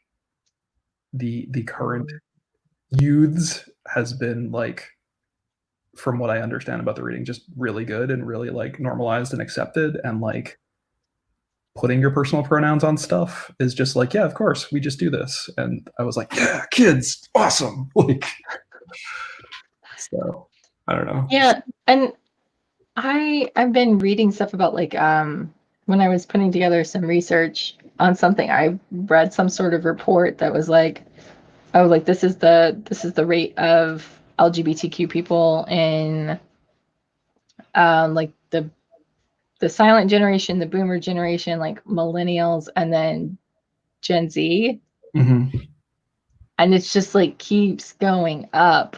the current youths has been like from what I understand about the reading, just really good and really like normalized and accepted. And like putting your personal pronouns on stuff is just like, yeah, of course, we just do this. And I was like, yeah, kids, awesome. Like, so I don't know. Yeah, and I've been reading stuff about like when I was putting together some research on something, I read some sort of report that was like, oh, like this is the rate of LGBTQ people in like the silent generation, the boomer generation, like millennials, and then Gen Z. Mm-hmm. And it's just like keeps going up.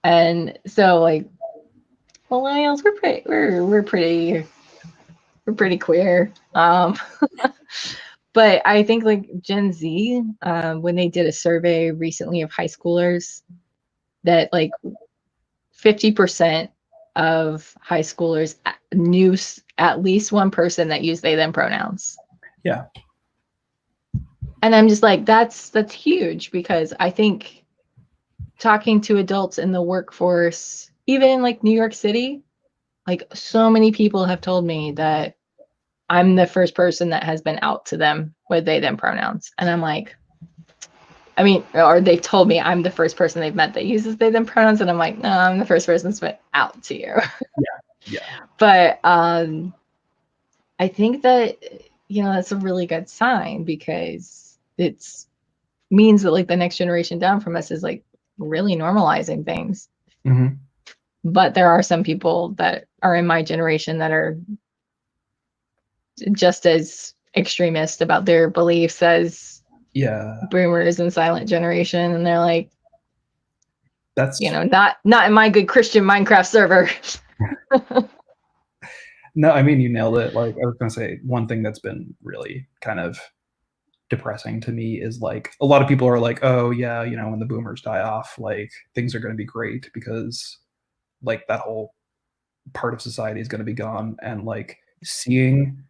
And so like millennials, we're pretty queer. But I think like Gen Z, when they did a survey recently of high schoolers, that like 50% of high schoolers knew at least one person that used they them pronouns. Yeah. And I'm just like, that's huge, because I think talking to adults in the workforce, even in like New York City, like so many people have told me that I'm the first person that has been out to them with they them pronouns. And I'm like, I mean, or they've told me I'm the first person they've met that uses they them pronouns, and I'm like, no, I'm the first person that's been out to you. Yeah. But I think that, that's a really good sign, because it's means that like the next generation down from us is like really normalizing things. Mm-hmm. But there are some people that are in my generation that are just as extremist about their beliefs as Yeah. boomers and silent generation, and they're like, That's not in my good Christian Minecraft server. no, I mean, you nailed it. Like, I was going to say, one thing that's been really kind of depressing to me is like a lot of people are like, oh yeah, when the boomers die off, like things are going to be great because like that whole part of society is going to be gone. And like seeing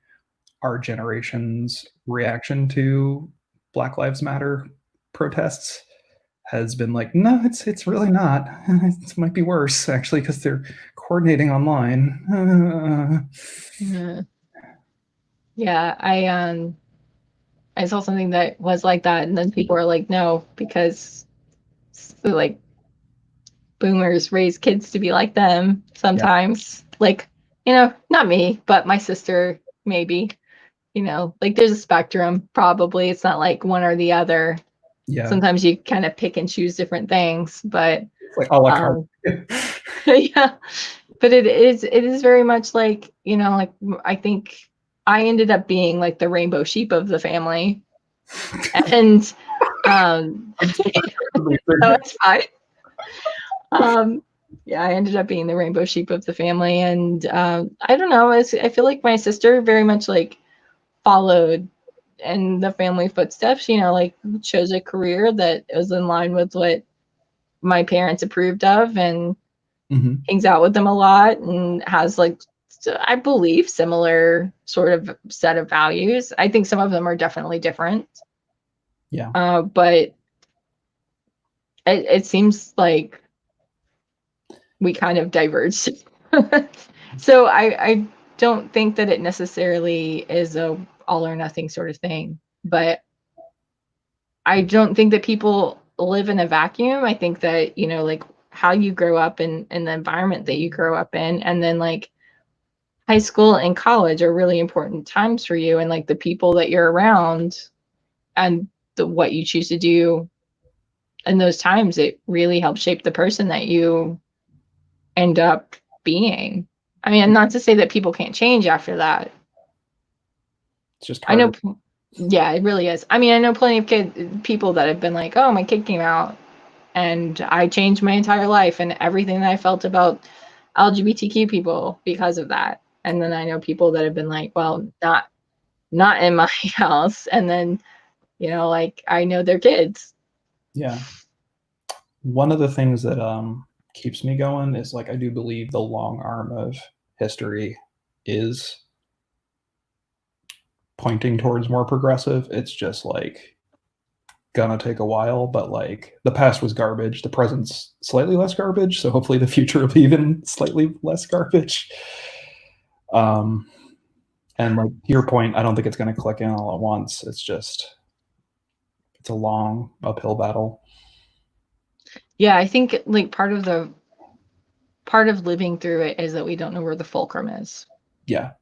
our generation's reaction to Black Lives Matter protests has been like, no, it's really not. It might be worse actually because they're coordinating online. Yeah, I saw something that was like that, and then people were like, no, because like boomers raise kids to be like them Yeah, sometimes. Like, not me, but my sister, maybe. Like there's a spectrum, probably. It's not like one or the other. yeah. Sometimes you kind of pick and choose different things, but It's like a la carte. yeah. But it is very much like, like I think I ended up being like the rainbow sheep of the family. And so it's fine. Yeah, I ended up being the rainbow sheep of the family, and I don't know. I feel like my sister very much like followed in the family footsteps. Like chose a career that was in line with what my parents approved of, and Mm-hmm. hangs out with them a lot, and has like, I believe, similar sort of set of values. I think some of them are definitely different. Yeah. But it seems like we kind of diverged. So I don't think that it necessarily is a all or nothing sort of thing, but I don't think that people live in a vacuum. I think that, like how you grow up in the environment that you grow up in, and then like high school and college are really important times for you, and like the people that you're around, and what you choose to do in those times, it really helps shape the person that you end up being. I mean, not to say that people can't change after that. It's just I know, harder. yeah, it really is. I mean, I know plenty of people that have been like, oh, my kid came out and I changed my entire life and everything that I felt about LGBTQ people because of that. And then I know people that have been like, well, not in my house. And then, like I know their kids. Yeah. One of the things that keeps me going is like I do believe the long arm of history is pointing towards more progressive. It's just like gonna take a while, but like the past was garbage. The present's slightly less garbage, so hopefully the future will be even slightly less garbage. Um, and like to your point, I don't think it's gonna click in all at once. It's a long uphill battle. Yeah, I think like part of living through it is that we don't know where the fulcrum is. Yeah.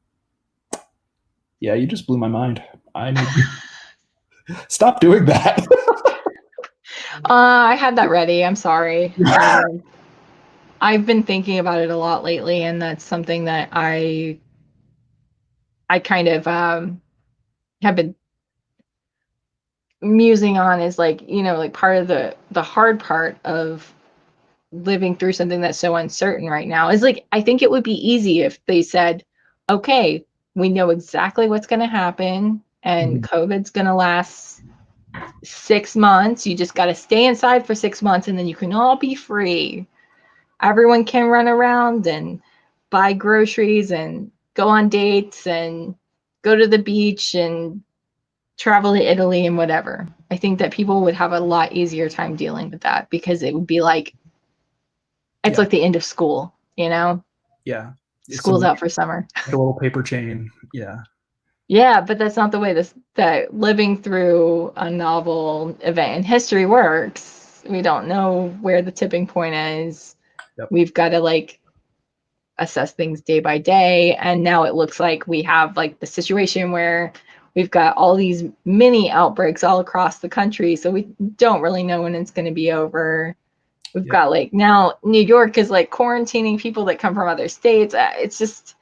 Yeah, you just blew my mind. I need stop doing that. I had that ready. I'm sorry. I've been thinking about it a lot lately, and that's something that I kind of have been musing on is like, like part of the hard part of living through something that's so uncertain right now is like I think it would be easy if they said, okay, we know exactly what's going to happen and Mhm. COVID's going to last 6 months. You just got to stay inside for 6 months and then you can all be free. Everyone can run around and buy groceries and go on dates and go to the beach and travel to Italy and whatever. I think that people would have a lot easier time dealing with that because it would be like it's Yeah. like the end of school, Yeah. School's out for summer. Like a little paper chain. Yeah. Yeah, but that's not the way that living through a novel event in history works. We don't know where the tipping point is. Yep. We've got to like assess things day by day. And now it looks like we have like the situation where we've got all these mini outbreaks all across the country. So we don't really know when it's going to be over. We've Yep. got like now New York is like quarantining people that come from other states. It's just,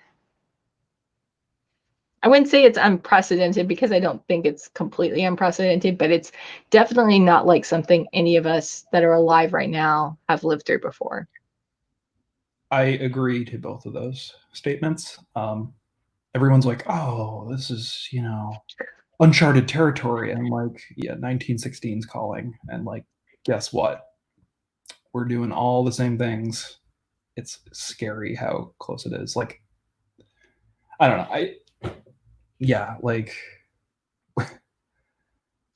I wouldn't say it's unprecedented because I don't think it's completely unprecedented, but it's definitely not like something any of us that are alive right now have lived through before. I agree to both of those statements. Everyone's like, "Oh, this is uncharted territory," and I'm like, "Yeah, 1916's calling." And like, guess what? We're doing all the same things. It's scary how close it is. Like, I don't know. Yeah, like,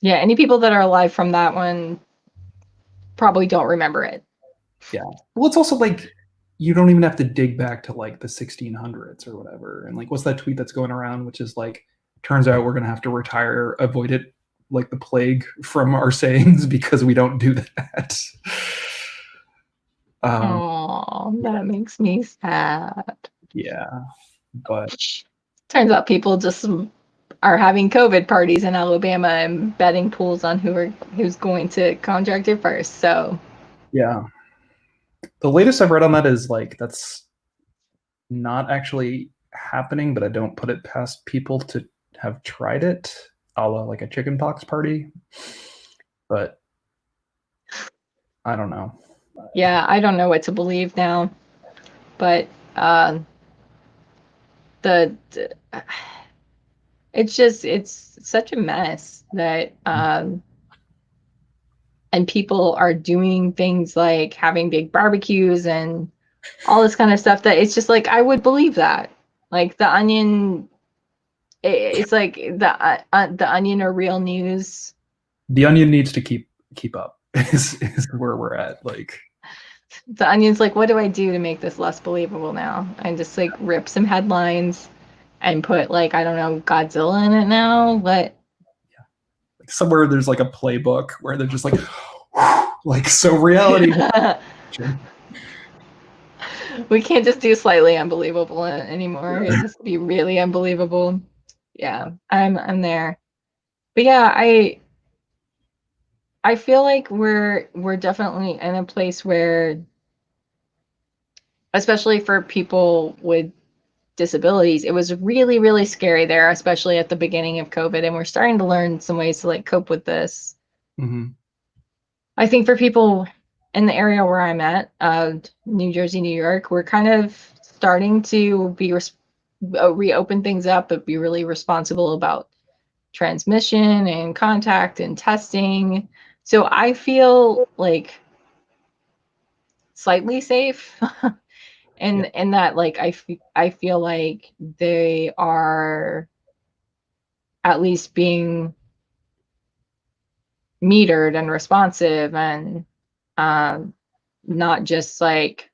Yeah, any people that are alive from that one probably don't remember it. yeah. Well, it's also like you don't even have to dig back to like the 1600s or whatever. And like, what's that tweet that's going around, which is like, turns out we're gonna have to retire, avoid it like the plague from our sayings because we don't do that. um, Oh, that makes me sad. yeah, but Turns out people just are having COVID parties in Alabama and betting pools on who's going to contract it first. So yeah, the latest I've read on that is like that's not actually happening, but I don't put it past people to have tried it, a la like a chickenpox party. But I don't know. yeah, I don't know what to believe now, but uh, the it's such a mess that and people are doing things like having big barbecues and all this kind of stuff that it's just like I would believe that. Like the Onion, it's like the Onion or Real News. The Onion needs to keep up. Is where we're at. Like, The Onion's like, what do I do to make this less believable now? And just like rip some headlines and put like I don't know Godzilla in it now. But somewhere there's like a playbook where they're just like so reality. we can't just do slightly unbelievable anymore. It has to be really unbelievable. Yeah, I'm there. But yeah, I feel like we're definitely in a place where, especially for people with disabilities, it was really, really scary there, especially at the beginning of COVID. And we're starting to learn some ways to like cope with this. Mm-hmm. I think for people in the area where I'm at, New Jersey, New York, we're kind of starting to be reopen things up, but be really responsible about transmission and contact and testing. So I feel like slightly safe Yeah. and that like I feel like they are at least being metered and responsive, and not just like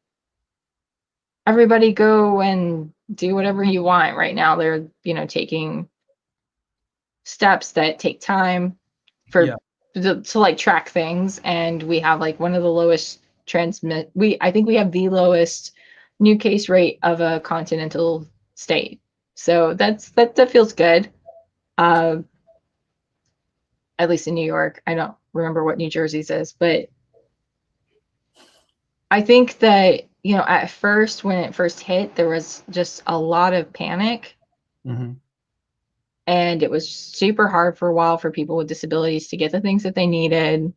everybody go and do whatever you want. Right now they're, taking steps that take time for to like track things, and we have like one of the lowest I think we have the lowest new case rate of a continental state. So that feels good. At least in New York. I don't remember what New Jersey's is, but I think that, at first, when it first hit, there was just a lot of panic. Mm-hmm. And it was super hard for a while for people with disabilities to get the things that they needed.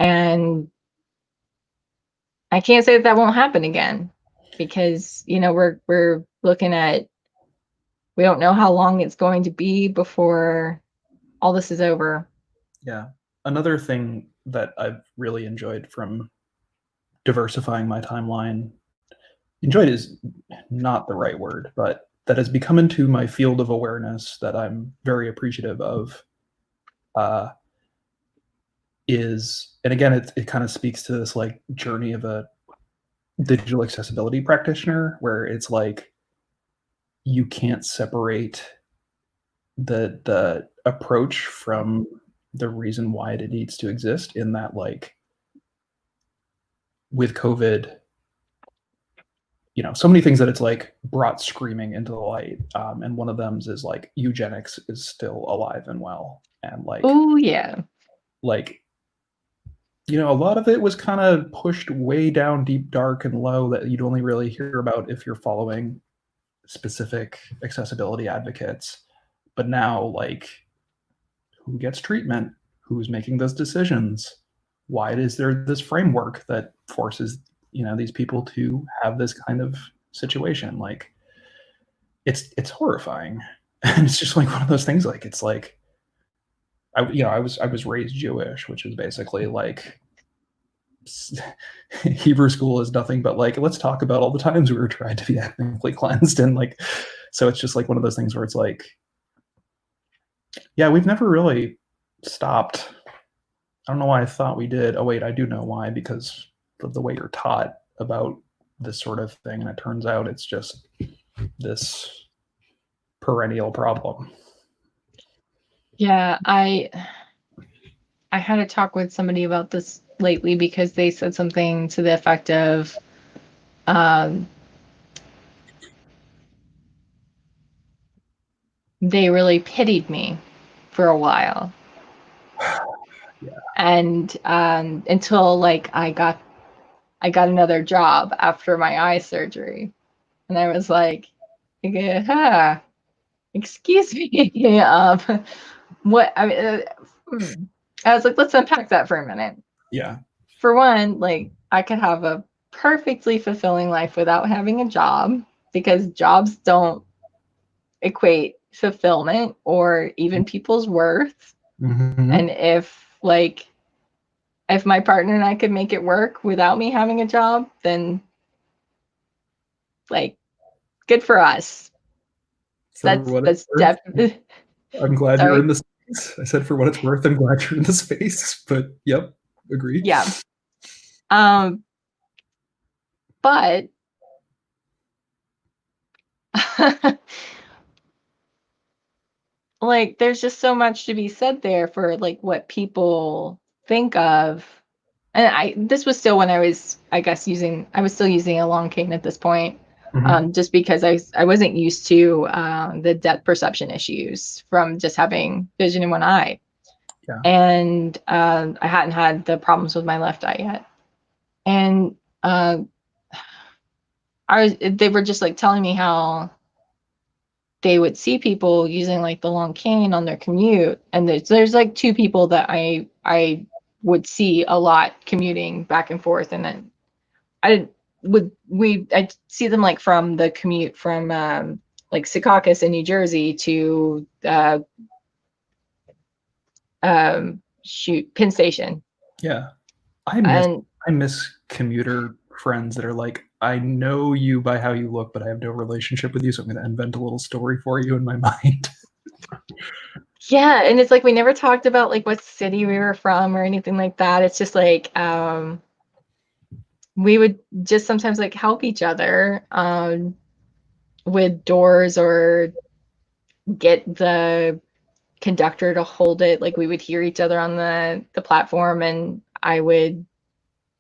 And I can't say that won't happen again, because, we're looking at, we don't know how long it's going to be before all this is over. Yeah. Another thing that I've really enjoyed from diversifying my timeline, enjoyed is not the right word, but that has become into my field of awareness that I'm very appreciative of, is, and again, it kind of speaks to this like journey of a digital accessibility practitioner, where it's like you can't separate the approach from the reason why it needs to exist, in that, like, with COVID, so many things that it's like brought screaming into the light, and one of them is like eugenics is still alive and well, and like, oh yeah, like, a lot of it was kind of pushed way down deep, dark, and low, that you'd only really hear about if you're following specific accessibility advocates. But now, like, who gets treatment? Who's making those decisions? Why is there this framework that forces, these people to have this kind of situation? Like, it's horrifying. And it's just like one of those things, like, it's like, I was raised Jewish, which is basically like, Hebrew school is nothing but like, let's talk about all the times we were trying to be ethnically cleansed. And like, so it's just like one of those things where it's like, yeah, we've never really stopped. I don't know why I thought we did. Oh wait, I do know why, because of the way you're taught about this sort of thing. And it turns out it's just this perennial problem. Yeah, I had a talk with somebody about this lately, because they said something to the effect of, they really pitied me for a while. Yeah. And until like I got another job after my eye surgery, and I was like, excuse me, what I mean, I was like, let's unpack that for a minute. Yeah. For one, like, I could have a perfectly fulfilling life without having a job, because jobs don't equate fulfillment or even people's worth. Mm-hmm. And if my partner and I could make it work without me having a job, then like, good for us. That's definitely. I'm glad Sorry? you're in the space. I said, for what it's worth, I'm glad you're in the space. But yep, agree. Yeah. But like, there's just so much to be said there for like what people think of. And this was still when I was, I guess, I was still using a long cane at this point. Mm-hmm. Just because I wasn't used to the depth perception issues from just having vision in one eye. Yeah. And I hadn't had the problems with my left eye yet. And they were just like telling me how they would see people using like the long cane on their commute. And there's like two people that I would see a lot commuting back and forth. And then I'd see them like from the commute from like Secaucus in New Jersey to Penn Station. Yeah. I miss commuter friends that are like, I know you by how you look, but I have no relationship with you, so I'm going to invent a little story for you in my mind. Yeah, and it's like we never talked about like what city we were from or anything like that. It's just like we would just sometimes like help each other with doors or get the conductor to hold it. Like we would hear each other on the platform, and I would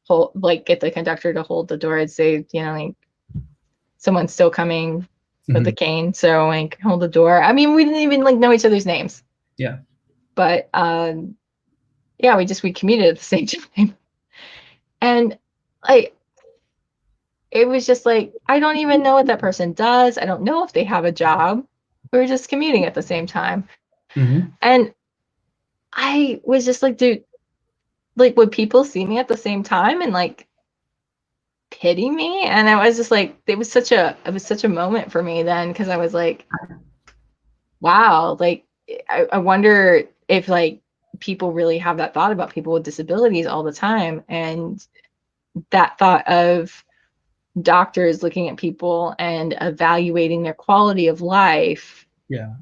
hold like get the conductor to hold the door. I'd say, you know, like someone's still coming with the cane, so like hold the door. I mean, we didn't even like know each other's names. Yeah. But yeah, we commuted at the same time. And like it was just like I don't even know what that person does. I don't know if they have a job. We were just commuting at the same time. Mm-hmm. And I was just like, dude, like would people see me at the same time and like pity me? And I was just like, it was such a moment for me then, because I was like, wow, like I wonder if like people really have that thought about people with disabilities all the time. And that thought of doctors looking at people and evaluating their quality of life Yeah.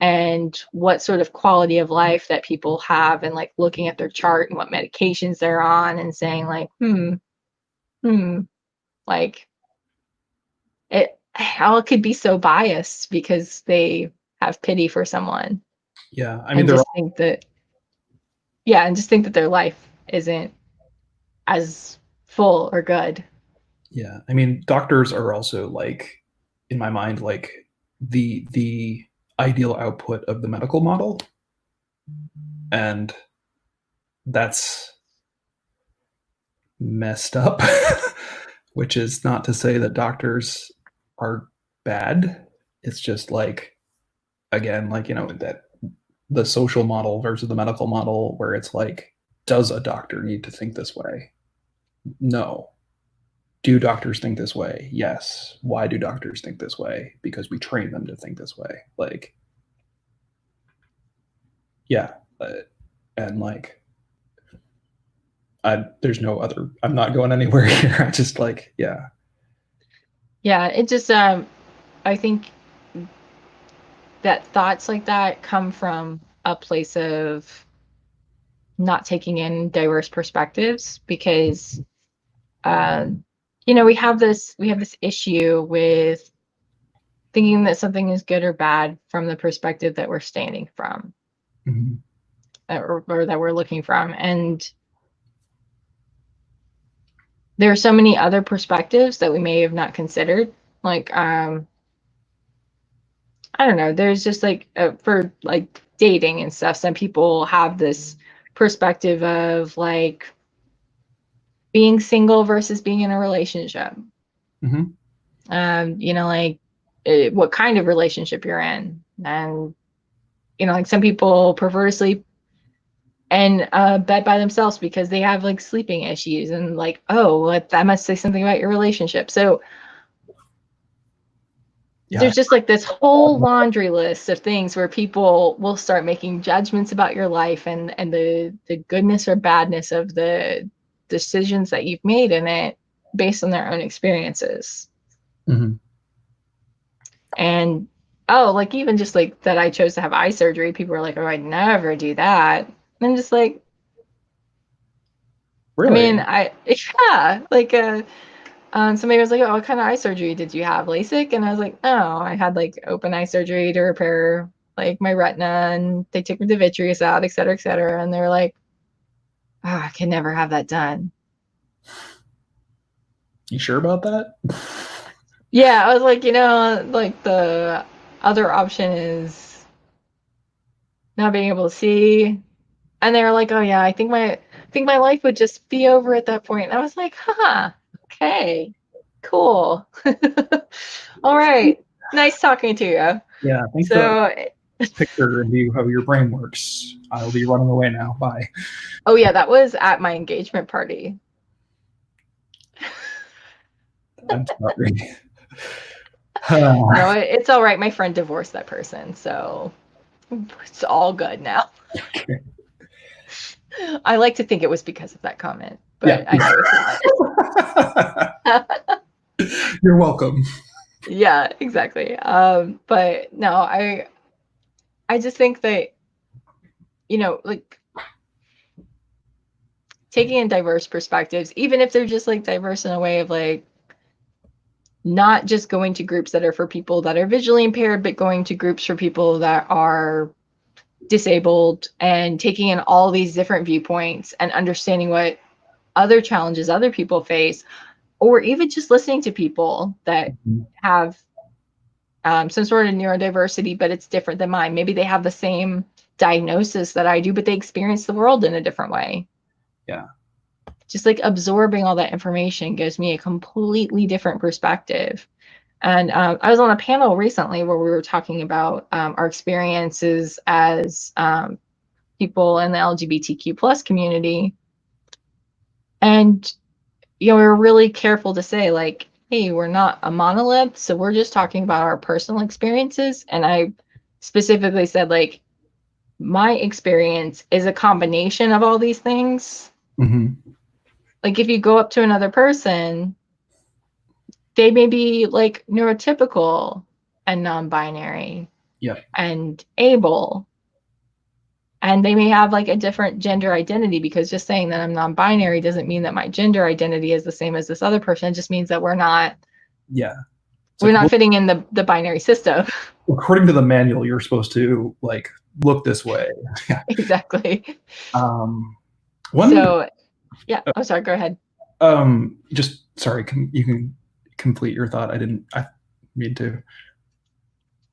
and what sort of quality of life that people have, and like looking at their chart and what medications they're on and saying like like how it could be so biased because they have pity for someone Yeah. I mean, and they're just think that and just think that their life isn't as full or good. yeah. I mean, doctors are also like, in my mind, like the ideal output of the medical model, and that's messed up. Which is not to say that doctors are bad. It's just like, again, like, you know, that the social model versus the medical model, where it's like, does a doctor need to think this way? No. Do doctors think this way? Yes. Why do doctors think this way? Because we train them to think this way. Like, yeah. And like, there's no other, I'm not going anywhere here. I just like, yeah. Yeah, it just I think that thoughts like that come from a place of not taking in diverse perspectives, because um, you know, we have this issue with thinking that something is good or bad from the perspective that we're standing from, Mhm. or that we're looking from. And there are so many other perspectives that we may have not considered. Like I don't know, there's just like for like dating and stuff, some people have this perspective of like being single versus being in a relationship. Mhm. You know, like what kind of relationship you're in. And, you know, like some people prefer to sleep in bed by themselves because they have like sleeping issues, and like, oh, well, that must say something about your relationship. So Yeah. there's just like this whole laundry list of things where people will start making judgments about your life and the goodness or badness of the decisions that you've made in it based on their own experiences. Mhm. And oh, like even just like that I chose to have eye surgery, people were like, oh, I'd never do that. And I'm just like, I mean, Really? yeah, like somebody was like, oh, what kind of eye surgery did you have? LASIK? And I was like, oh, I had like open eye surgery to repair like my retina, and they took the vitreous out, et cetera, et cetera. And they're like, oh, I can never have that done. You sure about that? Yeah, I was like, you know, like the other option is not being able to see. And they were like, oh yeah, I think my life would just be over at that point. And I was like, huh, okay, cool. All right. Nice talking to you. Yeah. Thanks for that So, picture and view how your brain works. I'll be running away now. Bye. oh yeah, that was at my engagement party. I'm sorry. No, it's all right. My friend divorced that person, so it's all good now. I like to think it was because of that comment, Yeah. but I know it's not. You're welcome. Yeah, exactly. But no, I just think that like taking in diverse perspectives, even if they're just like diverse in a way of like not just going to groups that are for people that are visually impaired, but going to groups for people that are disabled, and taking in all these different viewpoints and understanding what other challenges other people face, or even just listening to people that have some sort of neurodiversity, but it's different than mine. Maybe they have the same diagnosis that I do, but they experience the world in a different way. Yeah. Just like absorbing all that information gives me a completely different perspective. And I was on a panel recently where we were talking about our experiences as people in the LGBTQ plus community. And, we were really careful to say, like, hey, we're not a monolith, so we're just talking about our personal experiences. And I specifically said, like, my experience is a combination of all these things. Mm-hmm. Like, if you go up to another person, they may be like neurotypical and non-binary and able, and they may have like a different gender identity, because just saying that I'm non-binary doesn't mean that my gender identity is the same as this other person. It just means that we're not fitting in the binary system. According to the manual, you're supposed to like look this way. Exactly. Yeah. Oh, sorry, go ahead. Just sorry, you can complete your thought. I mean to.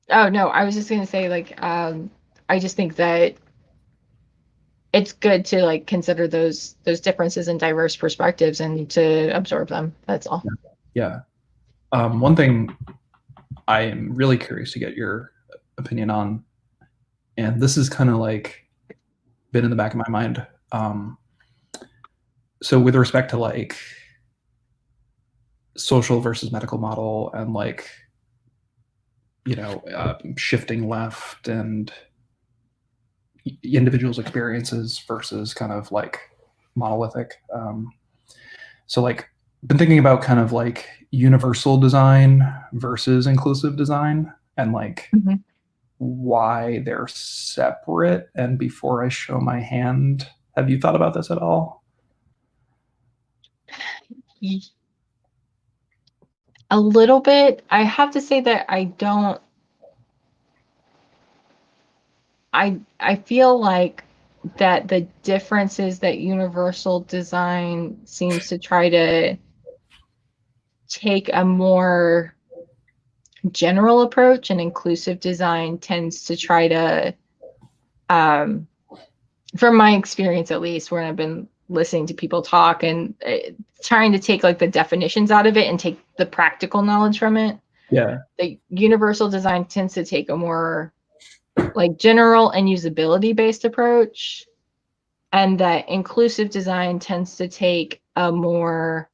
Oh no, I was just gonna say, like, I just think that it's good to like consider those differences in diverse perspectives and to absorb them. That's all. Yeah. One thing I am really curious to get your opinion on, and this is kind of like been in the back of my mind. So with respect to like social versus medical model, and like, shifting left, and individuals' experiences versus kind of like monolithic. So like been thinking about kind of like universal design versus inclusive design, and like why they're separate. And before I show my hand, have you thought about this at all? A little bit. I have to say that I feel like that the differences that universal design seems to try to take a more general approach, and inclusive design tends to try to, from my experience at least, where I've been listening to people talk and trying to take like the definitions out of it and take the practical knowledge from it. Yeah. The universal design tends to take a more like general and usability based approach, and that inclusive design tends to take a more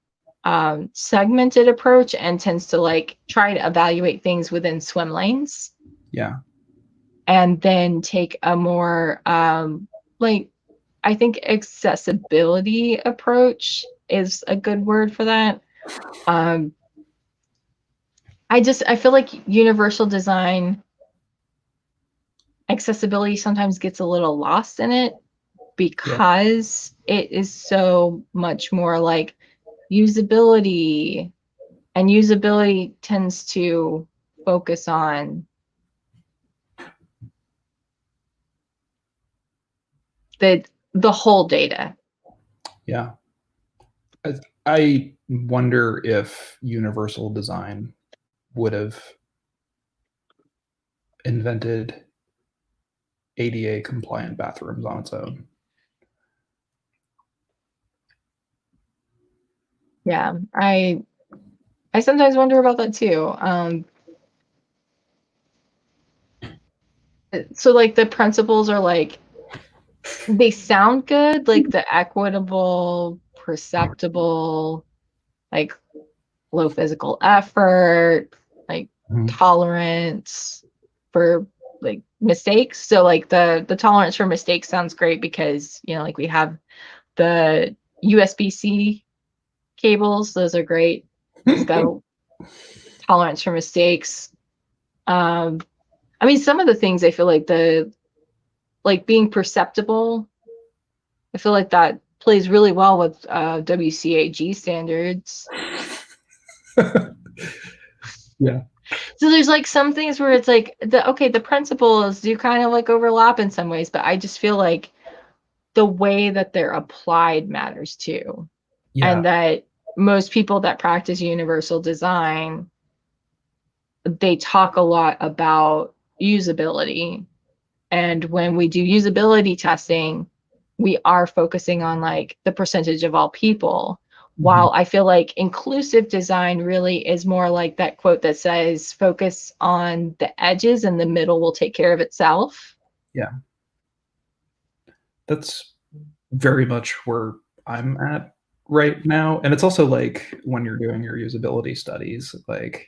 segmented approach and tends to like try to evaluate things within swim lanes. Yeah. And then take a more like, I think accessibility approach is a good word for that. I feel like universal design accessibility sometimes gets a little lost in it, because it is so much more like usability, and usability tends to focus on the whole data. Yeah. I wonder if universal design would have invented ADA compliant bathrooms on its own. Yeah, I sometimes wonder about that too. So like the principles are like, they sound good, like the equitable, perceptible, like low physical effort, like tolerance for like mistakes. So like the tolerance for mistakes sounds great, because like we have the USB-C cables. Those are great. It's got a tolerance for mistakes. I mean, some of the things I feel like like being perceptible. I feel like that plays really well with WCAG standards. Yeah. So there's like some things where it's like the principles do kind of like overlap in some ways, but I just feel like the way that they're applied matters too. Yeah. And that most people that practice universal design, they talk a lot about usability. And when we do usability testing, we are focusing on like the percentage of all people. While I feel like inclusive design really is more like that quote that says, focus on the edges and the middle will take care of itself. Yeah. That's very much where I'm at right now. And it's also like when you're doing your usability studies, like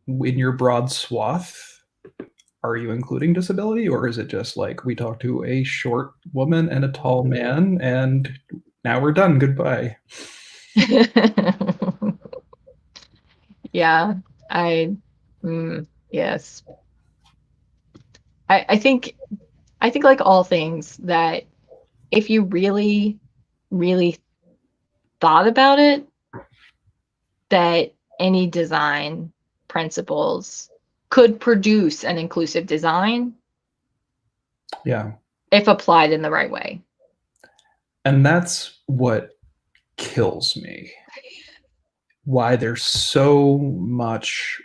in your broad swath, are you including disability, or is it just like we talked to a short woman and a tall man and now we're done, goodbye? Yeah, yes. I think like all things that if you really, really thought about it, that any design principles could produce an inclusive design. Yeah. If applied in the right way. And that's what kills me. Why there's so much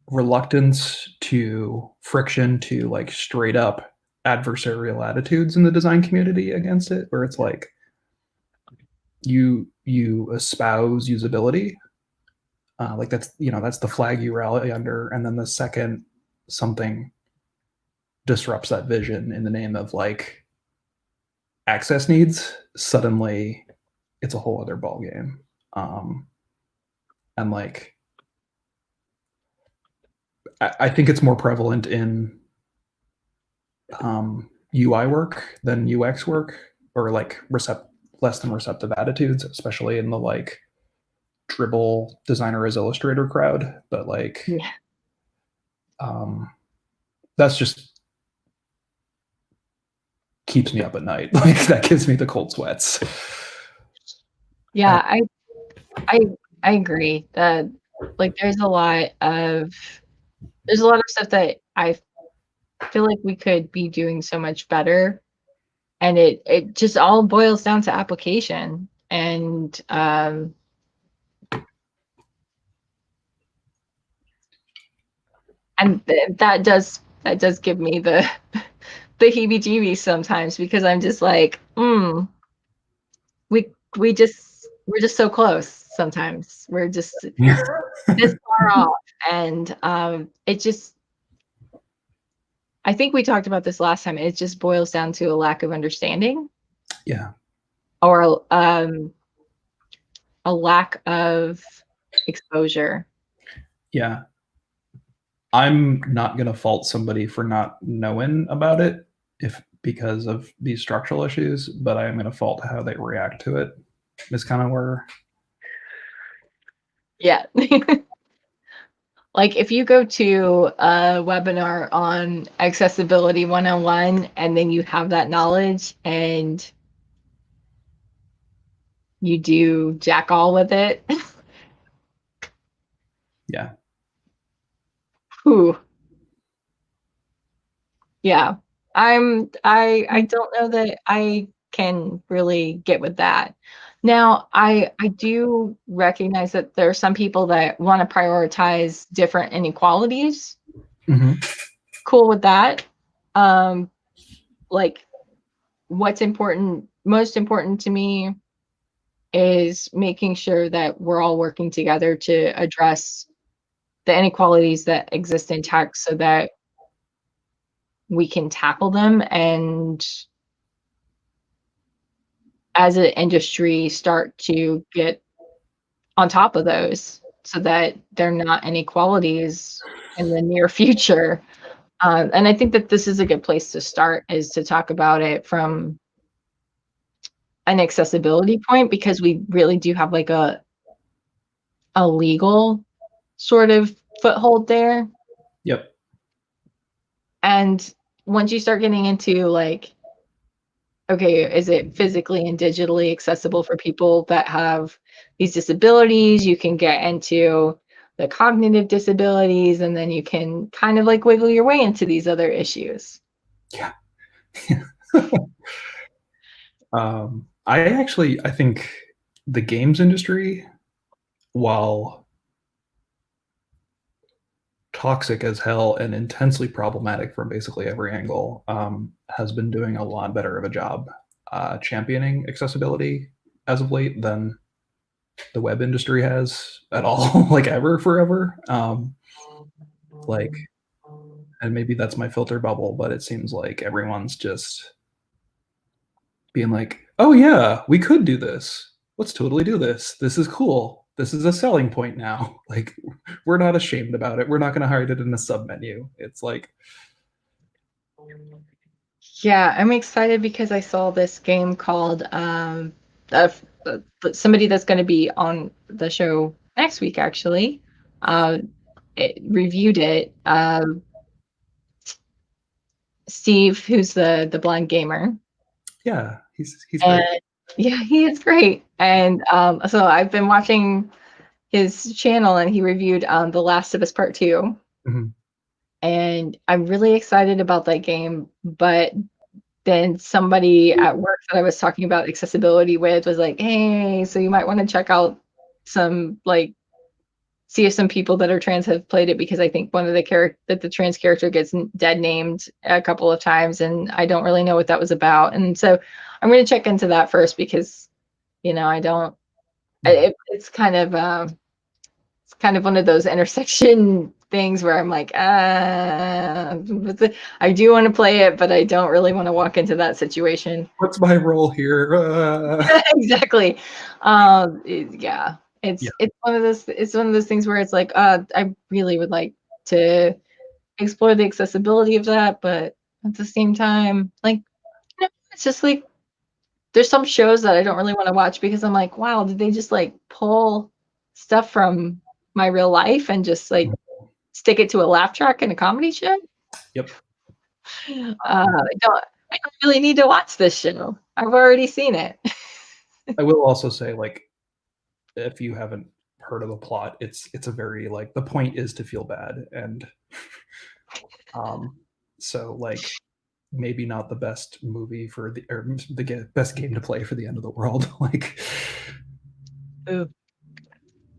reluctance to friction to like straight up adversarial attitudes in the design community against it, where it's like you espouse usability, like that's the flag you rally under, and then the second something disrupts that vision in the name of like access needs, suddenly it's a whole other ball game. And like I think it's more prevalent in UI work than UX work, or like less than receptive attitudes, especially in the like dribble designer as illustrator crowd. But like, Yeah. That's just keeps me up at night. Like that gives me the cold sweats. Yeah, I agree that like there's a lot of stuff that I feel like we could be doing so much better, and it just all boils down to application. And that does give me the heebie-jeebies sometimes, because I'm just like, we're just so close sometimes. We're just this far off. And it just, I think we talked about this last time, it just boils down to a lack of understanding. Yeah. Or a lack of exposure. Yeah. I'm not going to fault somebody for not knowing about it because of these structural issues, but I am going to fault how they react to it. Is kind of where. Yeah. Like if you go to a webinar on accessibility 101 and then you have that knowledge and you do jack all with it. Yeah. Whew. Yeah. I don't know that I can really get with that. Now, I do recognize that there are some people that want to prioritize different inequalities. Mm-hmm. Cool with that. Like what's most important to me is making sure that we're all working together to address the inequalities that exist in tech so that we can tackle them, and as an industry start to get on top of those so that they're not inequalities in the near future. And I think that this is a good place to start, is to talk about it from an accessibility point, because we really do have like a legal sort of foothold there. Yep. And once you start getting into like, okay, is it physically and digitally accessible for people that have these disabilities? You can get into the cognitive disabilities, and then you can kind of like wiggle your way into these other issues. Yeah. I think the games industry, while toxic as hell and intensely problematic from basically every angle, has been doing a lot better of a job championing accessibility as of late than the web industry has at all, like ever, forever. Like, and maybe that's my filter bubble, but it seems like everyone's just being like, oh yeah, we could do this. Let's totally do this. This is cool. This is a selling point now. Like, we're not ashamed about it. We're not going to hide it in a sub menu. It's like, Yeah, I'm excited because I saw this game called uh, uh, somebody that's going to be on the show next week actually. Uh, reviewed it. Steve, who's the blind gamer, yeah, he's and great. yeah, he is great. And so I've been watching his channel, and he reviewed The Last of Us Part Two, Mhm. and I'm really excited about that game. But then somebody at work that I was talking about accessibility with was like, "Hey, so you might want to check out some like see if some people that are trans have played it, because I think one of the character that the trans character gets dead named a couple of times, and I don't really know what that was about." And so I'm going to check into that first, because I don't. Yeah. It's kind of one of those intersection things where I'm like, I do want to play it, but I don't really want to walk into that situation. What's my role here? Exactly. Yeah, Yeah. it's one of those things where it's like, I really would like to explore the accessibility of that, but at the same time, like, it's just like there's some shows that I don't really want to watch, because I'm like, wow, did they just like pull stuff from my real life and just like stick it to a laugh track in a comedy show? Yep. I don't really need to watch this show. I've already seen it. I will also say, like, if you haven't heard of the plot, it's a very like the point is to feel bad, and um, so like maybe not the best movie for the or the best game to play for the end of the world. Like, Ooh.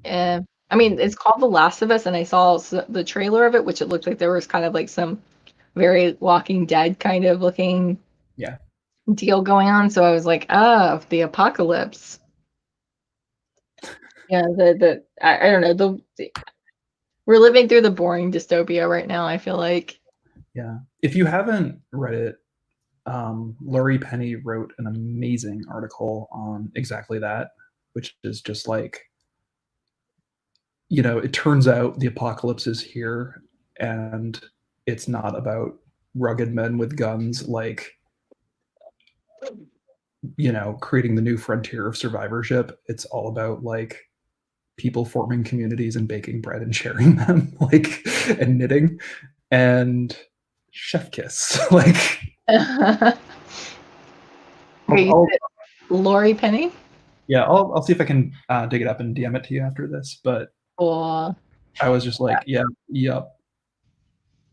Yeah. I mean, it's called The Last of Us, and I saw the trailer of it, which it looked like there was kind of like some very Walking Dead kind of looking yeah, deal going on. So I was like, the apocalypse. Yeah, I don't know, we're living through the boring dystopia right now, I feel like. yeah. If you haven't read it, Laurie Penny wrote an amazing article on exactly that, which is just like, it turns out the apocalypse is here, and it's not about rugged men with guns, like, creating the new frontier of survivorship. It's all about like people forming communities and baking bread and sharing them, like, and knitting and chef kiss. Like, Okay, I'll, you I'll said Lori Penny? yeah, I'll see if I can dig it up and DM it to you after this. But Or I was just like, yeah, yep.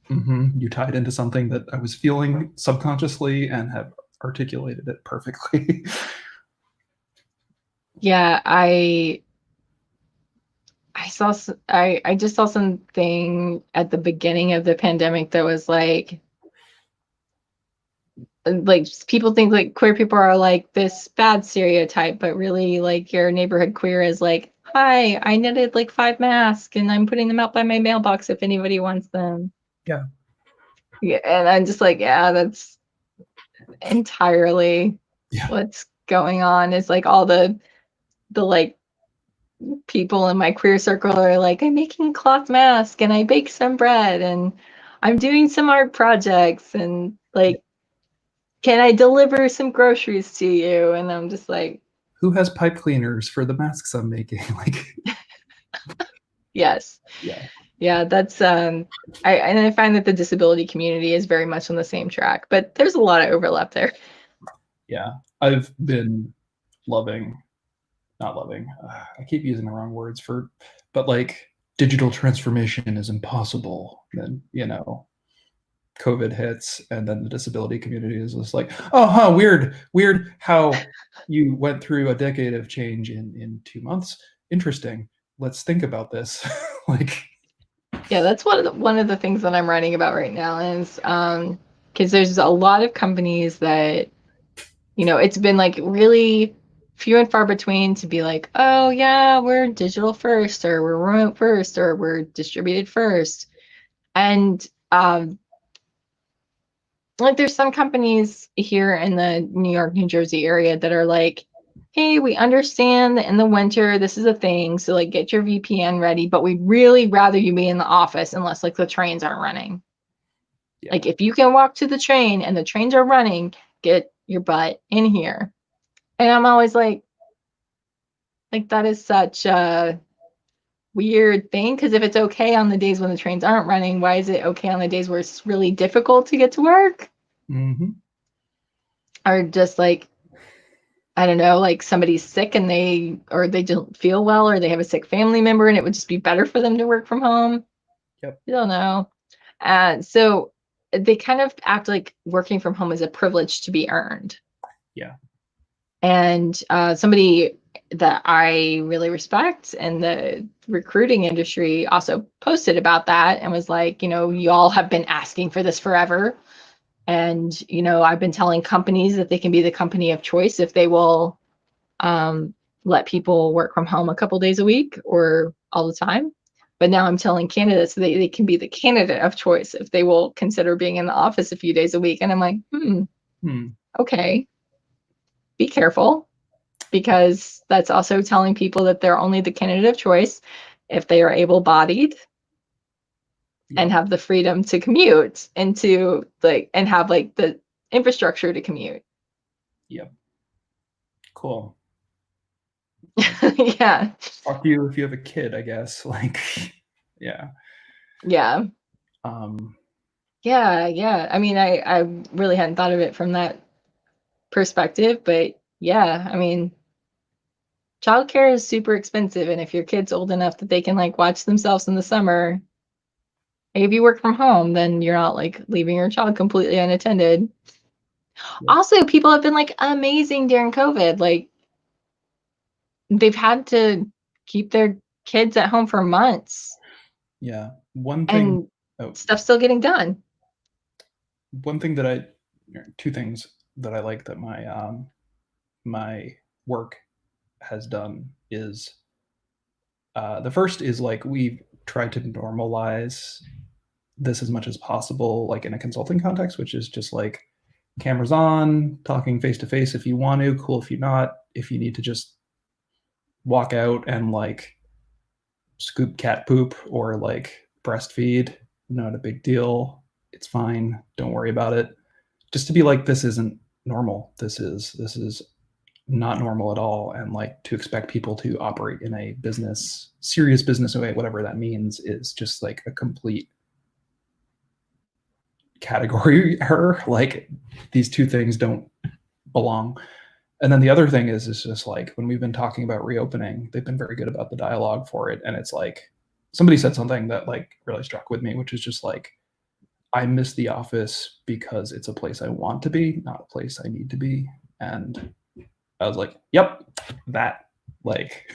You tied into something that I was feeling subconsciously and have articulated it perfectly. yeah, I just saw something at the beginning of the pandemic that was like people think like queer people are like this bad stereotype, but really like your neighborhood queer is like, hi, I knitted like 5 masks and I'm putting them out by my mailbox if anybody wants them. Yeah, Yeah, and I'm just like, yeah, that's entirely yeah, what's going on. Is like all the like people in my queer circle are like, I'm making cloth mask and I bake some bread and I'm doing some art projects, and yeah. like, can I deliver some groceries to you? And I'm just like, Who has pipe cleaners for the masks I'm making? Like, yes. yeah, Yeah, that's I find that the disability community is very much on the same track, but there's a lot of overlap there. Yeah, I've been not loving. I keep using the wrong words but like digital transformation is impossible. Then COVID hits, and then the disability community is just like, oh, huh, weird how you went through a decade of change in 2 months. Interesting. Let's think about this. Like, Yeah, that's one of the things that I'm writing about right now is because there's a lot of companies that, it's been like really few and far between to be like, oh yeah, we're digital first, or we're remote first, or we're distributed first. And like there's some companies here in the New York, New Jersey area that are like, hey, we understand that in the winter this is a thing, so like get your VPN ready, but we'd really rather you be in the office unless like the trains aren't running. yeah. Like if you can walk to the train and the trains are running, get your butt in here. And I'm always like that is such a weird thing, because if it's okay on the days when the trains aren't running, why is it okay on the days where it's really difficult to get to work? Mm-hmm. Or just like, I don't know, like somebody's sick and they don't feel well, or they have a sick family member and it would just be better for them to work from home. Yep. You don't know. So they kind of act like working from home is a privilege to be earned. Yeah. And somebody that I really respect in the recruiting industry also posted about that and was like, y'all have been asking for this forever. And, I've been telling companies that they can be the company of choice if they will let people work from home a couple days a week or all the time. But now I'm telling candidates that they can be the candidate of choice if they will consider being in the office a few days a week. And I'm like, okay, be careful, because that's also telling people that they're only the candidate of choice if they are able-bodied and have the freedom to commute and and have like the infrastructure to commute. Yep. Cool. Yeah. Talk to you if you have a kid, I guess. Like, yeah. Yeah. Yeah. I mean, I really hadn't thought of it from that perspective, but yeah, I mean, childcare is super expensive, and if your kid's old enough that they can like watch themselves in the summer, if you work from home, then you're not like leaving your child completely unattended. Yep. Also, people have been like amazing during COVID. Like they've had to keep their kids at home for months. Yeah. And stuff's still getting done. Two things that I like that my work has done is the first is like we've tried to normalize this as much as possible, like in a consulting context, which is just like cameras on, talking face to face if you want to, cool if you're not, if you need to just walk out and like scoop cat poop or like breastfeed, not a big deal. It's fine. Don't worry about it. Just to be like, this isn't normal. This is not normal at all. And like to expect people to operate in a serious business way, whatever that means, is just like a complete category error. Like these two things don't belong. And then the other thing is just like when we've been talking about reopening, they've been very good about the dialogue for it. And it's like somebody said something that like really struck with me, which is just like, I miss the office because it's a place I want to be, not a place I need to be. And I was like, yep, that. Like,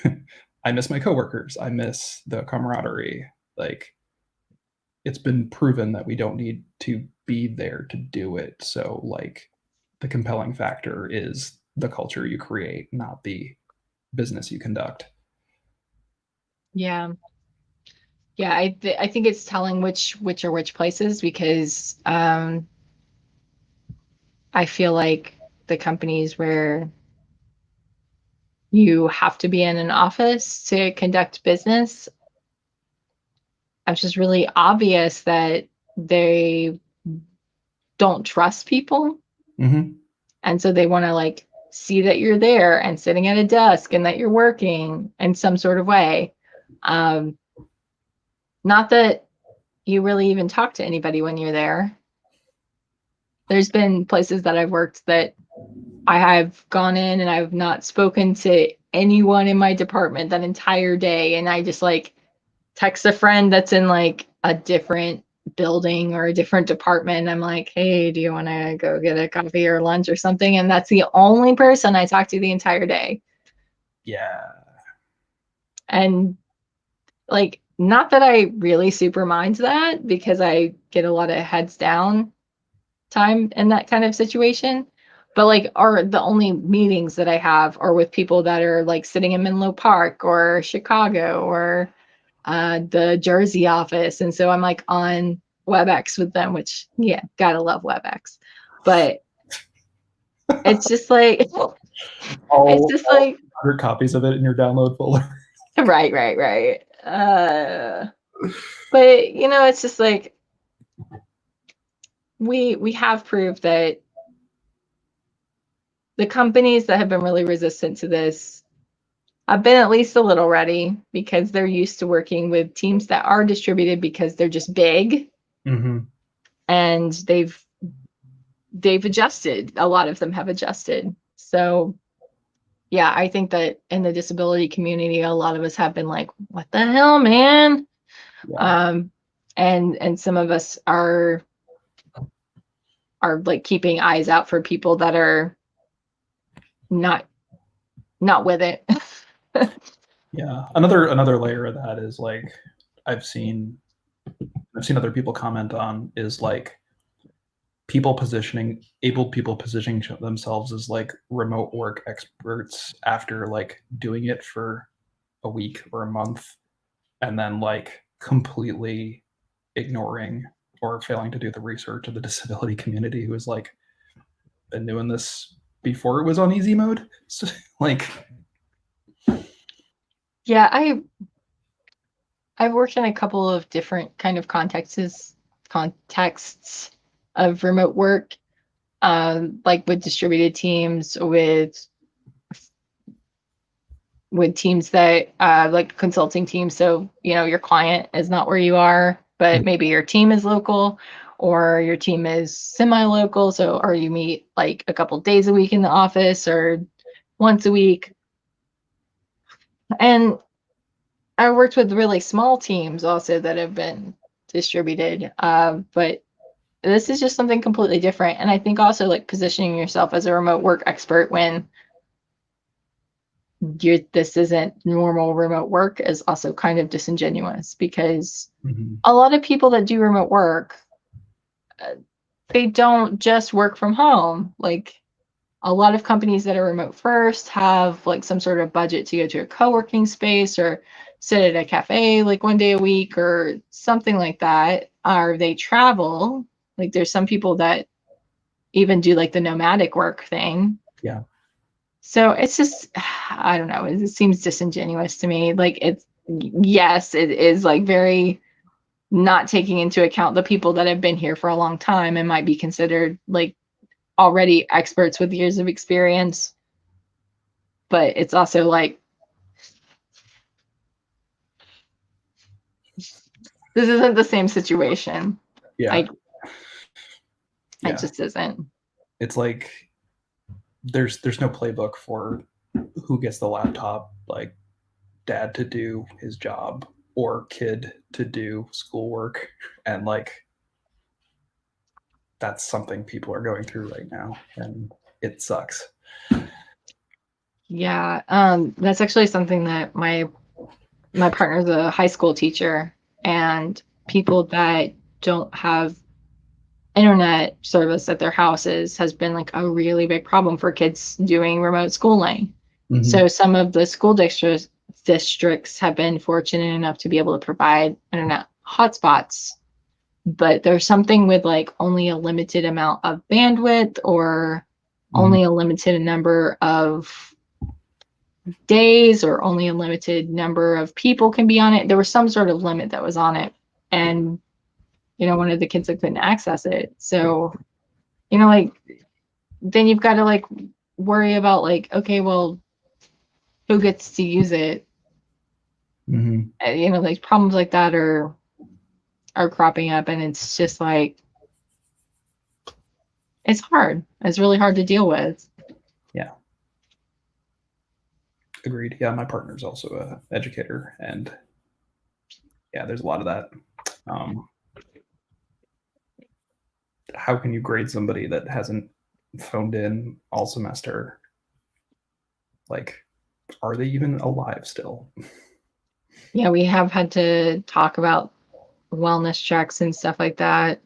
I miss my coworkers. I miss the camaraderie. Like, it's been proven that we don't need to be there to do it. So, like, the compelling factor is the culture you create, not the business you conduct. Yeah. Yeah, I think it's telling which are which places, because I feel like the companies where you have to be in an office to conduct business, it's just really obvious that they don't trust people. Mm-hmm. And so they want to like see that you're there and sitting at a desk and that you're working in some sort of way. not that you really even talk to anybody when you're there. There's been places that I've worked that I have gone in and I've not spoken to anyone in my department that entire day. And I just like text a friend that's in like a different building or a different department. I'm like, hey, do you want to go get a coffee or lunch or something? And that's the only person I talk to the entire day. Yeah. And like, not that I really super mind that because I get a lot of heads down time in that kind of situation. But like, are the only meetings that I have are with people that are like sitting in Menlo Park or Chicago or the Jersey office. And so I'm like on WebEx with them, which, yeah, gotta love WebEx. But it's just like, it's just All like, 100 copies of it in your download folder. right. But you know, it's just like we have proved that the companies that have been really resistant to this have been at least a little ready because they're used to working with teams that are distributed because they're just big. Mm-hmm. And they've adjusted. A lot of them have adjusted. So yeah, I think that in the disability community, a lot of us have been like, what the hell, man? Yeah. And some of us are like keeping eyes out for people that are not with it. Yeah. Another layer of that is like I've seen other people comment on is like able people positioning themselves as like remote work experts after like doing it for a week or a month and then like completely ignoring or failing to do the research of the disability community who has like been doing this before it was on easy mode. So, like, Yeah, I've worked in a couple of different kind of contexts of remote work, like with distributed teams, with teams that like consulting teams. So, you know, your client is not where you are, but maybe your team is local or your team is semi-local. So, or you meet like a couple days a week in the office or once a week. And I worked with really small teams also that have been distributed. But this is just something completely different. And I think also like positioning yourself as a remote work expert when this isn't normal remote work is also kind of disingenuous because a lot of people that do remote work, they don't just work from home. Like a lot of companies that are remote first have like some sort of budget to go to a co-working space or sit at a cafe like one day a week or something like that. Or they travel. Like there's some people that even do like the nomadic work thing. yeah. So it's just, I don't know. It seems disingenuous to me. Like yes, it is like very not taking into account the people that have been here for a long time and might be considered like already experts with years of experience. But it's also like, this isn't the same situation. Yeah. Like, it just isn't. It's like there's no playbook for who gets the laptop, like dad to do his job or kid to do schoolwork, and like that's something people are going through right now, and it sucks. Yeah, that's actually something that my partner's a high school teacher, and people that don't have internet service at their houses has been like a really big problem for kids doing remote schooling. Mm-hmm. So some of the school districts have been fortunate enough to be able to provide internet hotspots, but there's something with like only a limited amount of bandwidth or only a limited number of days or only a limited number of people can be on it. There was some sort of limit that was on it. And, you know, one of the kids that couldn't access it. So, you know, like, then you've got to like worry about like, okay, well, who gets to use it? You know, like problems like that are are cropping up, and it's just like, it's hard. It's really hard to deal with. Yeah. Agreed. Yeah, my partner's also a educator, and yeah, there's a lot of that. How can you grade somebody that hasn't phoned in all semester? Like, are they even alive still? Yeah, we have had to talk about wellness checks and stuff like that.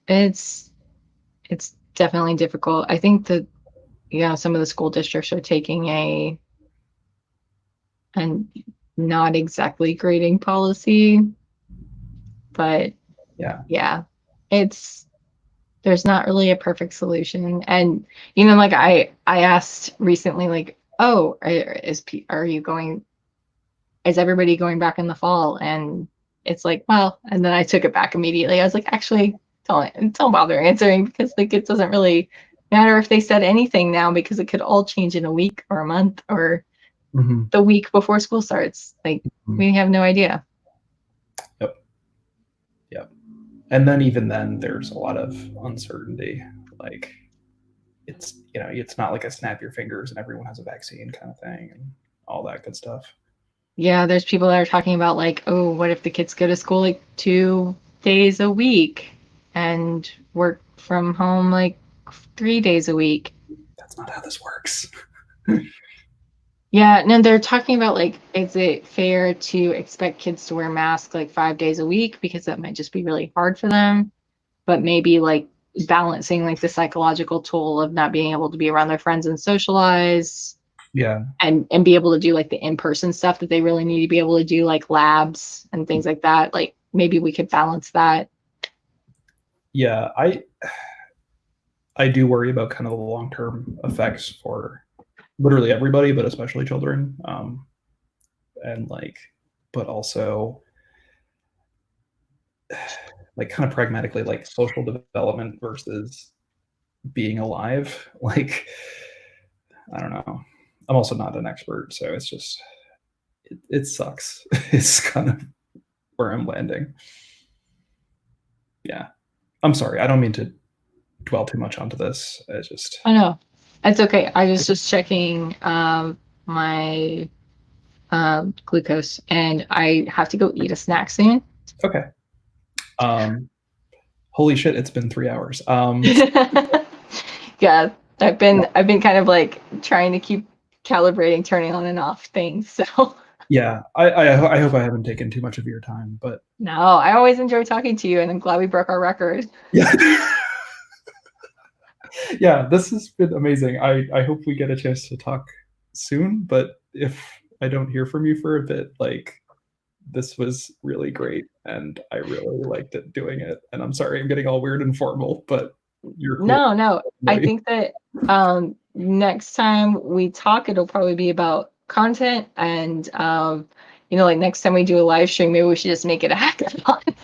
It's definitely difficult. I think that, some of the school districts are taking a and not exactly grading policy, but yeah, there's not really a perfect solution. And like I asked recently, like, oh, is everybody going back in the fall? And it's like, well, and then I took it back immediately. I was like, actually, don't bother answering, because like it doesn't really matter if they said anything now, because it could all change in a week or a month or the week before school starts. Like, we have no idea. Yep. And then even then, there's a lot of uncertainty. Like, it's not like a snap your fingers and everyone has a vaccine kind of thing and all that good stuff. Yeah, there's people that are talking about, like, oh, what if the kids go to school like 2 days a week and work from home like 3 days a week? That's not how this works. Yeah, no, they're talking about, like, is it fair to expect kids to wear masks like 5 days a week, because that might just be really hard for them, but maybe like balancing like the psychological toll of not being able to be around their friends and socialize. Yeah. And be able to do like the in-person stuff that they really need to be able to do, like labs and things like that. Like, maybe we could balance that. Yeah, I do worry about kind of the long-term effects for literally everybody, but especially children. And like, but also like kind of pragmatically, like social development versus being alive. Like, I don't know. I'm also not an expert, so it's just it sucks. It's kind of where I'm landing. Yeah, I'm sorry. I don't mean to dwell too much onto this. It's just. Oh no, it's okay. I was just checking my glucose, and I have to go eat a snack soon. Okay. Holy shit! It's been 3 hours. Yeah, I've been kind of like trying to keep calibrating, turning on and off things. So yeah, I hope I haven't taken too much of your time, but no, I always enjoy talking to you, and I'm glad we broke our record. yeah. Yeah, this has been amazing. I hope we get a chance to talk soon, but if I don't hear from you for a bit, like, this was really great and I really liked it doing it. And I'm sorry I'm getting all weird and formal, but you're cool. No. I think that next time we talk, it'll probably be about content, and like next time we do a live stream, maybe we should just make it a hackathon.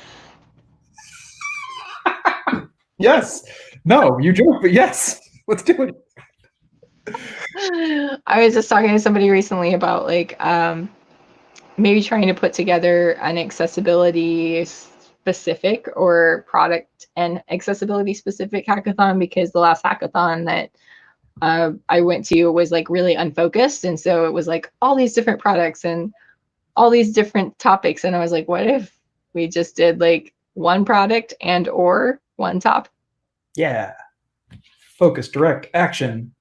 Yes. No, you joke, but yes, let's do it. I was just talking to somebody recently about like maybe trying to put together an accessibility specific or product and accessibility specific hackathon, because the last hackathon that I went to was like really unfocused, and so it was like all these different products and all these different topics, and I was like, what if we just did like one product and or one top? Yeah. Focus, direct action.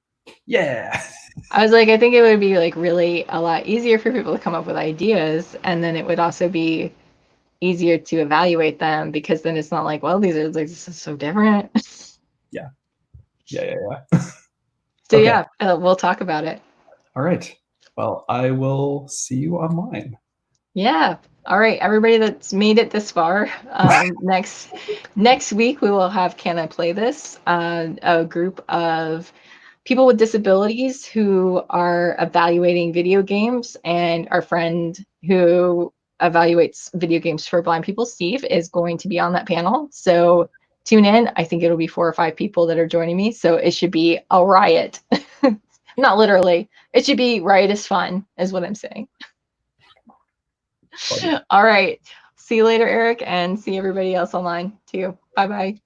Yeah. I was like, I think it would be like really a lot easier for people to come up with ideas, and then it would also be easier to evaluate them, because then it's not like, well, these are like, this is so different. Yeah. So okay. Yeah, we'll talk about it. All right. Well, I will see you online. Yeah. All right, everybody that's made it this far. Next week we will have Can I Play This? A group of people with disabilities who are evaluating video games, and our friend who evaluates video games for blind people, Steve, is going to be on that panel. So tune in. I think it'll be 4 or 5 people that are joining me. So it should be a riot. Not literally. It should be riotous fun, is what I'm saying. All right. See you later, Eric, and see everybody else online too. Bye-bye.